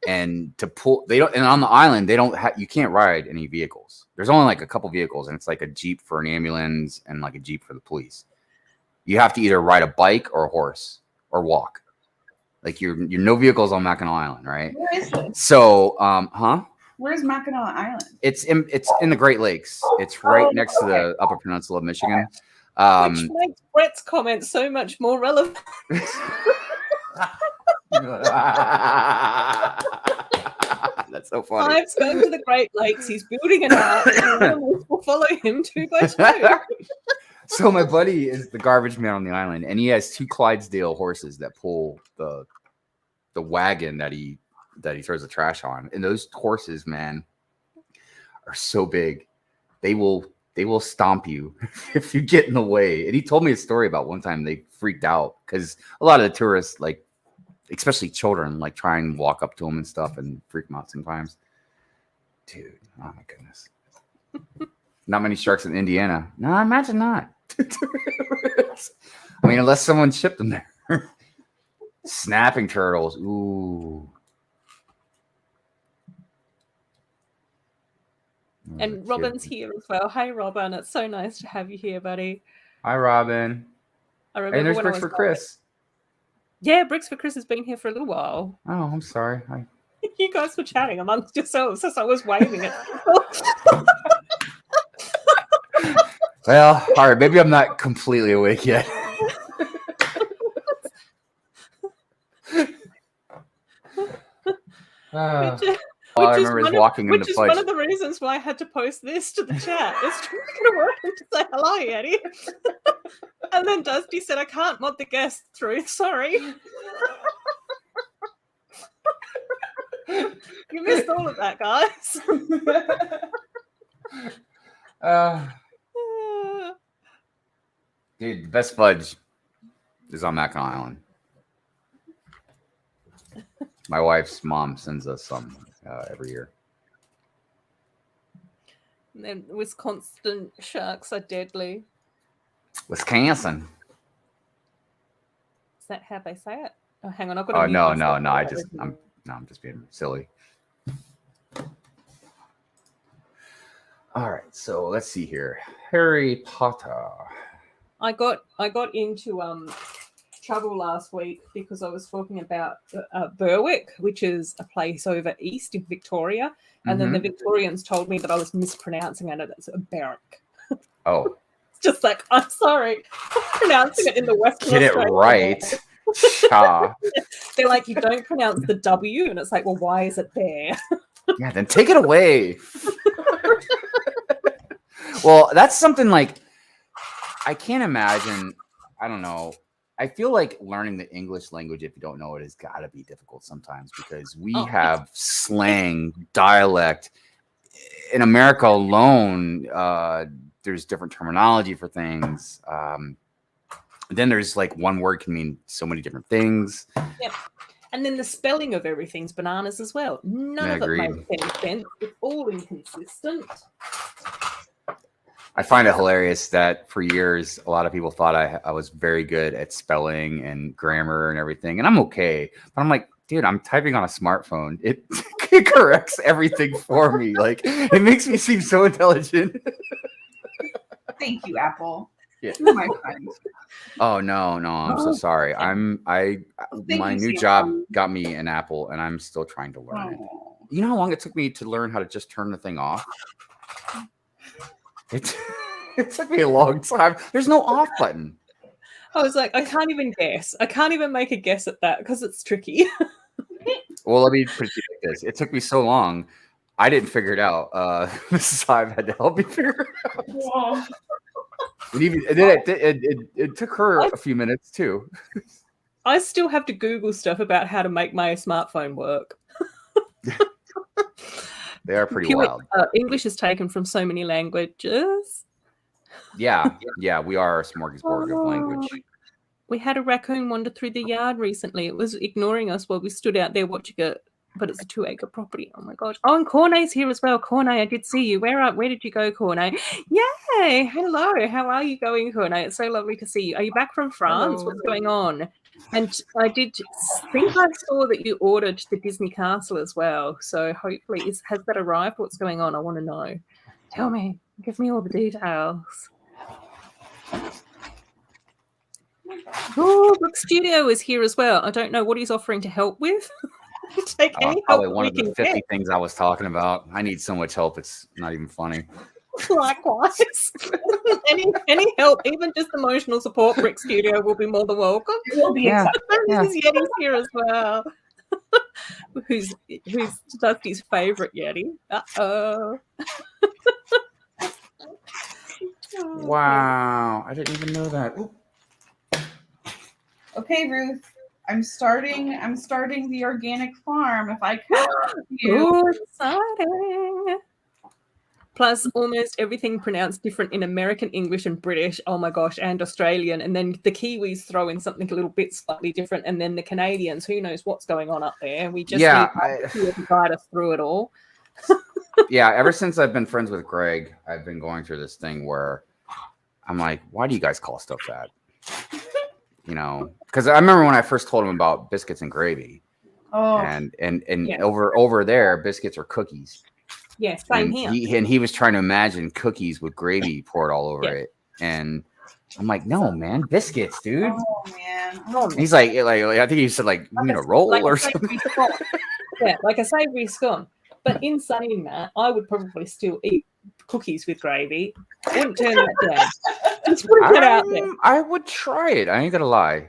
and on the island you can't ride any vehicles. There's only like a couple vehicles, and it's like a Jeep for an ambulance and like a Jeep for the police. You have to either ride a bike or a horse or walk. Like you're no vehicles on Mackinac Island, right? Where is this? So, Where's Mackinac Island? It's in the Great Lakes. It's right next to the Upper Peninsula of Michigan. Which makes Brett's comment so much more relevant. That's so funny. Clive's going to the Great Lakes. He's building an ark, and animals will follow him 2 by 2. So my buddy is the garbage man on the island, and he has 2 Clydesdale horses that pull the wagon that he throws the trash on. And those horses, man, are so big. They will stomp you if you get in the way. And he told me a story about one time they freaked out because a lot of the tourists, like especially children, like try and walk up to them and stuff and freak them out sometimes. Dude, oh my goodness. Not many sharks in Indiana. No, I imagine not. I mean, unless someone shipped them there. Snapping turtles. Ooh. And Robin's here as well. Hey, Robin. It's so nice to have you here, buddy. Hi, Robin. I remember And there's when Bricks for Chris. Yeah, Bricks for Chris has been here for a little while. Oh, I'm sorry. You guys were chatting amongst yourselves as I was waving it. Well, all right. Maybe I'm not completely awake yet. All I remember is walking in the fudge. Which is one of the reasons why I had to post this to the chat. It's going to work to say hello, Eddie. And then Dusty said, I can't mod the guest through. Sorry. You missed all of that, guys. Dude, the best fudge is on Mackinac Island. My wife's mom sends us some every year. And then Wisconsin sharks are deadly. Wisconsin. Is that how they say it? Oh, hang on, I've got. Oh no! I'm just being silly. All right, so let's see here. Harry Potter. I got into trouble last week because I was talking about Berwick, which is a place over east in Victoria, and then the Victorians told me that I was mispronouncing it. It's a Berwick. Oh. It's just like, I'm sorry, I'm pronouncing it in the Western Get it right. Cha. They're like, you don't pronounce the W, and it's like, well, why is it there? Yeah, then take it away. Well, that's something like I can't imagine. I don't know. I feel like learning the English language, if you don't know it, has got to be difficult sometimes because we have slang, dialect. In America alone, there's different terminology for things. Then there's like one word can mean so many different things. Yep. And then the spelling of everything's bananas as well. None of it makes any sense. It's all inconsistent. I find it hilarious that for years, a lot of people thought I was very good at spelling and grammar and everything. And I'm okay. But I'm like, dude, I'm typing on a smartphone. It corrects everything for me. Like, it makes me seem so intelligent. Thank you, Apple. Yeah. You're my friend. Oh, no. I'm so sorry. My new job got me an Apple, and I'm still trying to learn it. You know how long it took me to learn how to just turn the thing off? It took me a long time. There's no off button. I was like, I can't even guess. I can't even make a guess at that because it's tricky. Well, let me put it like this. It took me so long. I didn't figure it out. Mrs. Hive had to help me figure it out. Whoa. It took her a few minutes too. I still have to Google stuff about how to make my smartphone work. They are pretty wild. English is taken from so many languages. Yeah, we are a smorgasbord of language. We had a raccoon wander through the yard recently. It was ignoring us while we stood out there watching it, but it's a 2-acre property. Oh my gosh. Oh, and Cornet's here as well. Cornet, I did see you. Where did you go, Cornet? Yay! Hello. How are you going, Cornet? It's so lovely to see you. Are you back from France? Hello. What's going on? And I did think I saw that you ordered the Disney Castle as well. So hopefully, has that arrived? What's going on? I want to know. Tell me. Give me all the details. Oh, Brook Studio is here as well. I don't know what he's offering to help with. Take any Probably help one we of the can 50 get. things I was talking about. I need so much help. It's not even funny. Likewise. any help, even just emotional support, Brick Studio will be more than welcome. It will be Yeah. Mrs. Yeti's here as well. who's Dusty's favorite Yeti? Uh-oh. Wow. I didn't even know that. Ooh. Okay, Ruth. I'm starting the organic farm. If I can help you. Oh, exciting. Plus, almost everything pronounced different in American English and British, oh my gosh, and Australian. And then the Kiwis throw in something a little bit slightly different. And then the Canadians, who knows what's going on up there. We just need to guide us through it all. Yeah, ever since I've been friends with Greg, I've been going through this thing where I'm like, why do you guys call stuff that? You know, because I remember when I first told him about biscuits and gravy. Oh. And Yeah. over there, biscuits are cookies. Yeah, same here. He was trying to imagine cookies with gravy poured all over it. And I'm like, no, man, biscuits, dude. Oh, man. And he's like, I think he said, like, you mean a roll or something? Yeah, like a savory scone. But in saying that, I would probably still eat cookies with gravy. I wouldn't turn that down. Just putting it out there. I would try it. I ain't gonna lie.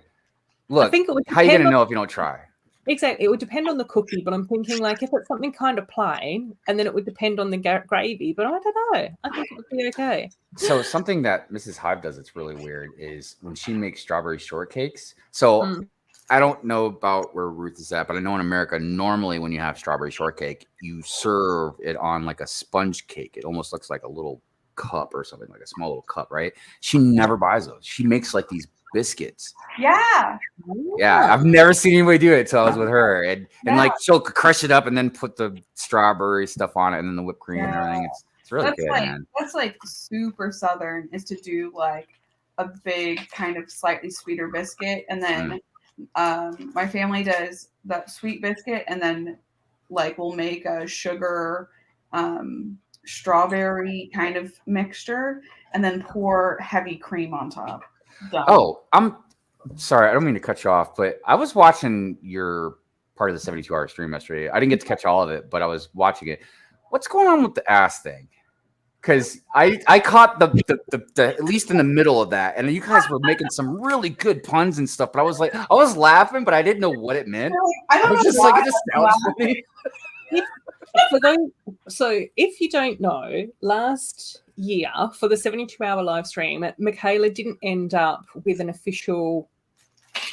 Look, I think it would how you gonna depend know if you don't try? Exactly. It would depend on the cookie, but I'm thinking like if it's something kind of plain, and then it would depend on the gravy, but I don't know. I think it would be okay. So something that Mrs. Hive does that's really weird is when she makes strawberry shortcakes. So I don't know about where Ruth is at, but I know in America, normally when you have strawberry shortcake, you serve it on like a sponge cake. It almost looks like a little cup or something, like a small little cup, right? She never buys those. She makes like these biscuits. Yeah. Yeah, I've never seen anybody do it until I was with her. And like she'll crush it up and then put the strawberry stuff on it and then the whipped cream and everything. It's really good, man. That's like super southern, is to do like a big kind of slightly sweeter biscuit, and then my family does that sweet biscuit, and then like we'll make a sugar strawberry kind of mixture and then pour heavy cream on top. Done. Oh, I'm sorry, I don't mean to cut you off, but I was watching your part of the 72-hour stream yesterday. I didn't get to catch all of it, but I was watching it. What's going on with the ass thing? Because I caught the at least in the middle of that, and you guys were making some really good puns and stuff. But I was like, I was laughing, but I didn't know what it meant. I was just like, it just sounds funny. So if you don't know, last year for the 72-hour live stream, Michaela didn't end up with an official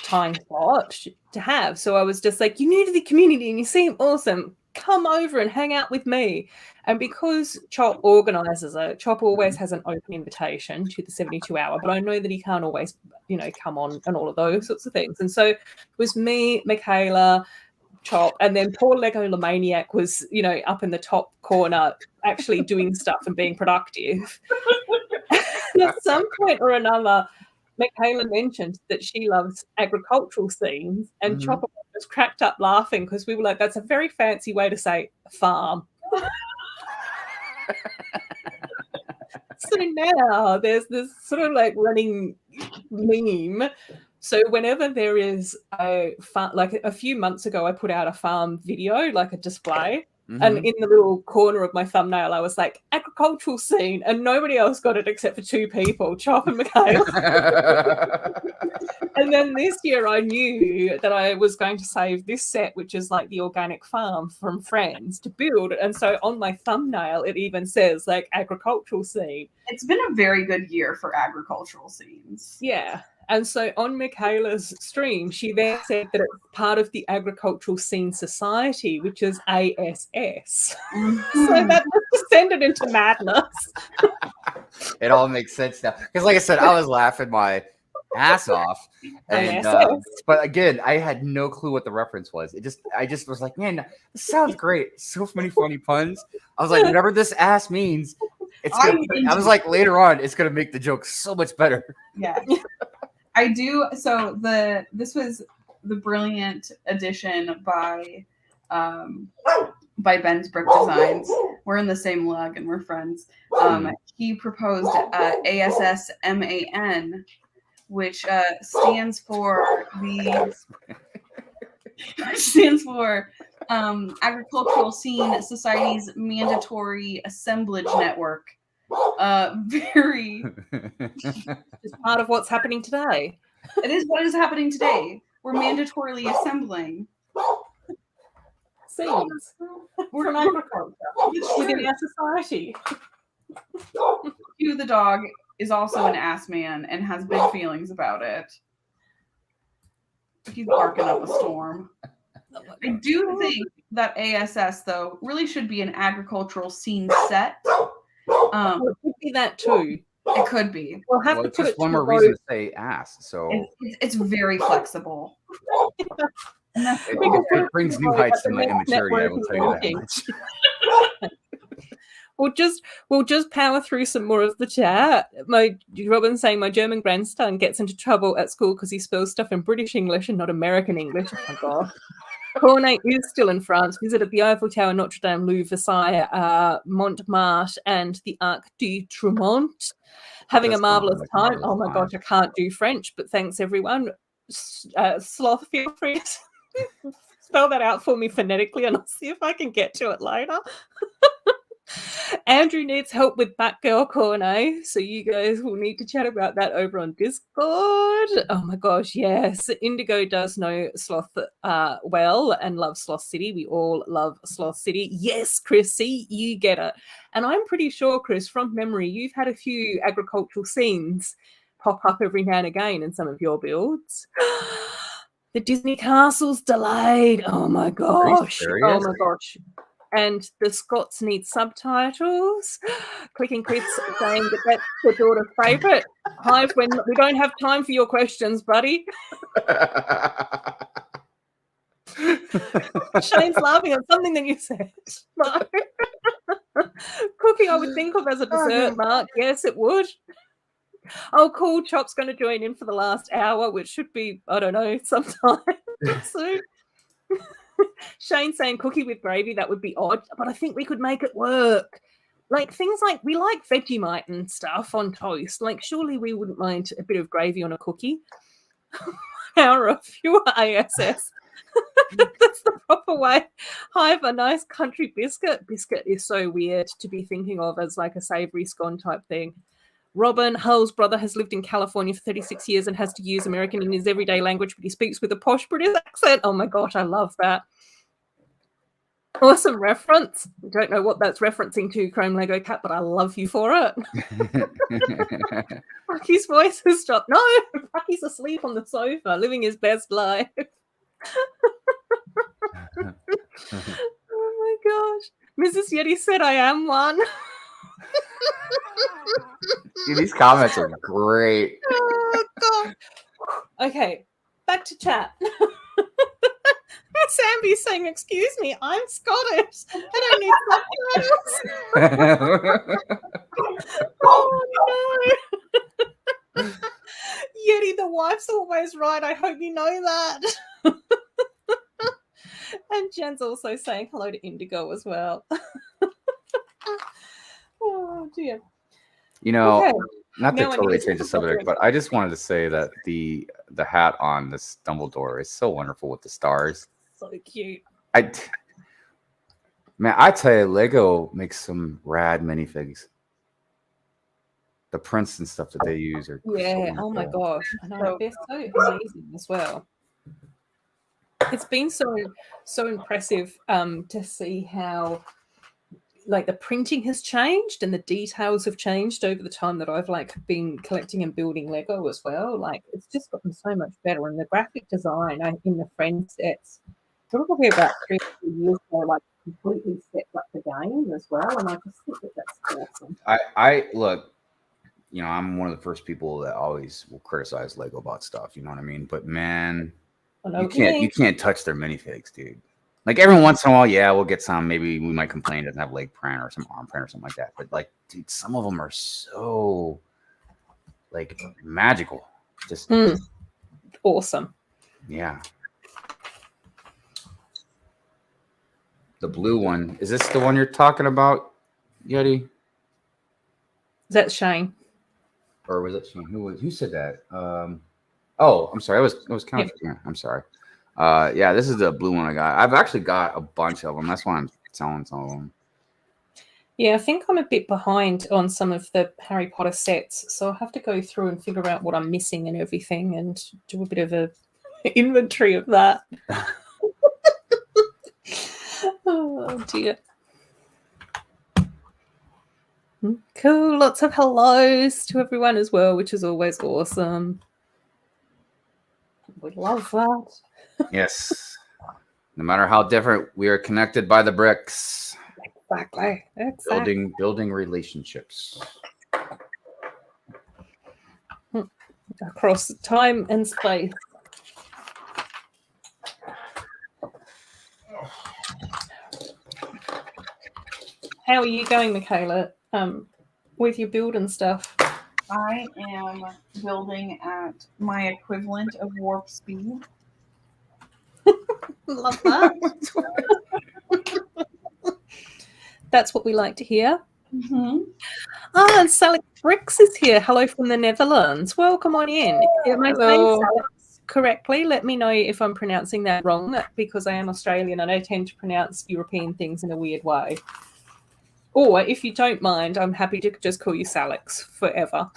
time slot to have. So I was just like, you're new to the community and you seem awesome. Come over and hang out with me. And because Chop organizes it, Chop always has an open invitation to the 72-hour, but I know that he can't always, come on and all of those sorts of things. And so it was me, Michaela, Chop, and then poor Lego Lemaniac was, up in the top corner actually doing stuff and being productive. And at some point or another, Michaela mentioned that she loves agricultural scenes, and Chopper was cracked up laughing because we were like, that's a very fancy way to say farm. So now there's this sort of like running meme. So whenever there is a farm, like a few months ago, I put out a farm video, like a display. And in the little corner of my thumbnail, I was like, agricultural scene. And nobody else got it except for two people, Chop and Michaela. And then this year I knew that I was going to save this set, which is like the organic farm from Friends, to build. And so on my thumbnail, it even says like agricultural scene. It's been a very good year for agricultural scenes. Yeah. And so on Michaela's stream, she then said that it's part of the Agricultural Scene Society, which is ASS. So that was descended into madness. It all makes sense now. Because like I said, I was laughing my ass off. And, but again, I had no clue what the reference was. I just was like, man, this sounds great. So many funny puns. I was like, whatever this ass means, I was like, later on, it's going to make the joke so much better. Yeah. I do. So this was the brilliant addition by Ben's Brick Designs. We're in the same lug and we're friends. He proposed ASSMAN, which stands for Agricultural Scene Society's Mandatory Assemblage Network. Very. It's part of what's happening today. It is what is happening today. We're mandatorily assembling Seeds from agriculture within our society. Hugh the dog is also an ass man and has big feelings about it. He's barking up a storm. I do think that ASS, though, really should be an agricultural scene set. It could be that too. It could be. We'll have Well, to it's put just it one to more vote. reason to say ass. So It's very flexible. it brings new heights to my immaturity. I will tell you that much. We'll just power through some more of the chat. Robin saying my German grandson gets into trouble at school because he spells stuff in British English and not American English. Oh my god. Cornet is still in France. Visited the Eiffel Tower, Notre Dame, Louvre, Versailles, Montmartre, and the Arc de Triomphe. Having a marvelous time. Oh my gosh, I can't do French, but thanks everyone. Sloth, feel free to spell that out for me phonetically, and I'll see if I can get to it later. Andrew needs help with Batgirl Cornet, so you guys will need to chat about that over on Discord. Oh my gosh, yes. Indigo does know Sloth well and loves Sloth City. We all love Sloth City. Yes, Chris, see, you get it. And I'm pretty sure, Chris, from memory, you've had a few agricultural scenes pop up every now and again in some of your builds. The Disney Castle's delayed. Oh my gosh. Oh my gosh. And the Scots need subtitles. Clicking Chris saying that that's the daughter's favourite. Hive, when we don't have time for your questions, buddy. Shane's laughing at something that you said. Cookie, I would think of as a dessert, Mark. Yes, it would. Oh, cool. Chop's going to join in for the last hour, which should be, I don't know, sometime soon. Shane saying cookie with gravy, that would be odd, but I think we could make it work. Like things like we like Vegemite and stuff on toast. Like surely we wouldn't mind a bit of gravy on a cookie. Hour of fewer ASS. That's the proper way. Hive, a nice country biscuit. Biscuit is so weird to be thinking of as like a savory scone type thing. Robin, Hull's brother has lived in California for 36 years and has to use American in his everyday language, but he speaks with a posh British accent. Oh my gosh, I love that. Awesome reference. I don't know what that's referencing to, Chrome Lego Cat, but I love you for it. Pucky's voice has stopped. No, Pucky's asleep on the sofa, living his best life. Oh my gosh. Mrs. Yeti said I am one. Dude, these comments are great. Oh, God. Okay, back to chat. Samby's saying, excuse me, I'm Scottish. I don't need subtitles. Oh, no. Yeti, the wife's always right. I hope you know that. And Jen's also saying hello to Indigo as well. Oh, dear. You know, Okay. not to Now I totally need to change the subject, but I just wanted to say that the hat on this Dumbledore is so wonderful with the stars. So cute. I tell you, Lego makes some rad minifigs. The prints and stuff that they use are Yeah. so Oh my wonderful. gosh. I know they're so amazing as well. It's been so impressive to see how like the printing has changed and the details have changed over the time that I've like been collecting and building Lego as well. Like it's just gotten so much better, and the graphic design in the friend sets probably about 3 years ago, like completely stepped up the game as well. And I just think that that's awesome. I look, you know, I'm one of the first people that always will criticize Lego about stuff. You know what I mean? But man, you can't touch their minifigs, dude. Like every once in a while, yeah, we'll get some. Maybe we might complain it doesn't have leg print or some arm print or something like that. But like, dude, some of them are so like magical. Just awesome. Yeah. The blue one. Is this the one you're talking about, Yeti? Is that Shane? or was it Shane? Who said that? Oh, I'm sorry. It was kind of. Yeah, I'm sorry. Yeah, this is the blue one I got. I've actually got a bunch of them. That's why I'm selling some of them. Yeah, I think I'm a bit behind on some of the Harry Potter sets, so I'll have to go through and figure out what I'm missing and everything, and do a bit of a inventory of that. Oh dear. Cool. Lots of hellos to everyone as well, which is always awesome. We love that. Yes. No matter how different, we are connected by the bricks. Exactly. Building relationships. Across time and space. How are you going, Michaela, with your build and stuff? I am building at my equivalent of warp speed. Love that. That's what we like to hear. Mm-hmm. And Salix Bricks is here. Hello from the Netherlands. Welcome on in. Am I saying Salix correctly? Let me know if I'm pronouncing that wrong, because I am Australian and I tend to pronounce European things in a weird way. Or if you don't mind, I'm happy to just call you Salix forever.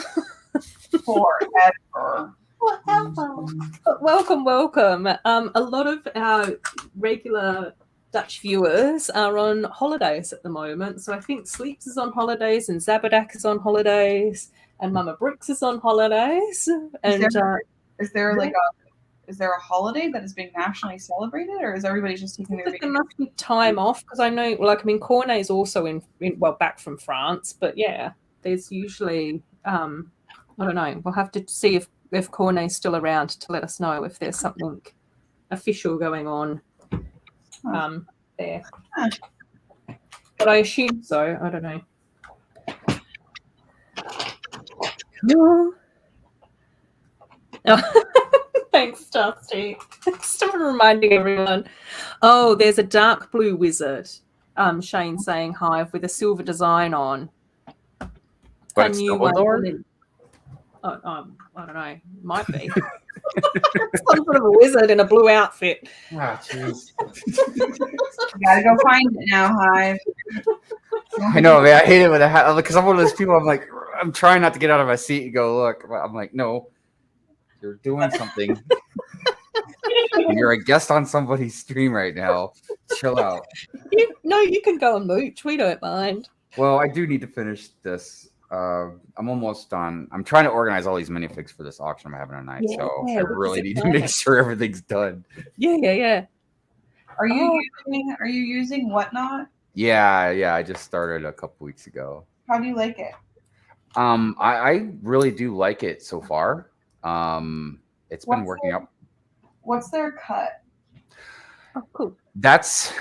Forever. But welcome. A lot of our regular Dutch viewers are on holidays at the moment. So I think Sleeps is on holidays and Zabadak is on holidays and Mama Bricks is on holidays. And is there a holiday that is being nationally celebrated, or is everybody just taking their vacation? There must be time off, because I know, Cornet is also in back from France, but yeah, there's usually I don't know. We'll have to see if Cornet's still around to let us know if there's something official going on there. But I assume so. I don't know. No. Oh. Thanks, Dusty. Stop reminding everyone. Oh, there's a dark blue wizard. Shane saying hive with a silver design on. But it's Dumbledore? I don't know. Might be. Some sort of a wizard in a blue outfit. Ah, jeez. Gotta go find it now, Hive. I know, man. I hate it with a hat because I'm one of those people. I'm trying not to get out of my seat and go look. I'm like, no, you're doing something. You're a guest on somebody's stream right now. Chill out. You can go and mooch. We don't mind. Well, I do need to finish this. I'm almost done. I'm trying to organize all these minifigs for this auction I'm having tonight, so I really need to make sure everything's done. Yeah. Are you using Whatnot? Yeah. I just started a couple weeks ago. How do you like it? I really do like it so far. It's been working out. What's their cut? Oh, cool. That's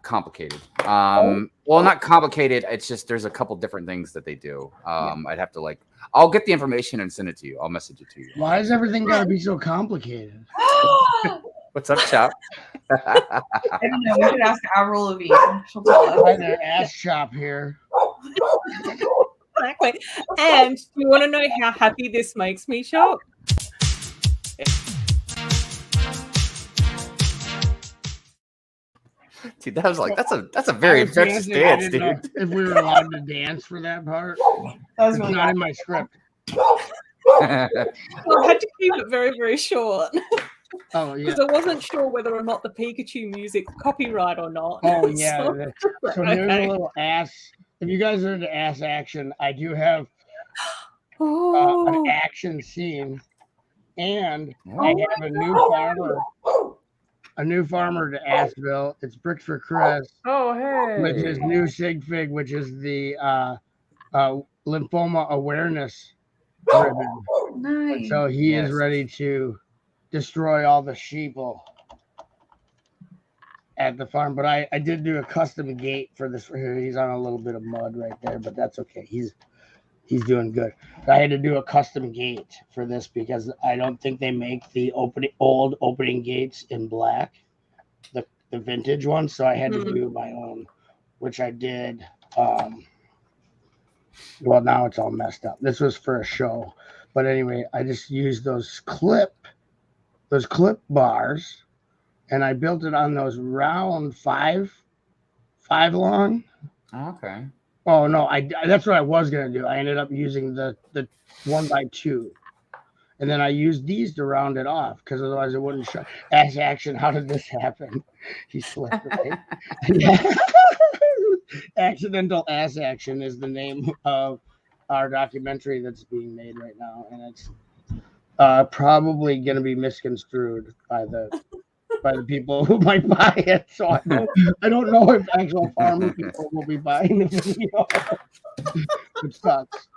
complicated. Well, not complicated. It's just there's a couple different things that they do. I'd have to I'll get the information and send it to you. I'll message it to you. Why is everything gotta be so complicated? What's up, chap? I don't know. We should ask Avril Lavigne. She'll tell us. Right there, ass chop here. Exactly. And do you want to know how happy this makes me, Shop? Dude, that was that's a very infectious dance, dude. If we were allowed to dance for that part, That was it's really not in my script. Well, I had to keep it very, very short. Oh yeah. Because I wasn't sure whether or not the Pikachu music copyright or not. Oh yeah. So here's Okay. a little ass. If you guys are into ass action, I do have an action scene, and I have a new farmer to Asheville. It's Bricks for Chris. Oh hey. Which is new sig fig, which is the lymphoma awareness ribbon. Nice. So he is ready to destroy all the sheeple at the farm. But I did do a custom gate for this. He's on a little bit of mud right there, but that's okay. He's doing good. I had to do a custom gate for this because I don't think they make the old opening gates in black, the vintage ones. So I had to do my own, which I did. Well, now it's all messed up. This was for a show, but anyway, I just used those clip bars, and I built it on those round five long. Okay. Oh no, that's what I was gonna do. I ended up using the 1x2, and then I used these to round it off because otherwise it wouldn't show. Ass action. How did this happen? He slipped. Right? Accidental ass action is the name of our documentary that's being made right now, and it's probably going to be misconstrued by the people who might buy it. So I don't know if actual farmer people will be buying the video. It sucks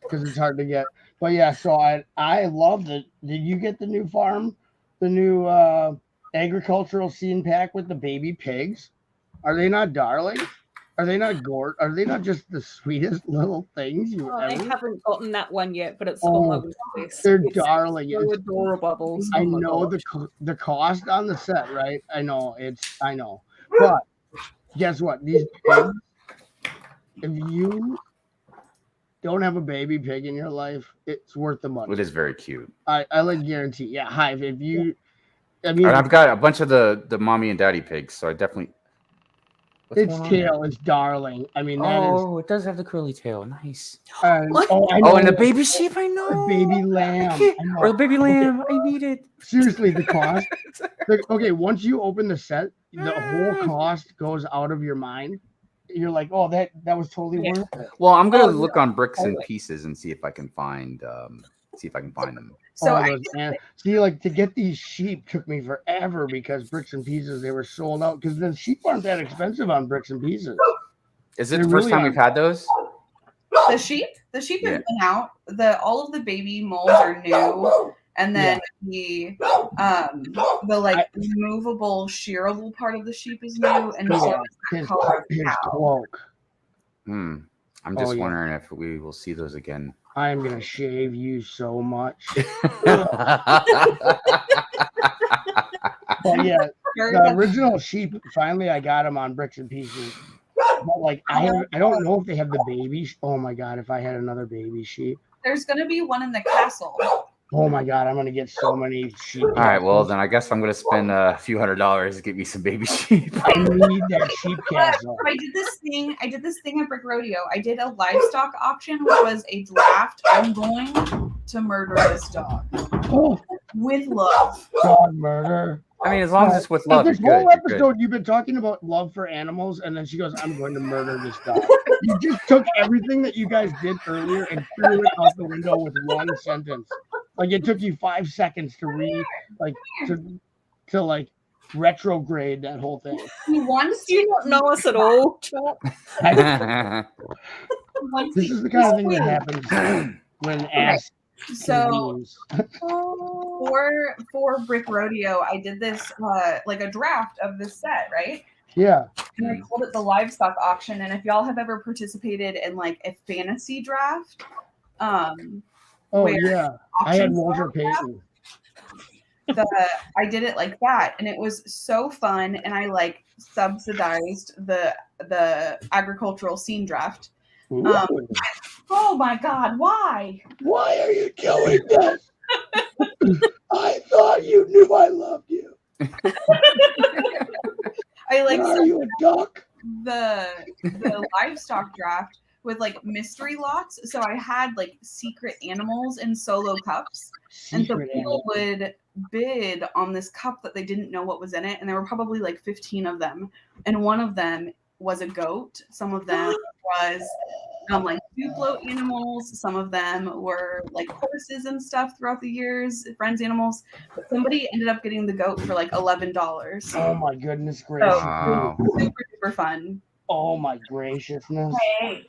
because it's hard to get. But yeah, so I love it. Did you get the new farm, the new agricultural scene pack with the baby pigs? Are they not darling? Are they not Are they not just the sweetest little things you ever? I haven't gotten that one yet, but it's on my list. They're darling. So adorable. I know the cost on the set, right? I know. But guess what? These pigs, if you don't have a baby pig in your life, it's worth the money. It is very cute. I like guarantee. Yeah, Hive. If you, I mean, And I've got a bunch of the mommy and daddy pigs, so I definitely. Its tail is darling. I mean, that is. Oh, it does have the curly tail. Nice. I know. Oh, and the baby sheep. I know. The baby lamb. Or the baby lamb. I need it. Seriously, the cost. Okay, once you open the set, the whole cost goes out of your mind. You're like, oh, that was totally worth it. Well, I'm gonna look on Bricks and Pieces and see if I can find them. So see, like to get these sheep took me forever because Bricks and Pieces, they were sold out because the sheep aren't that expensive on Bricks and Pieces. Is it the first time we've had those? The sheep have been out. All of the baby molds are new, and then the like removable, shearable part of the sheep is new, and so his cloak. I'm just wondering if we will see those again. I am gonna shave you so much. But yeah, the original sheep. Finally, I got them on Bricks and Pieces. But like, I don't know if they have the baby. Oh my god! If I had another baby sheep, there's gonna be one in the castle. Oh my god! I'm gonna get so many sheep. All right, well then I guess I'm gonna spend a few $100s to get me some baby sheep. I need that sheep castle. I did this thing at Brick Rodeo. I did a livestock auction, which was a draft. I'm going to murder this dog with love. Dog murder. I mean, as long as it's with love. This whole episode, you've been talking about love for animals, and then she goes, "I'm going to murder this dog." You just took everything that you guys did earlier and threw it out the window with one sentence. Like it took you 5 seconds to read, like to like retrograde that whole thing. You don't know us at all. This is the kind of thing that happens when asked. So for Brick Rodeo, I did this like a draft of this set, right? Yeah. And I called it the livestock auction. And if y'all have ever participated in like a fantasy draft, I had Walter Payton. I did it like that, and it was so fun. And I like subsidized the agricultural scene draft. Oh my god, why? Why are you doing this? I thought you knew I loved you. I like are you a duck? The livestock draft with like mystery lots. So I had like secret animals in solo cups. And so people would bid on this cup that they didn't know what was in it. And there were probably like 15 of them. And one of them was a goat. Some of them was like Duplo animals. Some of them were like horses and stuff throughout the years, friends animals. But somebody ended up getting the goat for like $11. Oh my goodness gracious. So, wow. Super, super fun. Oh my graciousness. Hey.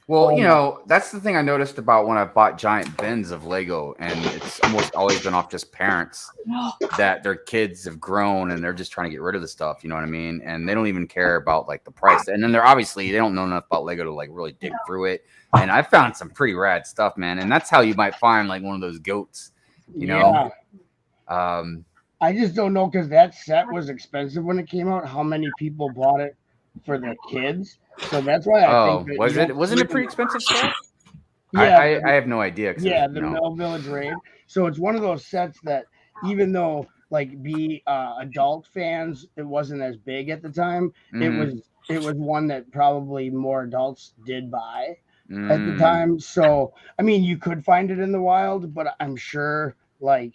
Well, you know, that's the thing I noticed about when I bought giant bins of Lego, and it's almost always been off just parents that their kids have grown and they're just trying to get rid of the stuff, you know what I mean? And they don't even care about like the price. And then they don't know enough about Lego to like really dig through it. And I found some pretty rad stuff, man. And that's how you might find like one of those goats, you know? I just don't know because that set was expensive when it came out, how many people bought it for their kids. So that's why I think that wasn't it pretty expensive stuff? Yeah, I have no idea. Yeah, the Mill Village Raid. So it's one of those sets that even though like adult fans, it wasn't as big at the time. It was one that probably more adults did buy at the time. So I mean, you could find it in the wild, but I'm sure like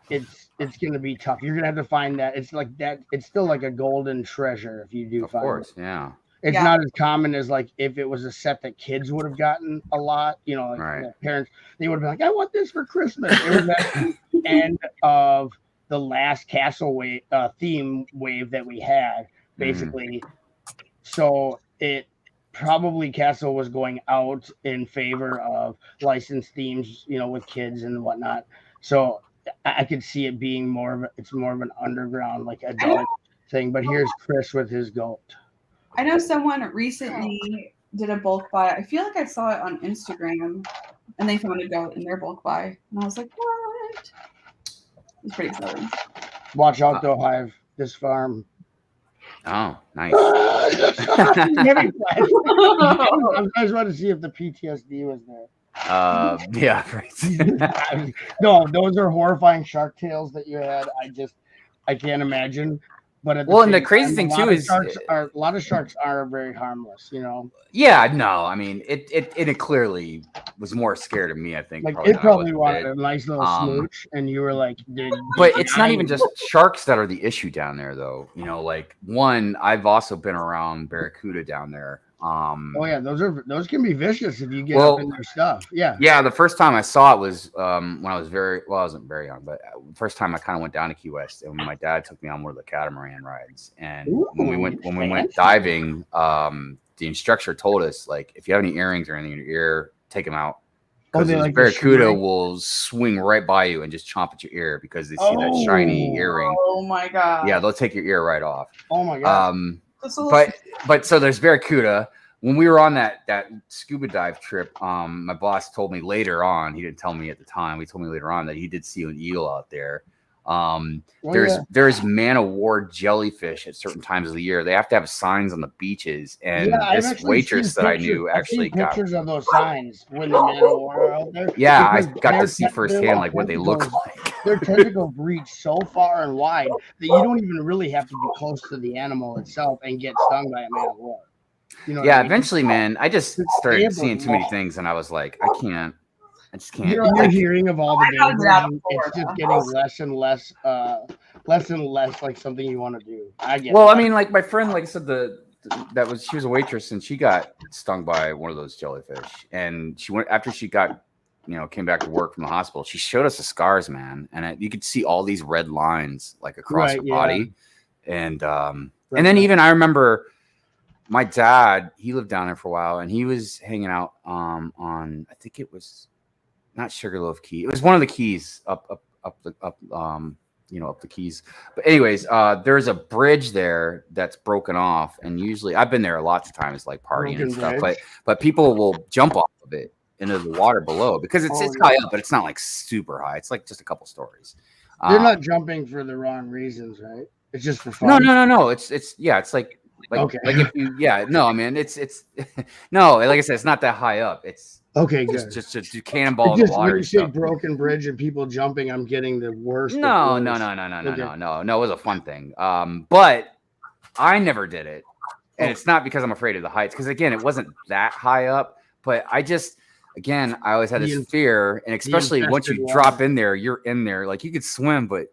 it's gonna be tough. You're gonna have to find that. It's like that. It's still like a golden treasure if you do find it. Of course, yeah. It's not as common as like if it was a set that kids would have gotten a lot, you know, like parents, they would have been like, I want this for Christmas. It was at the end of the last castle wave theme wave that we had, basically. So it probably castle was going out in favor of licensed themes, you know, with kids and whatnot. So I could see it being more of an underground, like adult thing. But here's Chris with his goat. I know someone recently did a bulk buy. I feel like I saw it on Instagram, and they found a goat in their bulk buy, and I was like, "What?" It's pretty exciting. Watch out, though, Hive. This farm. Oh, nice. I just wanted to see if the PTSD was there. Yeah, right. No, those are horrifying shark tails that you had. I can't imagine. But and the crazy thing too is a lot of sharks are very harmless, you know. Yeah, no, I mean it clearly was more scared of me. I think like it probably wanted a nice little smooch, and you were like, but it's not even just sharks that are the issue down there, though. You know, like I've also been around barracuda down there. Oh yeah, those can be vicious if you get up in their stuff. Yeah. The first time I saw it was when I was I wasn't very young, but first time I kind of went down to Key West, and my dad took me on one of the catamaran rides. And when we went diving, the instructor told us, like, if you have any earrings or anything in your ear, take them out, because like barracuda will swing right by you and just chomp at your ear because they see that shiny earring. Oh my god! Yeah, they'll take your ear right off. Oh my god! But so there's barracuda. When we were on that scuba dive trip, my boss told me later on, he didn't tell me at the time, he told me later on that he did see an eel out there. There's man-o-war jellyfish at certain times of the year. They have to have signs on the beaches, and this waitress that I knew actually got pictures of those signs when the man-o-war are out there. Yeah, I got to see firsthand like what they look like. Their tentacles reach so far and wide that you don't even really have to be close to the animal itself and get stung by a man-o-war. You know eventually, man, I just started seeing too many things, and I was like, I just can't. You're hearing of all the dangers. It's just getting less and less like something you want to do. I get. Well, I mean, like my friend, like I said, she was a waitress, and she got stung by one of those jellyfish, and she went after she got, came back to work from the hospital. She showed us the scars, man, and you could see all these red lines like across her body, and then even I remember. My dad, he lived down there for a while, and he was hanging out on I think it was not Sugarloaf Key. It was one of the keys up the keys. But anyways, there's a bridge there that's broken off, and usually I've been there lots of times, like partying and stuff. But people will jump off of it into the water below because it's high up, but it's not like super high. It's like just a couple stories. They're not jumping for the wrong reasons, right? It's just for fun. No. It's like. Like if you it's no, like I said, it's not that high up. It's okay, just to cannonball the water. When you say broken bridge and people jumping, I'm getting the worst. No. It was a fun thing. But I never did it, and it's not because I'm afraid of the heights. Because again, it wasn't that high up. But I always had this fear, and especially once you drop in there, you're in there. Like you could swim, but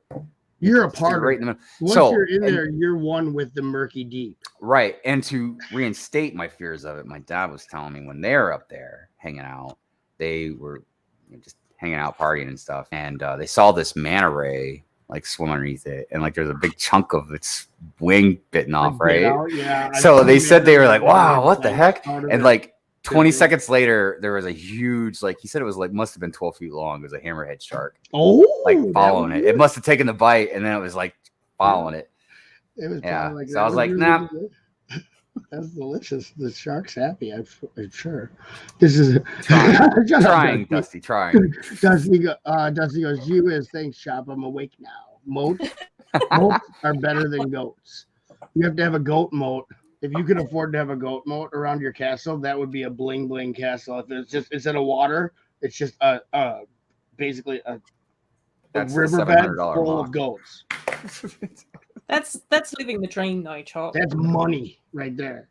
you're a part right in the middle. Once you're in there, you're one with the murky deep. Right. And to reinstate my fears of it, my dad was telling me when they're up there hanging out, they were just hanging out, partying and stuff. And they saw this manta ray like swim underneath it. And like there's a big chunk of its wing bitten off, right? Yeah. So they said they were like, wow, what the heck? And like 20 seconds later, there was a huge, like he said, it was like must have been 12 feet long. It was a hammerhead shark. Oh, like following it. It must have taken the bite, and then it was like following it. It was like so I was like, nah. That's delicious. The shark's happy. I'm sure. This is trying, Dusty. Trying. Dusty goes, gee whiz, thanks, Chop. I'm awake now. Moats are better than goats. You have to have a goat moat if you could afford to have a goat moat around your castle, that would be a bling bling castle. If it's just instead of water, it's just basically a riverbed full of goats. That's living the dream, though, Chop. That's money right there.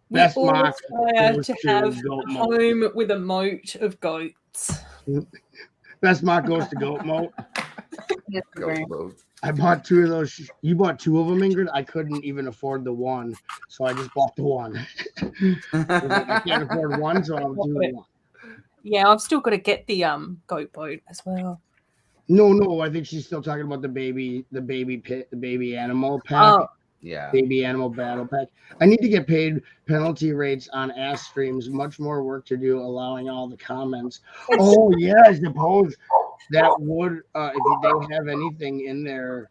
We Best all mock aspire goes to to have goat a moat. home with a moat of goats. Best mock goes to goat moat. Yes, Goat right. mode. I bought 2 of those. You bought 2 of them, Ingrid. I couldn't even afford the one, so I just bought the one. I can't afford one, so I'm doing one. Yeah, I've still got to get the goat boat as well. No, I think she's still talking about the baby animal pack. Oh, Yeah. Baby animal battle pack. I need to get paid penalty rates on ass streams. Much more work to do, allowing all the comments. Oh yeah, I suppose that would if they have anything in there.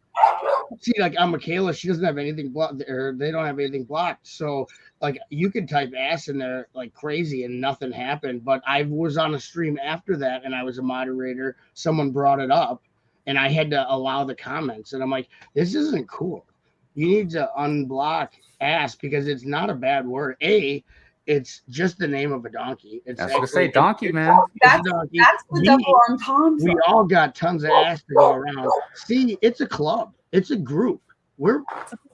See, like on Michaela, she doesn't have anything blocked, or they don't have anything blocked. So, like, you could type ass in there like crazy and nothing happened. But I was on a stream after that, and I was a moderator. Someone brought it up, and I had to allow the comments. And I'm like, this isn't cool. You need to unblock ass because it's not a bad word. It's just the name of a donkey. It's I was gonna say donkey, man. That's donkey. the double entendre. We all got tons of ass to go around. See, it's a club. It's a group. We're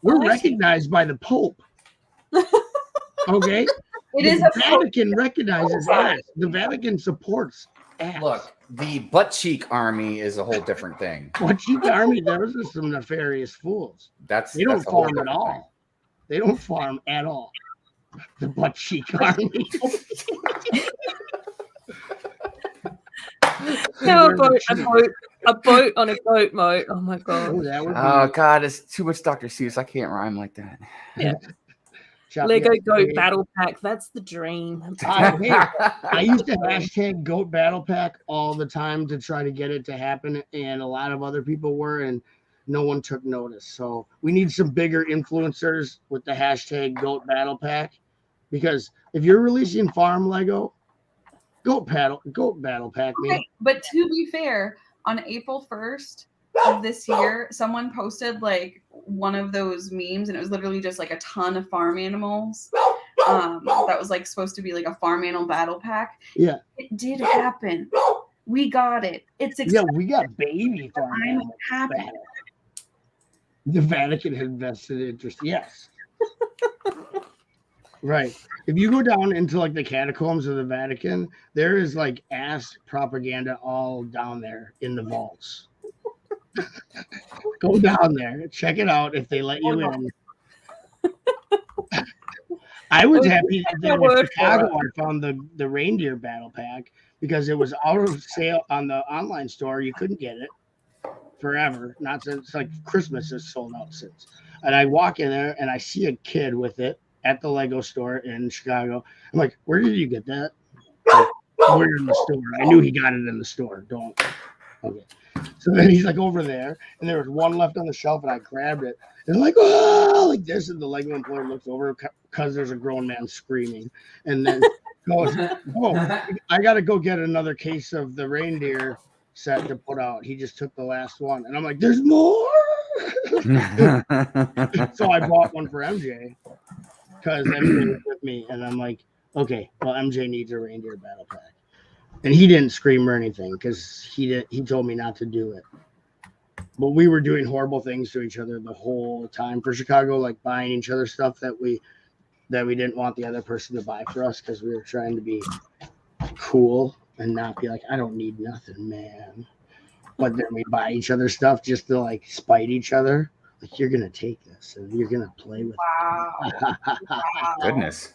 recognized by the Pope. Okay? It is the a Vatican recognizes ass. The Vatican supports ass. Look, the butt cheek army is a whole different thing. Butt cheek army, those are some nefarious fools. They don't that's a whole farm at different all. thing. They don't farm at all. The butt cheek army. no, a boat on a goat moat. Oh my god. Oh, that would be Oh god, it's too much Dr. Seuss. I can't rhyme like that. Yeah. Choppy Lego ass Goat pig. Battle Pack. That's the dream. I used to hashtag Goat Battle Pack all the time to try to get it to happen, and a lot of other people were, and no one took notice. So we need some bigger influencers with the hashtag Goat Battle Pack, because if you're releasing farm Lego, Goat Battle Pack me. Okay, but to be fair, on April 1st of this year, someone posted like one of those memes, and it was literally just like a ton of farm animals. That was like supposed to be like a farm animal battle pack. Yeah, it did happen. We got it. It's we got baby farm I'm animal happy. battle. The Vatican had vested interest. Yes. Right. If you go down into like the catacombs of the Vatican, there is like ass propaganda all down there in the vaults. Go down there, check it out if they let you in. I was happy that in Chicago I found the reindeer battle pack because it was out of sale on the online store. You couldn't get it forever. Not since like Christmas is sold out since. And I walk in there and I see a kid with it at the Lego store in Chicago. I'm like, where did you get that? Like, we're in the store. I knew he got it in the store. Don't. Okay. So then he's like over there, and there was one left on the shelf, and I grabbed it. And I'm like, oh, like this. And the Lego employee looks over because there's a grown man screaming. And then goes, oh, I got to go get another case of the reindeer set to put out. He just took the last one. And I'm like, there's more. So I bought one for MJ because MJ was with me. And I'm like, okay, well, MJ needs a reindeer battle pack. And he didn't scream or anything because he told me not to do it. But we were doing horrible things to each other the whole time for Chicago, like buying each other stuff that we didn't want the other person to buy for us because we were trying to be cool and not be like, I don't need nothing, man. But then we buy each other stuff just to like spite each other. Like, you're gonna take this and you're gonna play with it. Wow. Goodness.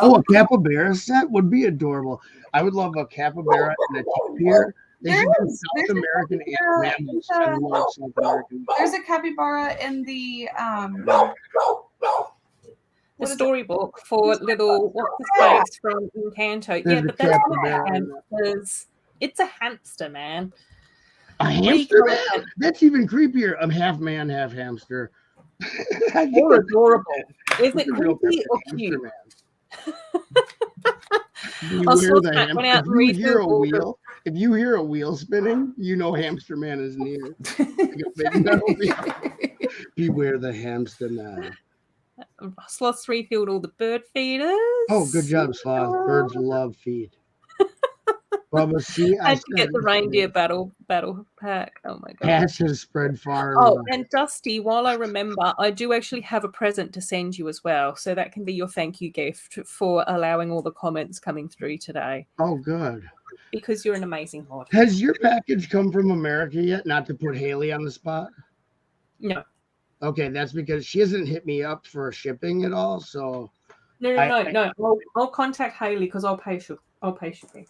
Oh, a capybara set would be adorable. I would love a capybara and a tapir. There's South American mammals. I love South American. There's a capybara in the storybook for little what's the space from Encanto. There's Yeah, but that's not a capybara. hamster. It's a hamster, man. A hamster man? That's even creepier. I'm half man, half hamster. Or adorable. Is it It's a real creepy or hamster cute? man. I'll Beware sort the that one out hamster. and If you read hear through a all the- wheel, if you hear a wheel spinning, you know hamster man is near. Like a big metal wheel. Beware the hamster man. Sloth's refilled all the bird feeders. Oh, good job, Sloth. Birds love feed. Bubba, see, I And to get the reindeer battle pack. Oh my god. Cash has spread far. Oh, and Dusty, while I remember, I do actually have a present to send you as well. So that can be your thank you gift for allowing all the comments coming through today. Oh, good. Because you're an amazing mod. Has your package come from America yet? Not to put Haley on the spot? No. Okay, that's because she hasn't hit me up for shipping at all. So No. I'll contact Haley because I'll pay shipping.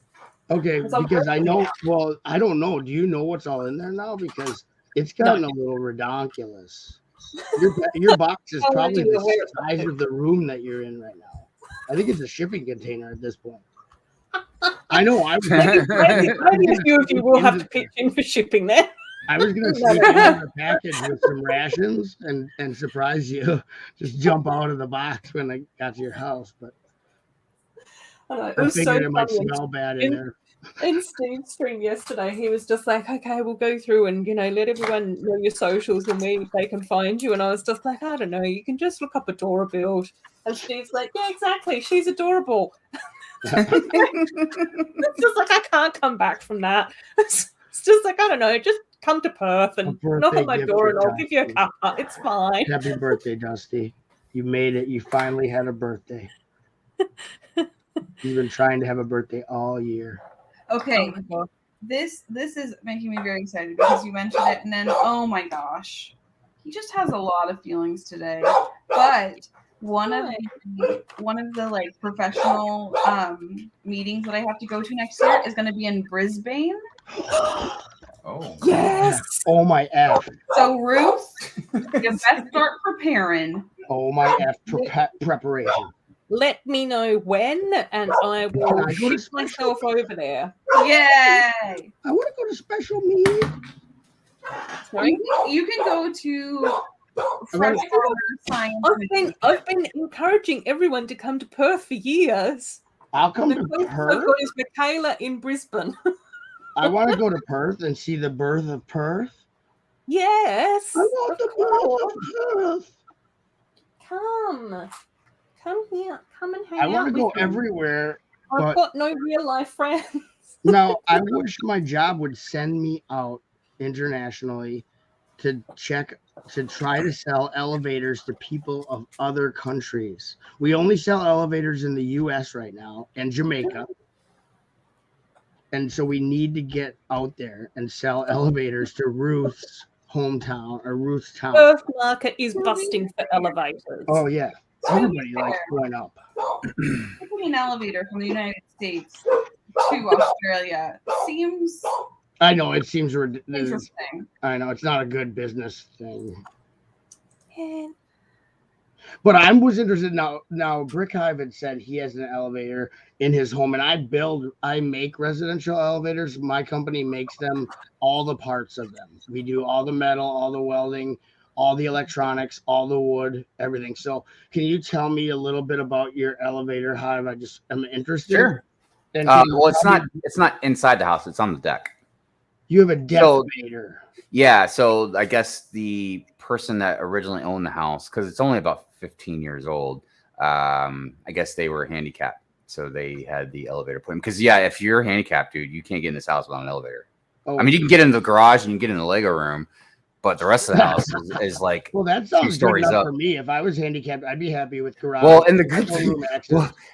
Okay, because I know. Well, I don't know. Do you know what's all in there now? Because it's gotten a little redonkulous. Your box is probably the size of the room that you're in right now. I think it's a shipping container at this point. I know. Maybe a few of you will have to pitch in for shipping there. I was going to sneak into the package with some rations and surprise you. Just jump out of the box when I got to your house. But I figured it might smell bad in there. In Steve's stream yesterday, he was just like, okay, we'll go through and, let everyone know your socials and where they can find you. And I was just like, I don't know, you can just look up Adorabuild. And Steve's like, yeah, exactly. She's adorable. It's just like, I can't come back from that. It's just like, I don't know, just come to Perth and knock on my door and I'll give you a cuppa. It's fine. Happy birthday, Dusty. You made it. You finally had a birthday. You've been trying to have a birthday all year. Okay. Oh, this is making me very excited because you mentioned it, and then oh my gosh, he just has a lot of feelings today. But one of the like professional meetings that I have to go to next year is going to be in Brisbane. Oh yes! Oh my F! So Ruth, you best start preparing. Oh my F! Preparation. Let me know when, and I will ship myself over there. Yay! I want to go to special meeting. Sorry? You can go to science. I've been encouraging everyone to come to Perth for years. I'll come to Perth. I've got is Michaela in Brisbane. I want to go to Perth and see the birth of Perth. Yes. I want the birth of Perth. Come here. Come and hang out. I want to go everywhere. I've got no real life friends. Now, I wish my job would send me out internationally to try to sell elevators to people of other countries. We only sell elevators in the US right now and Jamaica. And so we need to get out there and sell elevators to Ruth's hometown or Ruth's town. Perth market is busting for elevators. Oh, yeah. Everybody likes going up. Taking an elevator from the United States to Australia seems... I know, it seems interesting. I know, it's not a good business thing. Yeah. But I was interested now. BrickHeads had said he has an elevator in his home, and I make residential elevators. My company makes them, all the parts of them. We do all the metal, all the welding, all the electronics, all the wood, everything. So can you tell me a little bit about your elevator, Hive? I just am interested. Sure. Well, it's not inside the house. It's on the deck. You have a deck elevator. Yeah. So I guess the person that originally owned the house, because it's only about 15 years old, I guess they were handicapped. So they had the elevator put in. Because, yeah, if you're handicapped, dude, you can't get in this house without an elevator. Oh. I mean, you can get in the garage and you can get in the Lego room, but the rest of the house is like well, that sounds good enough for me. If I was handicapped, I'd be happy with garage. Well, in the good room,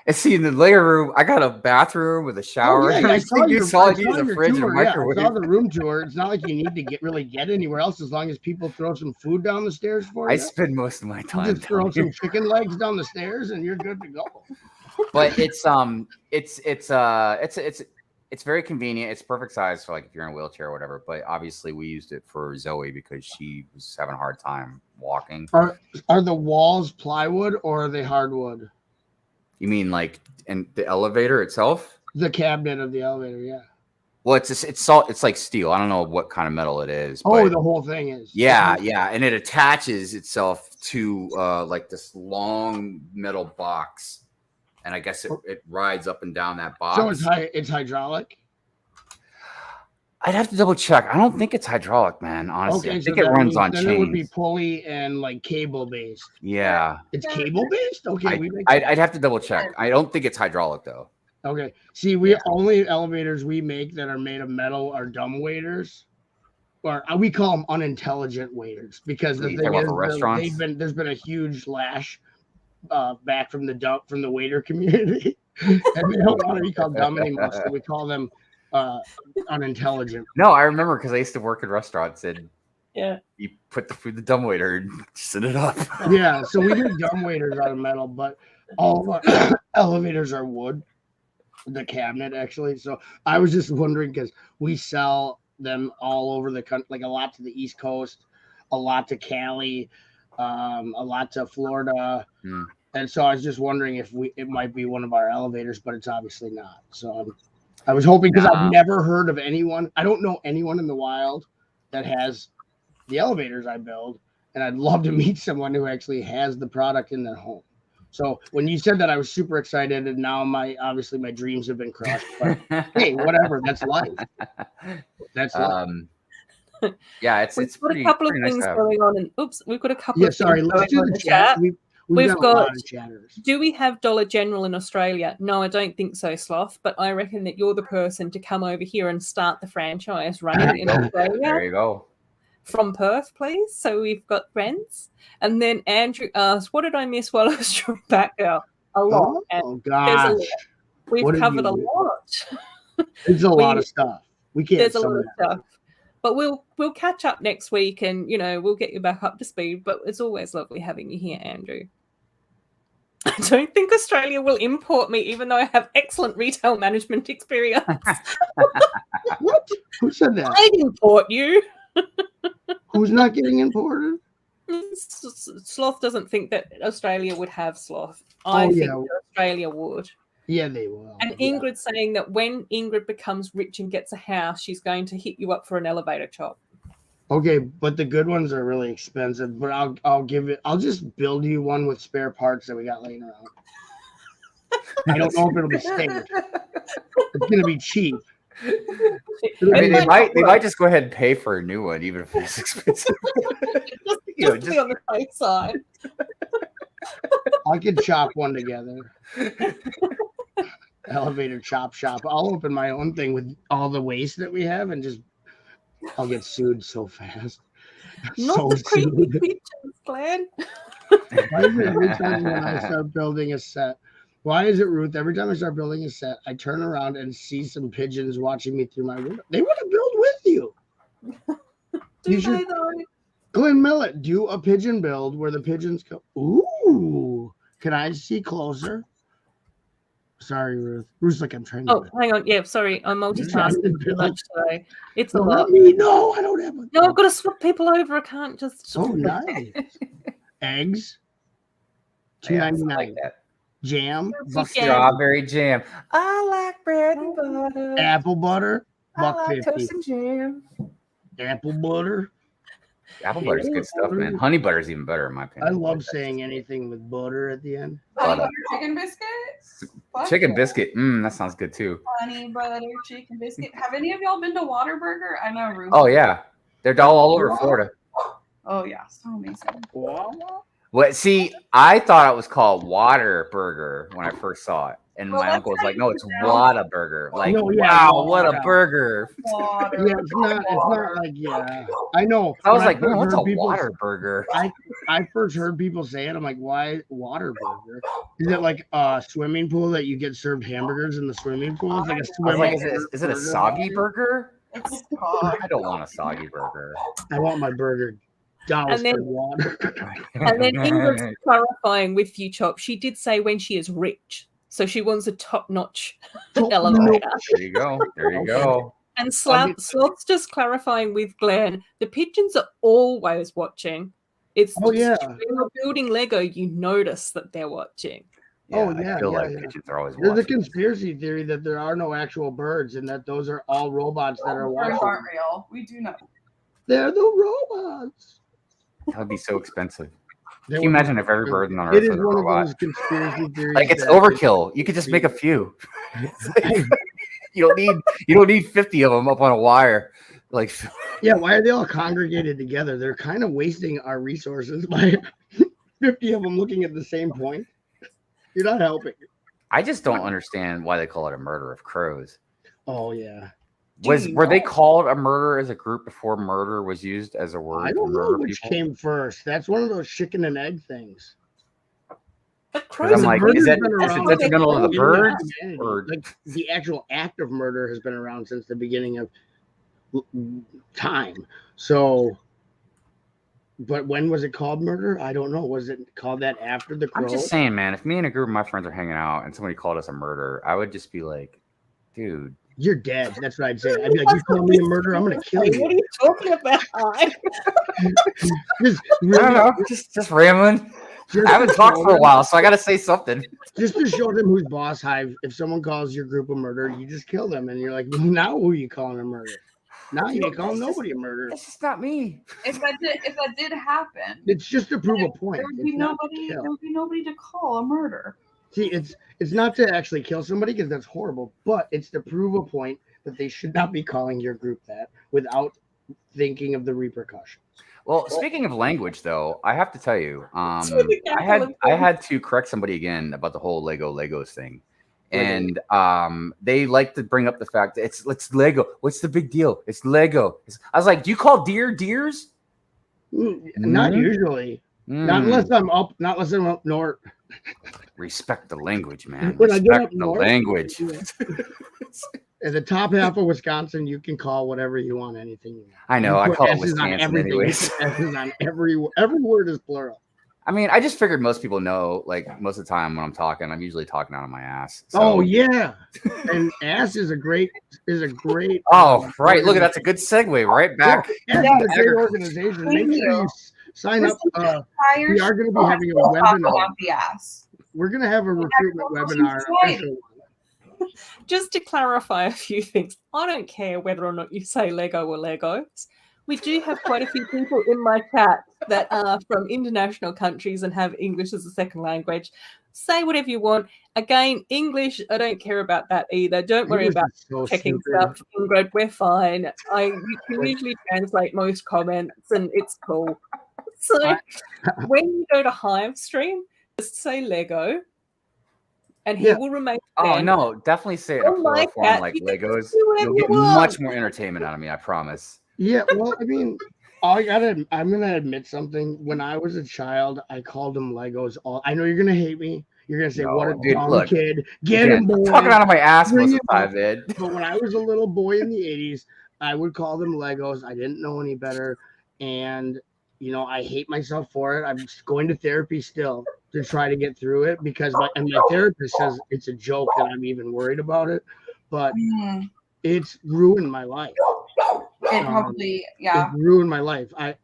and see in the Lego room, I got a bathroom with a shower. Oh, yeah, I saw you saw a fridge and microwave. I saw the room tour. It's not like you need to really get anywhere else as long as people throw some food down the stairs for you. I spend most of my time. You just throw some chicken legs down the stairs and you're good to go. But it's very convenient. It's perfect size for like if you're in a wheelchair or whatever. But obviously, we used it for Zoe because she was having a hard time walking. Are the walls plywood or are they hardwood? You mean like in the elevator itself? The cabinet of the elevator, yeah. Well, it's like steel. I don't know what kind of metal it is. Oh, the whole thing is. Yeah, and it attaches itself to like this long metal box. And I guess it rides up and down that box. So it's hydraulic? I'd have to double check. I don't think it's hydraulic, man. Honestly, Okay, I think so it runs on then it would be chains. pulley and like cable based. Yeah, It's cable based. Okay, I'd have to double check. I don't think it's hydraulic though. Okay. See, we only elevators we make that are made of metal are dumb waiters, or we call them unintelligent waiters because the thing is, there's been a huge lash back from the waiter community, and they don't want to be called dumb anymore, so we call them unintelligent. No, I remember because I used to work in restaurants and Yeah. you put the food in the dumb waiter and set it up. Yeah, so we do dumb waiters out of metal, but all of our elevators are wood. The cabinet actually. So I was just wondering because we sell them all over the country, like a lot to the East Coast, a lot to Cali, a lot to Florida. And so I was just wondering if it might be one of our elevators, but it's obviously not. So I was hoping because I've never heard of anyone. I don't know anyone in the wild that has the elevators I build, and I'd love to meet someone who actually has the product in their home. So when you said that, I was super excited, and now my dreams have been crushed. But hey, whatever. That's life. That's life. Yeah, it's got pretty, a couple of pretty things nice going on, and we've got a couple of sorry. things Let's going do on the chat. We've got a lot of chatters. Do we have Dollar General in Australia? No, I don't think so, Sloth. But I reckon that you're the person to come over here and start the franchise running in Australia. There you go. From Perth, please. So we've got friends. And then Andrew asked, what did I miss while I was back out? A lot. Oh, gosh. We've covered a lot. There's a lot of stuff. We can't. There's a lot of stuff. But we'll catch up next week and, we'll get you back up to speed. But it's always lovely having you here, Andrew. I don't think Australia will import me, even though I have excellent retail management experience. What? Who said that? I'd import you. Who's not getting imported? Sloth doesn't think that Australia would have Sloth. I think that Australia would. Yeah, they will. And Ingrid's saying that when Ingrid becomes rich and gets a house, she's going to hit you up for an elevator chop. Okay, but the good ones are really expensive. But I'll just build you one with spare parts that we got laying around. I don't know if it'll be safe. It's gonna be cheap. They might just go ahead and pay for a new one, even if it's expensive. just be on the safe side. I could chop one together. Elevator chop shop. I'll open my own thing with all the waste that we have, and I'll get sued so fast. Not the creepy pigeons, Glenn. Why is it every time when I start building a set? Why is it, Ruth? Every time I start building a set, I turn around and see some pigeons watching me through my window. They want to build with you. Glenn Millett, do a pigeon build where the pigeons go. Ooh, can I see closer? Sorry, Ruth. Ruth's like, I'm trying to. Oh, hang on. Yeah, sorry. I'm multitasking too much today. It's a lot. No, I don't have one. No, I've got to swap people over. I can't just. Oh, nice. Eggs. $2.99. Like that. Jam. Strawberry jam. I like bread and butter. Apple butter. $1.50. Toast and jam. Apple butter. Apple butter is good stuff, man. Honey butter is even better in my opinion. I love saying anything with butter at the end. Honey butter chicken biscuit? Chicken biscuit. That sounds good too. Honey butter chicken biscuit. Have any of y'all been to Whataburger? I know Ruth. Oh yeah, they're all over Florida. Oh yeah, so amazing. Well, see, I thought it was called Water Burger when I first saw it. And my uncle was like, no, it's Whataburger. Like, wow, what a burger. Yeah, it's not like, I know. I was like, no, what's a Whataburger? I first heard people say it. I'm like, why Whataburger? Is it like a swimming pool that you get served hamburgers in the swimming pool? It's like a swimming is it a soggy burger? I don't want a soggy burger. I want my burger. And then Ingrid's clarifying with you, Chop. She did say when she is rich. So she wants a top-notch elevator. There you go. There you go. And Sloth's just clarifying with Glenn, the pigeons are always watching. It's when you're building Lego, you notice that they're watching. I feel like pigeons are always watching. There's a conspiracy theory that there are no actual birds and that those are all robots that are watching. Birds aren't real. We do know. They're the robots. That would be so expensive. Can you imagine if every bird on Earth was a robot? Conspiracy theories. Like, it's overkill. You could just make a few. You don't need 50 of them up on a wire. Like, yeah, why are they all congregated together? They're kind of wasting our resources by 50 of them looking at the same point. You're not helping. I just don't understand why they call it a murder of crows. Oh yeah. Were they called a murder as a group before murder was used as a word? I don't know which came first. That's one of those chicken and egg things. I'm like, is that detrimental to the birds? Or like the actual act of murder has been around since the beginning of time. So, but when was it called murder? I don't know. Was it called that after the crow? I'm just saying, man, if me and a group of my friends are hanging out and somebody called us a murder, I would just be like, dude, you're dead. That's what I'd say. I'd be like, you call me a murder, I'm gonna kill you. What are you talking about? I don't know, just rambling. I haven't talked for a while, so I gotta say something. Just to show them who's boss, Hive. If someone calls your group a murder, you just kill them, and you're like, now who are you calling a murder? Now you ain't calling nobody a murder. It's just not me. If that did happen, it's just to prove a point. There would be nobody to call a murder. See, it's not to actually kill somebody because that's horrible, but it's to prove a point that they should not be calling your group that without thinking of the repercussions. Well, speaking of language, though, I have to tell you, I had to correct somebody again about the whole Legos thing, and they like to bring up the fact that it's Lego. What's the big deal? It's Lego. I was like, do you call deers? Not usually. Not unless I'm up north. Respect the language, man. When Respect I get up the north, language. In the top half of Wisconsin, you can call whatever you want anything. I know. I call it Wisconsin anyways. S's on every word is plural. I mean, I just figured most people know, like, most of the time when I'm talking, I'm usually talking out of my ass. So. Oh yeah, and ass is a great. Oh right, look, that's a good segue right back. Yeah, it's a great organization. Make sure you sign up. We are going to be having a webinar. We're going to have a recruitment webinar. Just to clarify a few things, I don't care whether or not you say Lego or Legos. We do have quite a few people in my chat that are from international countries and have English as a second language. Say whatever you want. Again, English, I don't care about that either. Don't worry about checking stuff. Ingrid, we're fine. You can usually translate most comments and it's cool. So when you go to Hive stream, just say Lego. And he will remain. Oh no, definitely say it in plural form like Legos. You'll get much more entertainment out of me, I promise. Yeah, well, I mean, I'm gonna admit something. When I was a child, I called them Legos. I know you're gonna hate me. You're gonna say, "What a dumb kid! Get him, boy!" Talking out of my ass most of the time, man. But when I was a little boy in the '80s, I would call them Legos. I didn't know any better, and I hate myself for it. I'm going to therapy still to try to get through it because my therapist says it's a joke that I'm even worried about it, but it's ruined my life. It probably, it ruined my life. And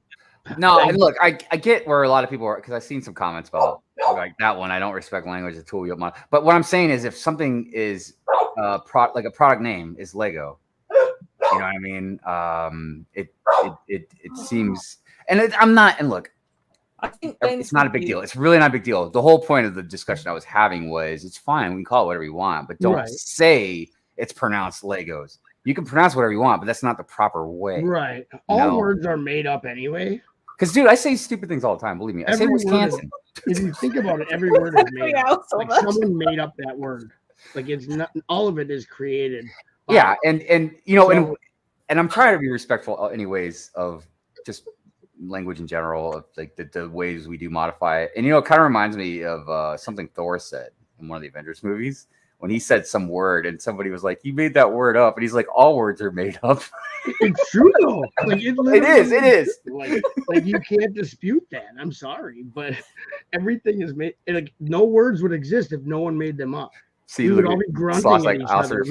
look, I get where a lot of people are, because I've seen some comments about like that one. I don't respect language, the tool you up. But what I'm saying is, if something is like a product name is Lego, you know what I mean? It seems, and I'm not. And look, I think it's not a big deal. It's really not a big deal. The whole point of the discussion I was having was, it's fine. We can call it whatever you want, but don't say it's pronounced Legos. You can pronounce whatever you want, but that's not the proper way. Right. All words are made up anyway. Because, dude, I say stupid things all the time. Believe me. I say Wisconsin. If you think about it, every word is made up. Like someone made up that word. Like it's not. All of it is created. Yeah, and I'm trying to be respectful, anyways, of just language in general, of like the ways we do modify it. And it kind of reminds me of something Thor said in one of the Avengers movies. When he said some word and somebody was like, "You made that word up," and he's like, "All words are made up." It's true though. Like it is. Like you can't dispute that. I'm sorry, but everything is made. Like no words would exist if no one made them up. See, we would all be grunting at each other.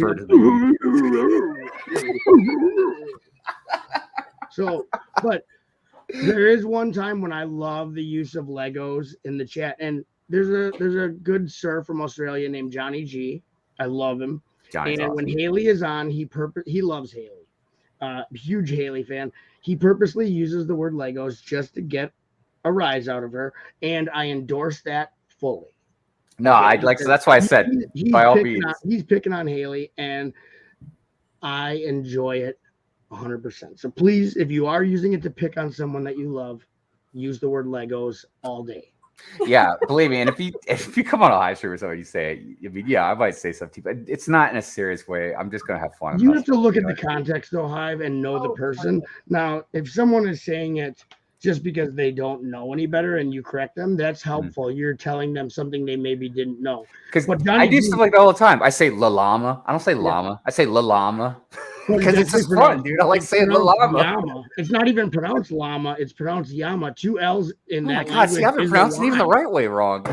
So, but there is one time when I love the use of Legos in the chat, and there's a good sir from Australia named Johnny G. I love him. Johnny's and awesome. When Haley is on, he loves Haley. Huge Haley fan. He purposely uses the word Legos just to get a rise out of her, and I endorse that fully. No, so that's why I said by all means. He's picking on Haley, and I enjoy it 100%. So please, if you are using it to pick on someone that you love, use the word Legos all day. Yeah, believe me. And if you come on a live stream or something, you say it. I mean, yeah, I might say something, but it's not in a serious way. I'm just gonna have fun. You have to look at the context, though, Hive, and know the person. Now, if someone is saying it just because they don't know any better and you correct them, that's helpful. You're telling them something they maybe didn't know. Because I do stuff like that all the time. I say la llama. I don't say llama. I say la llama. Because it's just fun, dude. I like saying la llama. Llama. It's not even pronounced llama. It's pronounced llama. 2 L's in that language. Oh my God, see, I've been pronouncing even the right way wrong.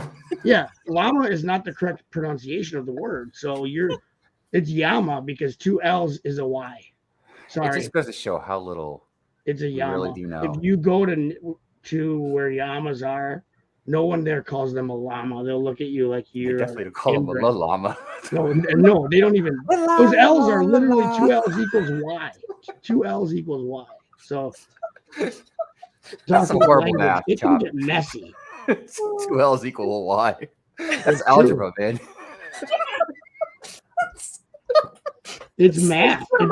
Yeah, llama is not the correct pronunciation of the word. So it's llama because 2 L's is a Y. Sorry. It just goes to show how little it's a llama. Really do know. If you go to where llamas are, no one there calls them a llama. They'll look at you like you're definitely call them a llama. No, they don't even. Those L's are literally 2 L's equals Y. 2 L's equals Y. So that's some horrible math. It can get messy. 2 L's equal Y. That's algebra, man. It's math. That's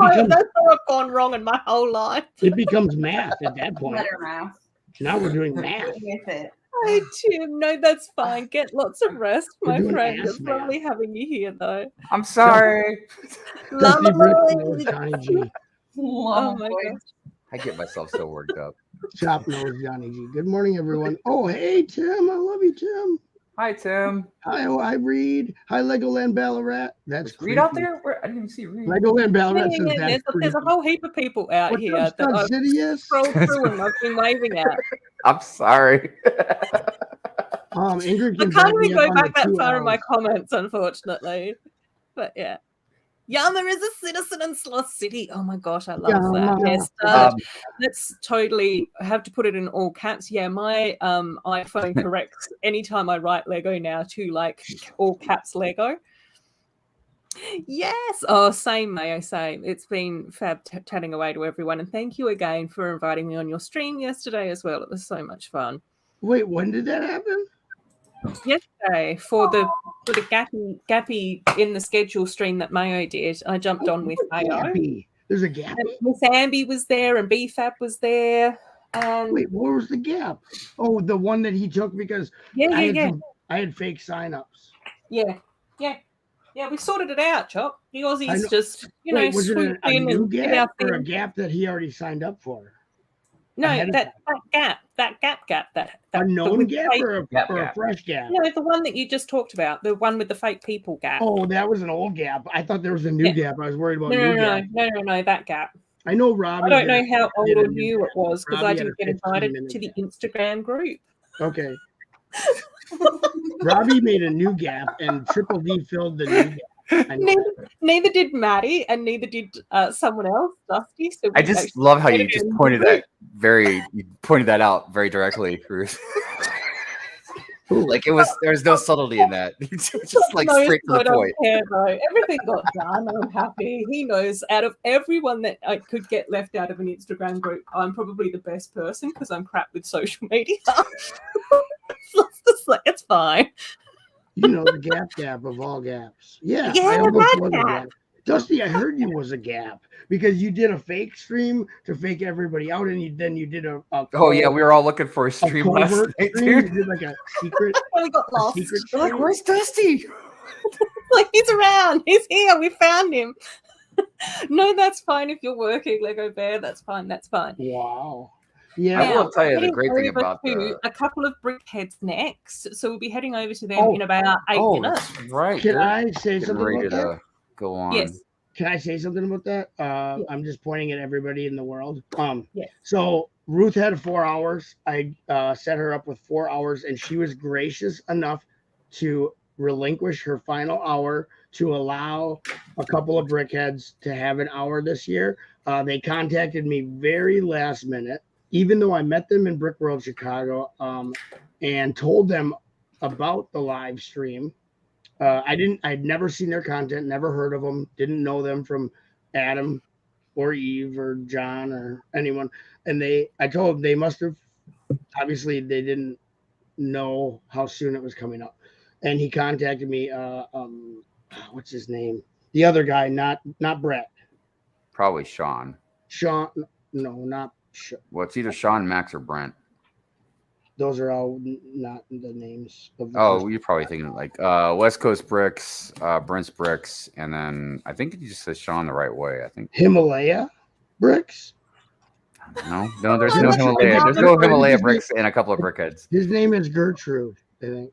how I've gone wrong in my whole life. It becomes math at that point. Letter math. Now we're doing math. With it. Hey, Tim. No, that's fine. Get lots of rest, my friend. It's lovely having you here, though. I'm sorry. Dusty Brick knows Johnny G. Oh my gosh. I get myself so worked up. Chop knows Johnny G. Good morning, everyone. Oh, hey, Tim. I love you, Tim. Hi, Tim. Hi, Reed. Hi, Legoland Ballarat. That's Reed out there? I didn't even see Reed. Legoland Ballarat says there's a whole heap of people out here that I've scrolled through and I've been waving at. I'm sorry. Ingrid I can't even go back that far in my comments, unfortunately. But yeah. Yama is a citizen in Sloth City. Oh my gosh, I love that. Yes, that's totally. I have to put it in all caps. Yeah, my iPhone corrects anytime I write Lego now to like all caps Lego. Yes. Oh, same, Mayo. Same. It's been fab chatting away to everyone, and thank you again for inviting me on your stream yesterday as well. It was so much fun. Wait, when did that happen? Yesterday for the Gappy in the schedule stream that Mayo did. I jumped on with Mayo. There's a Gappy. Miss Amby was there and BFAP was there. Wait, where was the gap? Oh, the one that he took because I had fake signups. Yeah. We sorted it out, Chop. The Aussies just was it a new gap or a gap that he already signed up for? No, that gap. A known gap or a fresh gap? No, the one that you just talked about, the one with the fake people gap. Oh, that was an old gap. I thought there was a new gap. I was worried about No, that gap. I know Robbie. I don't know how old or new it was because I didn't get invited to the Instagram group. Okay. Robbie made a new gap and Triple D filled the new gap. Neither did Maddie and neither did someone else, Dusty. So I just love how you just pointed that out very directly, Ruth. Like there's no subtlety in that. It's just like straight to the point. Care, though. Everything got done. I'm happy. He knows out of everyone that I could get left out of an Instagram group, I'm probably the best person because I'm crap with social media. It's fine. You know, the gap of all gaps. Yeah, I almost was a gap. Dusty, I heard you was a gap because you did a fake stream to fake everybody out, and then you did a oh yeah, we were all looking for a stream last night, dude. You did like a secret. We got lost. Like, where's Dusty? Like, he's around. He's here. We found him. No, that's fine if you're working, Lego Bear. That's fine. Wow. Yeah, I will tell you the great thing about a couple of BrickHeads next, so we'll be heading over to them in about 8 minutes. That's right. Can I say something about that? Go on. Yes. Can I say something about that? I'm just pointing at everybody in the world. Yes. So Ruth had 4 hours. I set her up with 4 hours, and she was gracious enough to relinquish her final hour to allow a couple of BrickHeads to have an hour this year. They contacted me very last minute, even though I met them in Brick World Chicago and told them about the live stream. I'd never seen their content, never heard of them, didn't know them from Adam or Eve or John or anyone. And I told them they must have, obviously they didn't know how soon it was coming up. And he contacted me, what's his name? The other guy, not Brett. Probably Sean. Sean, no, not Sean. Well, it's either Sean, Max, or Brent. Those are all not the names of the Oh, you're probably thinking like West Coast Bricks, Brent's Bricks, and then I think it just says Sean the right way. I think Himalaya bricks. no, there's no Himalaya. There's no Himalaya bricks in a couple of BrickHeads. His name is Gertrude, I think.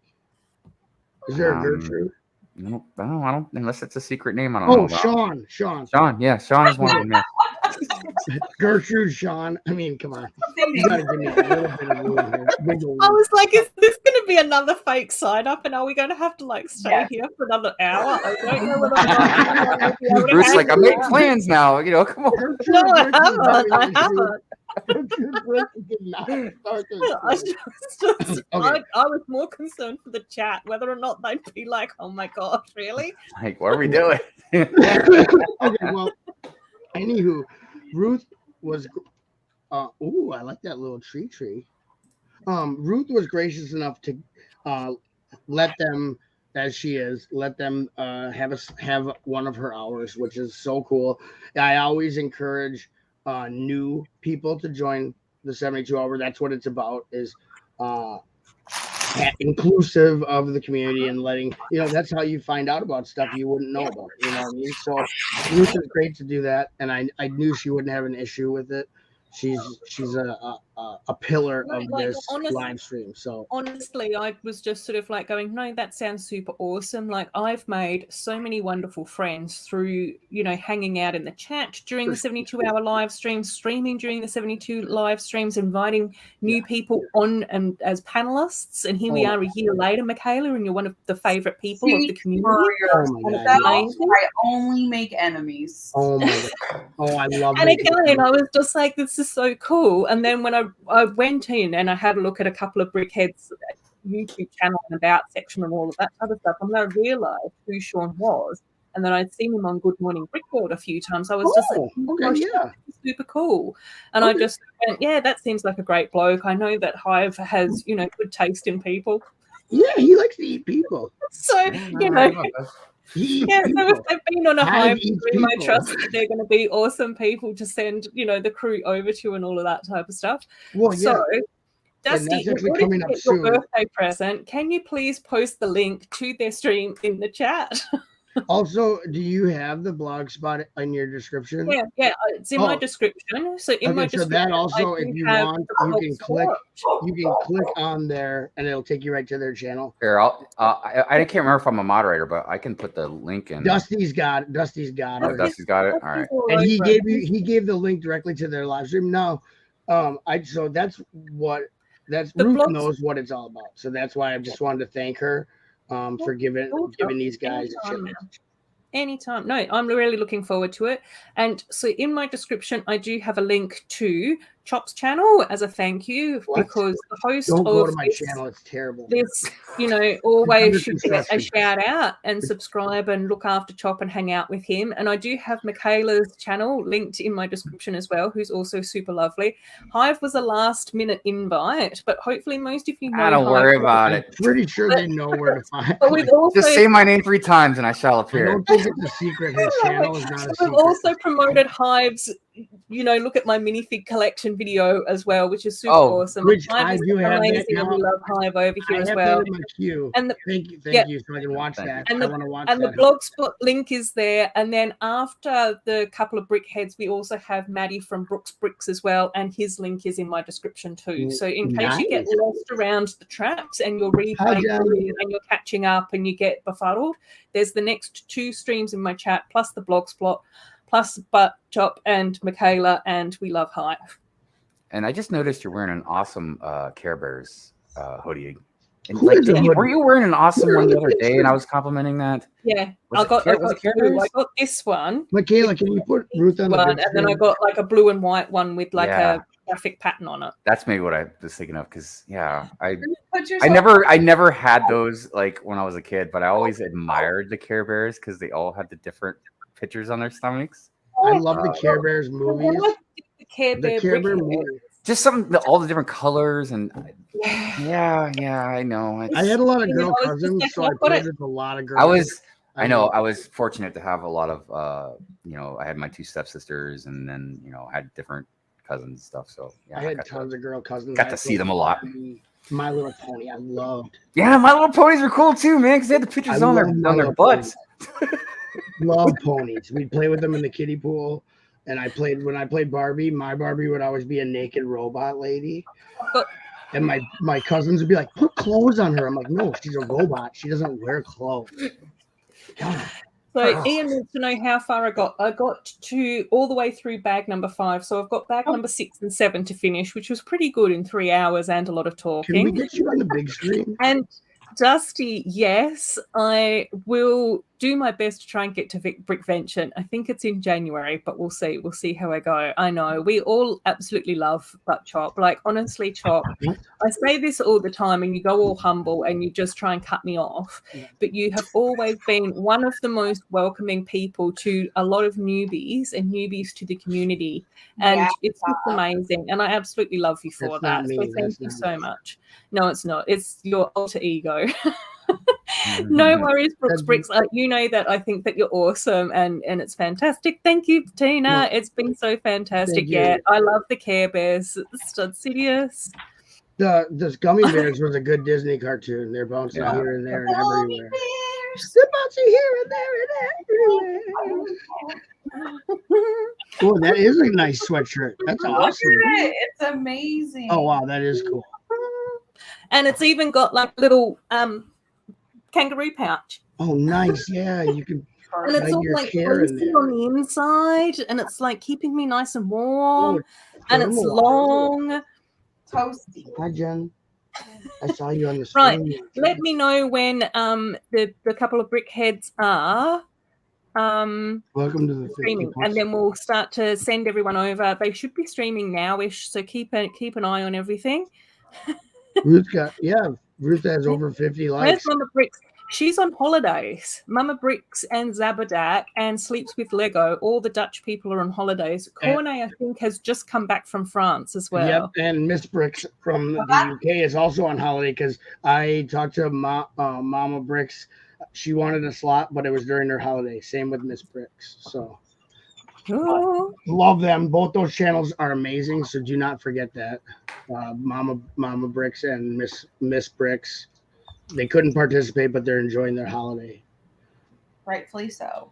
Is there a Gertrude? No, I don't. Unless it's a secret name, I don't know. Sean. Sean, yeah, Sean is one of them. Yeah. Gertrude, Sean. I mean, come on. You gotta give me a little bit of room here. I was like, is this going to be another fake sign up? And are we going to have to like stay here for another hour? I don't know whether Ruth's like, I make plans now. You know, come on. No, I haven't. I was more concerned for the chat, whether or not they'd be like, oh my gosh, really? Like, what are we doing? Okay, well, anywho, Ruth was I like that little tree. Ruth was gracious enough to let them, as she is, let them have one of her hours, which is so cool. I always encourage new people to join the 72 hour. That's what it's about, is inclusive of the community and letting, that's how you find out about stuff you wouldn't know about. You know what I mean? So Ruth is great to do that, and I knew she wouldn't have an issue with it. She's a pillar of this live stream. So honestly, I was just sort of like going, no, that sounds super awesome. Like, I've made so many wonderful friends through, hanging out in the chat during the 72-hour live streams, streaming during the 72 live streams, inviting new people on and as panelists. And here we are a year later, Michaela, and you're one of the favorite people of the community. I only make enemies. Oh my God. Oh, I love it. And again, I was just like, this is so cool. And then when I went in and I had a look at a couple of BrickHeads YouTube channel and about section and all of that other stuff, and I realised who Sean was. And then I'd seen him on Good Morning BrickWorld a few times. I was just like, super cool. And I just went, yeah, that seems like a great bloke. I know that Hive has, good taste in people. Yeah, he likes to eat people. So, so if they've been on a Hive stream, I trust that they're going to be awesome people to send, the crew over to and all of that type of stuff. Well, so, Dusty, in order to get your birthday present, can you please post the link to their stream in the chat? Also, do you have the blog spot in your description? Yeah, it's in my description. So in my description, that also, if you want, you can click on there, and it'll take you right to their channel. Here, I can't remember if I'm a moderator, but I can put the link in. Dusty's got it. Dusty's got it. Oh, Dusty's got it. All right. And he gave the link directly to their live stream. Now, Ruth knows what it's all about. So that's why I just wanted to thank her. For giving these guys a chance. Anytime. No, I'm really looking forward to it. And so in my description, I do have a link to Chop's channel as a thank you, because the host Don't go of to my channel, it's terrible. This, always should get a shout out and subscribe and look after Chop and hang out with him. And I do have Michaela's channel linked in my description as well, who's also super lovely. Hive was a last minute invite, but hopefully most of you know. I don't worry about it. I'm pretty sure they know where to find. But we've also, just say my name 3 times and I shall appear. I don't think it's a secret. His channel is not a secret. We've also promoted Hive's, look at my minifig collection video as well, which is super awesome. Which I do have that now. We love Hive over here as well. That in my queue. And thank you, so I can watch that. And I want to watch and that. The blogspot link is there. And then after the couple of BrickHeads, we also have Maddie from Brooks Bricks as well, and his link is in my description too. So in case you get lost around the traps and you're replaying and you're catching up and you get befuddled, there's the next 2 streams in my chat plus the blogspot, plus Chop and Michaela, and we love Hive. And I just noticed you're wearing an awesome Care Bears hoodie. And were you wearing an awesome one the other day? And I was complimenting that. Yeah, I got this one. Michaela, can you put Ruth on one? And then I got like a blue and white one with like a graphic pattern on it. That's maybe what I was thinking of, because I never had those like when I was a kid, but I always admired the Care Bears because they all had the different pictures on their stomachs. I love the Care Bears movies. The Care Bear movies. Just all the different colors and I know. I had a lot of girl cousins, so I played with a lot of girls. I know. I was fortunate to have a lot of, I had my 2 stepsisters, and then had different cousins and stuff. So yeah, I had tons of girl cousins. Got to see them a lot. My Little Pony, I loved. Yeah, My Little Ponies were cool too, man, because they had the pictures on their butts. Love ponies. We'd play with them in the kiddie pool, and when I played Barbie, my Barbie would always be a naked robot lady. And my cousins would be like, put clothes on her. I'm like, no, she's a robot. She doesn't wear clothes. God. So Ian wants to know how far I got. I got to all the way through bag number 5. So I've got bag number 6 and 7 to finish, which was pretty good in 3 hours and a lot of talking. Can we get you on the big screen? And Dusty, yes, I will do my best to try and get to Brickvention. I think it's in January, but we'll see. We'll see how I go. I know we all absolutely love Butt Chop. Like, honestly, Chop, I say this all the time, and you go all humble and you just try and cut me off. But you have always been one of the most welcoming people to a lot of newbies and newbies to the community. And it's just amazing. And I absolutely love you for that. So thank you so much. No, it's not. It's your alter ego. No worries, Bricks. You know that I think that you're awesome and it's fantastic. Thank you, Tina. It's been so fantastic. Yeah, I love the Care Bears. Stud Sidious. The Gummy Bears was a good Disney cartoon. They're bouncing here and there and everywhere. They're bouncing here and there and everywhere. Oh, that is a nice sweatshirt. That's awesome. It's amazing. Oh wow, that is cool. And it's even got like little kangaroo pouch. Oh, nice. Yeah, you can. And it's all like fleecy on the inside, and it's like keeping me nice and warm. And it's long. Toasty. Hi, Jen. I saw you on the screen. Right. Let me know when the couple of BrickHeads are welcome to the streaming, and then we'll start to send everyone over. They should be streaming now-ish, so keep an eye on everything. Ruth has over 50 likes. Where's Mama Bricks? She's on holidays. Mama Bricks and Zabadak and Sleeps with Lego. All the Dutch people are on holidays. Cornet, I think, has just come back from France as well. Yep, and Miss Bricks from the UK is also on holiday because I talked to Mama Bricks. She wanted a slot, but it was during her holiday. Same with Miss Bricks. So love them. Both those channels are amazing. So do not forget that. Mama Bricks and Miss Bricks. They couldn't participate, but they're enjoying their holiday. Rightfully so.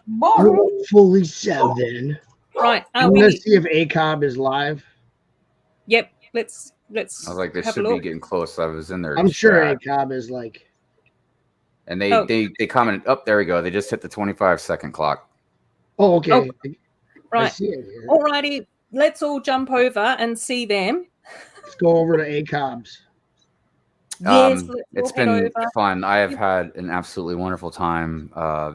Rightfully so, then. Right. I'm going to see if ACOB is live. Yep. Let's. I was like, they should be getting close. I was in there. I'm sure ACOB is like. And they commented. Oh, there we go. They just hit the 25-second clock. Oh, okay. Oh, right. I see it here. Alrighty. Let's all jump over and see them. Let's go over to ACOBs. Yes, it's been fun. I have had an absolutely wonderful time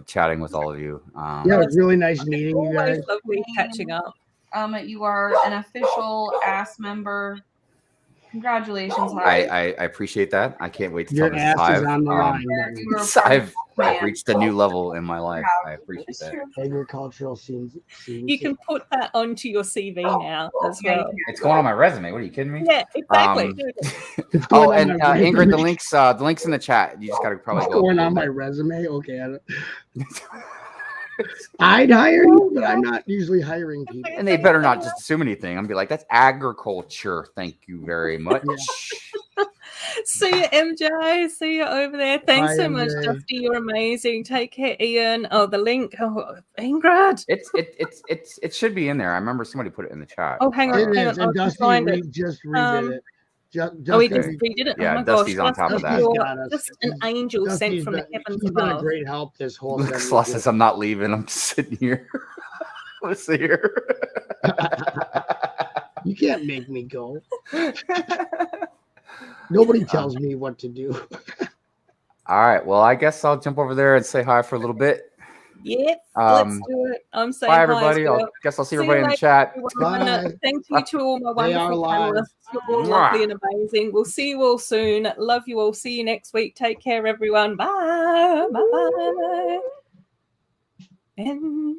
chatting with all of you. Yeah, it was really nice meeting you guys. Lovely catching up. You are an official ASS member. Congratulations, I appreciate that. I can't wait to Your tell ass this is on the line. I've reached a new level in my life. I appreciate that. Agricultural scenes. You can put that onto your CV now as well. It's going on my resume. What are you kidding me? Yeah, exactly. And Ingrid, the links in the chat. You just got to probably go. Going on my resume. Okay. I'd hire you, but I'm not usually hiring people. And they better not just assume anything. I'm gonna be like, that's agriculture. Thank you very much. See you, MJ. See you over there. Thanks so much, Dusty. You're amazing. Take care, Ian. Oh, the link. Oh, Ingrid. It should be in there. I remember somebody put it in the chat. Oh, hang on. It is. And Dusty just redid it. He just redid it. Yeah, oh my Dusty's gosh, on top of that. You're just an angel sent from the heavens He's been a above. great help this whole Luke Sloss says, I'm not leaving. I'm just sitting here. Let's see here. You can't make me go. Nobody tells me what to do. All right. Well, I guess I'll jump over there and say hi for a little bit. Yep, let's do it. I'm saying bye, everybody. I guess I'll see everybody in the chat. Bye. Thank you to all my wonderful panelists. You're all lovely and amazing. We'll see you all soon. Love you all. See you next week. Take care, everyone. Bye. Bye. And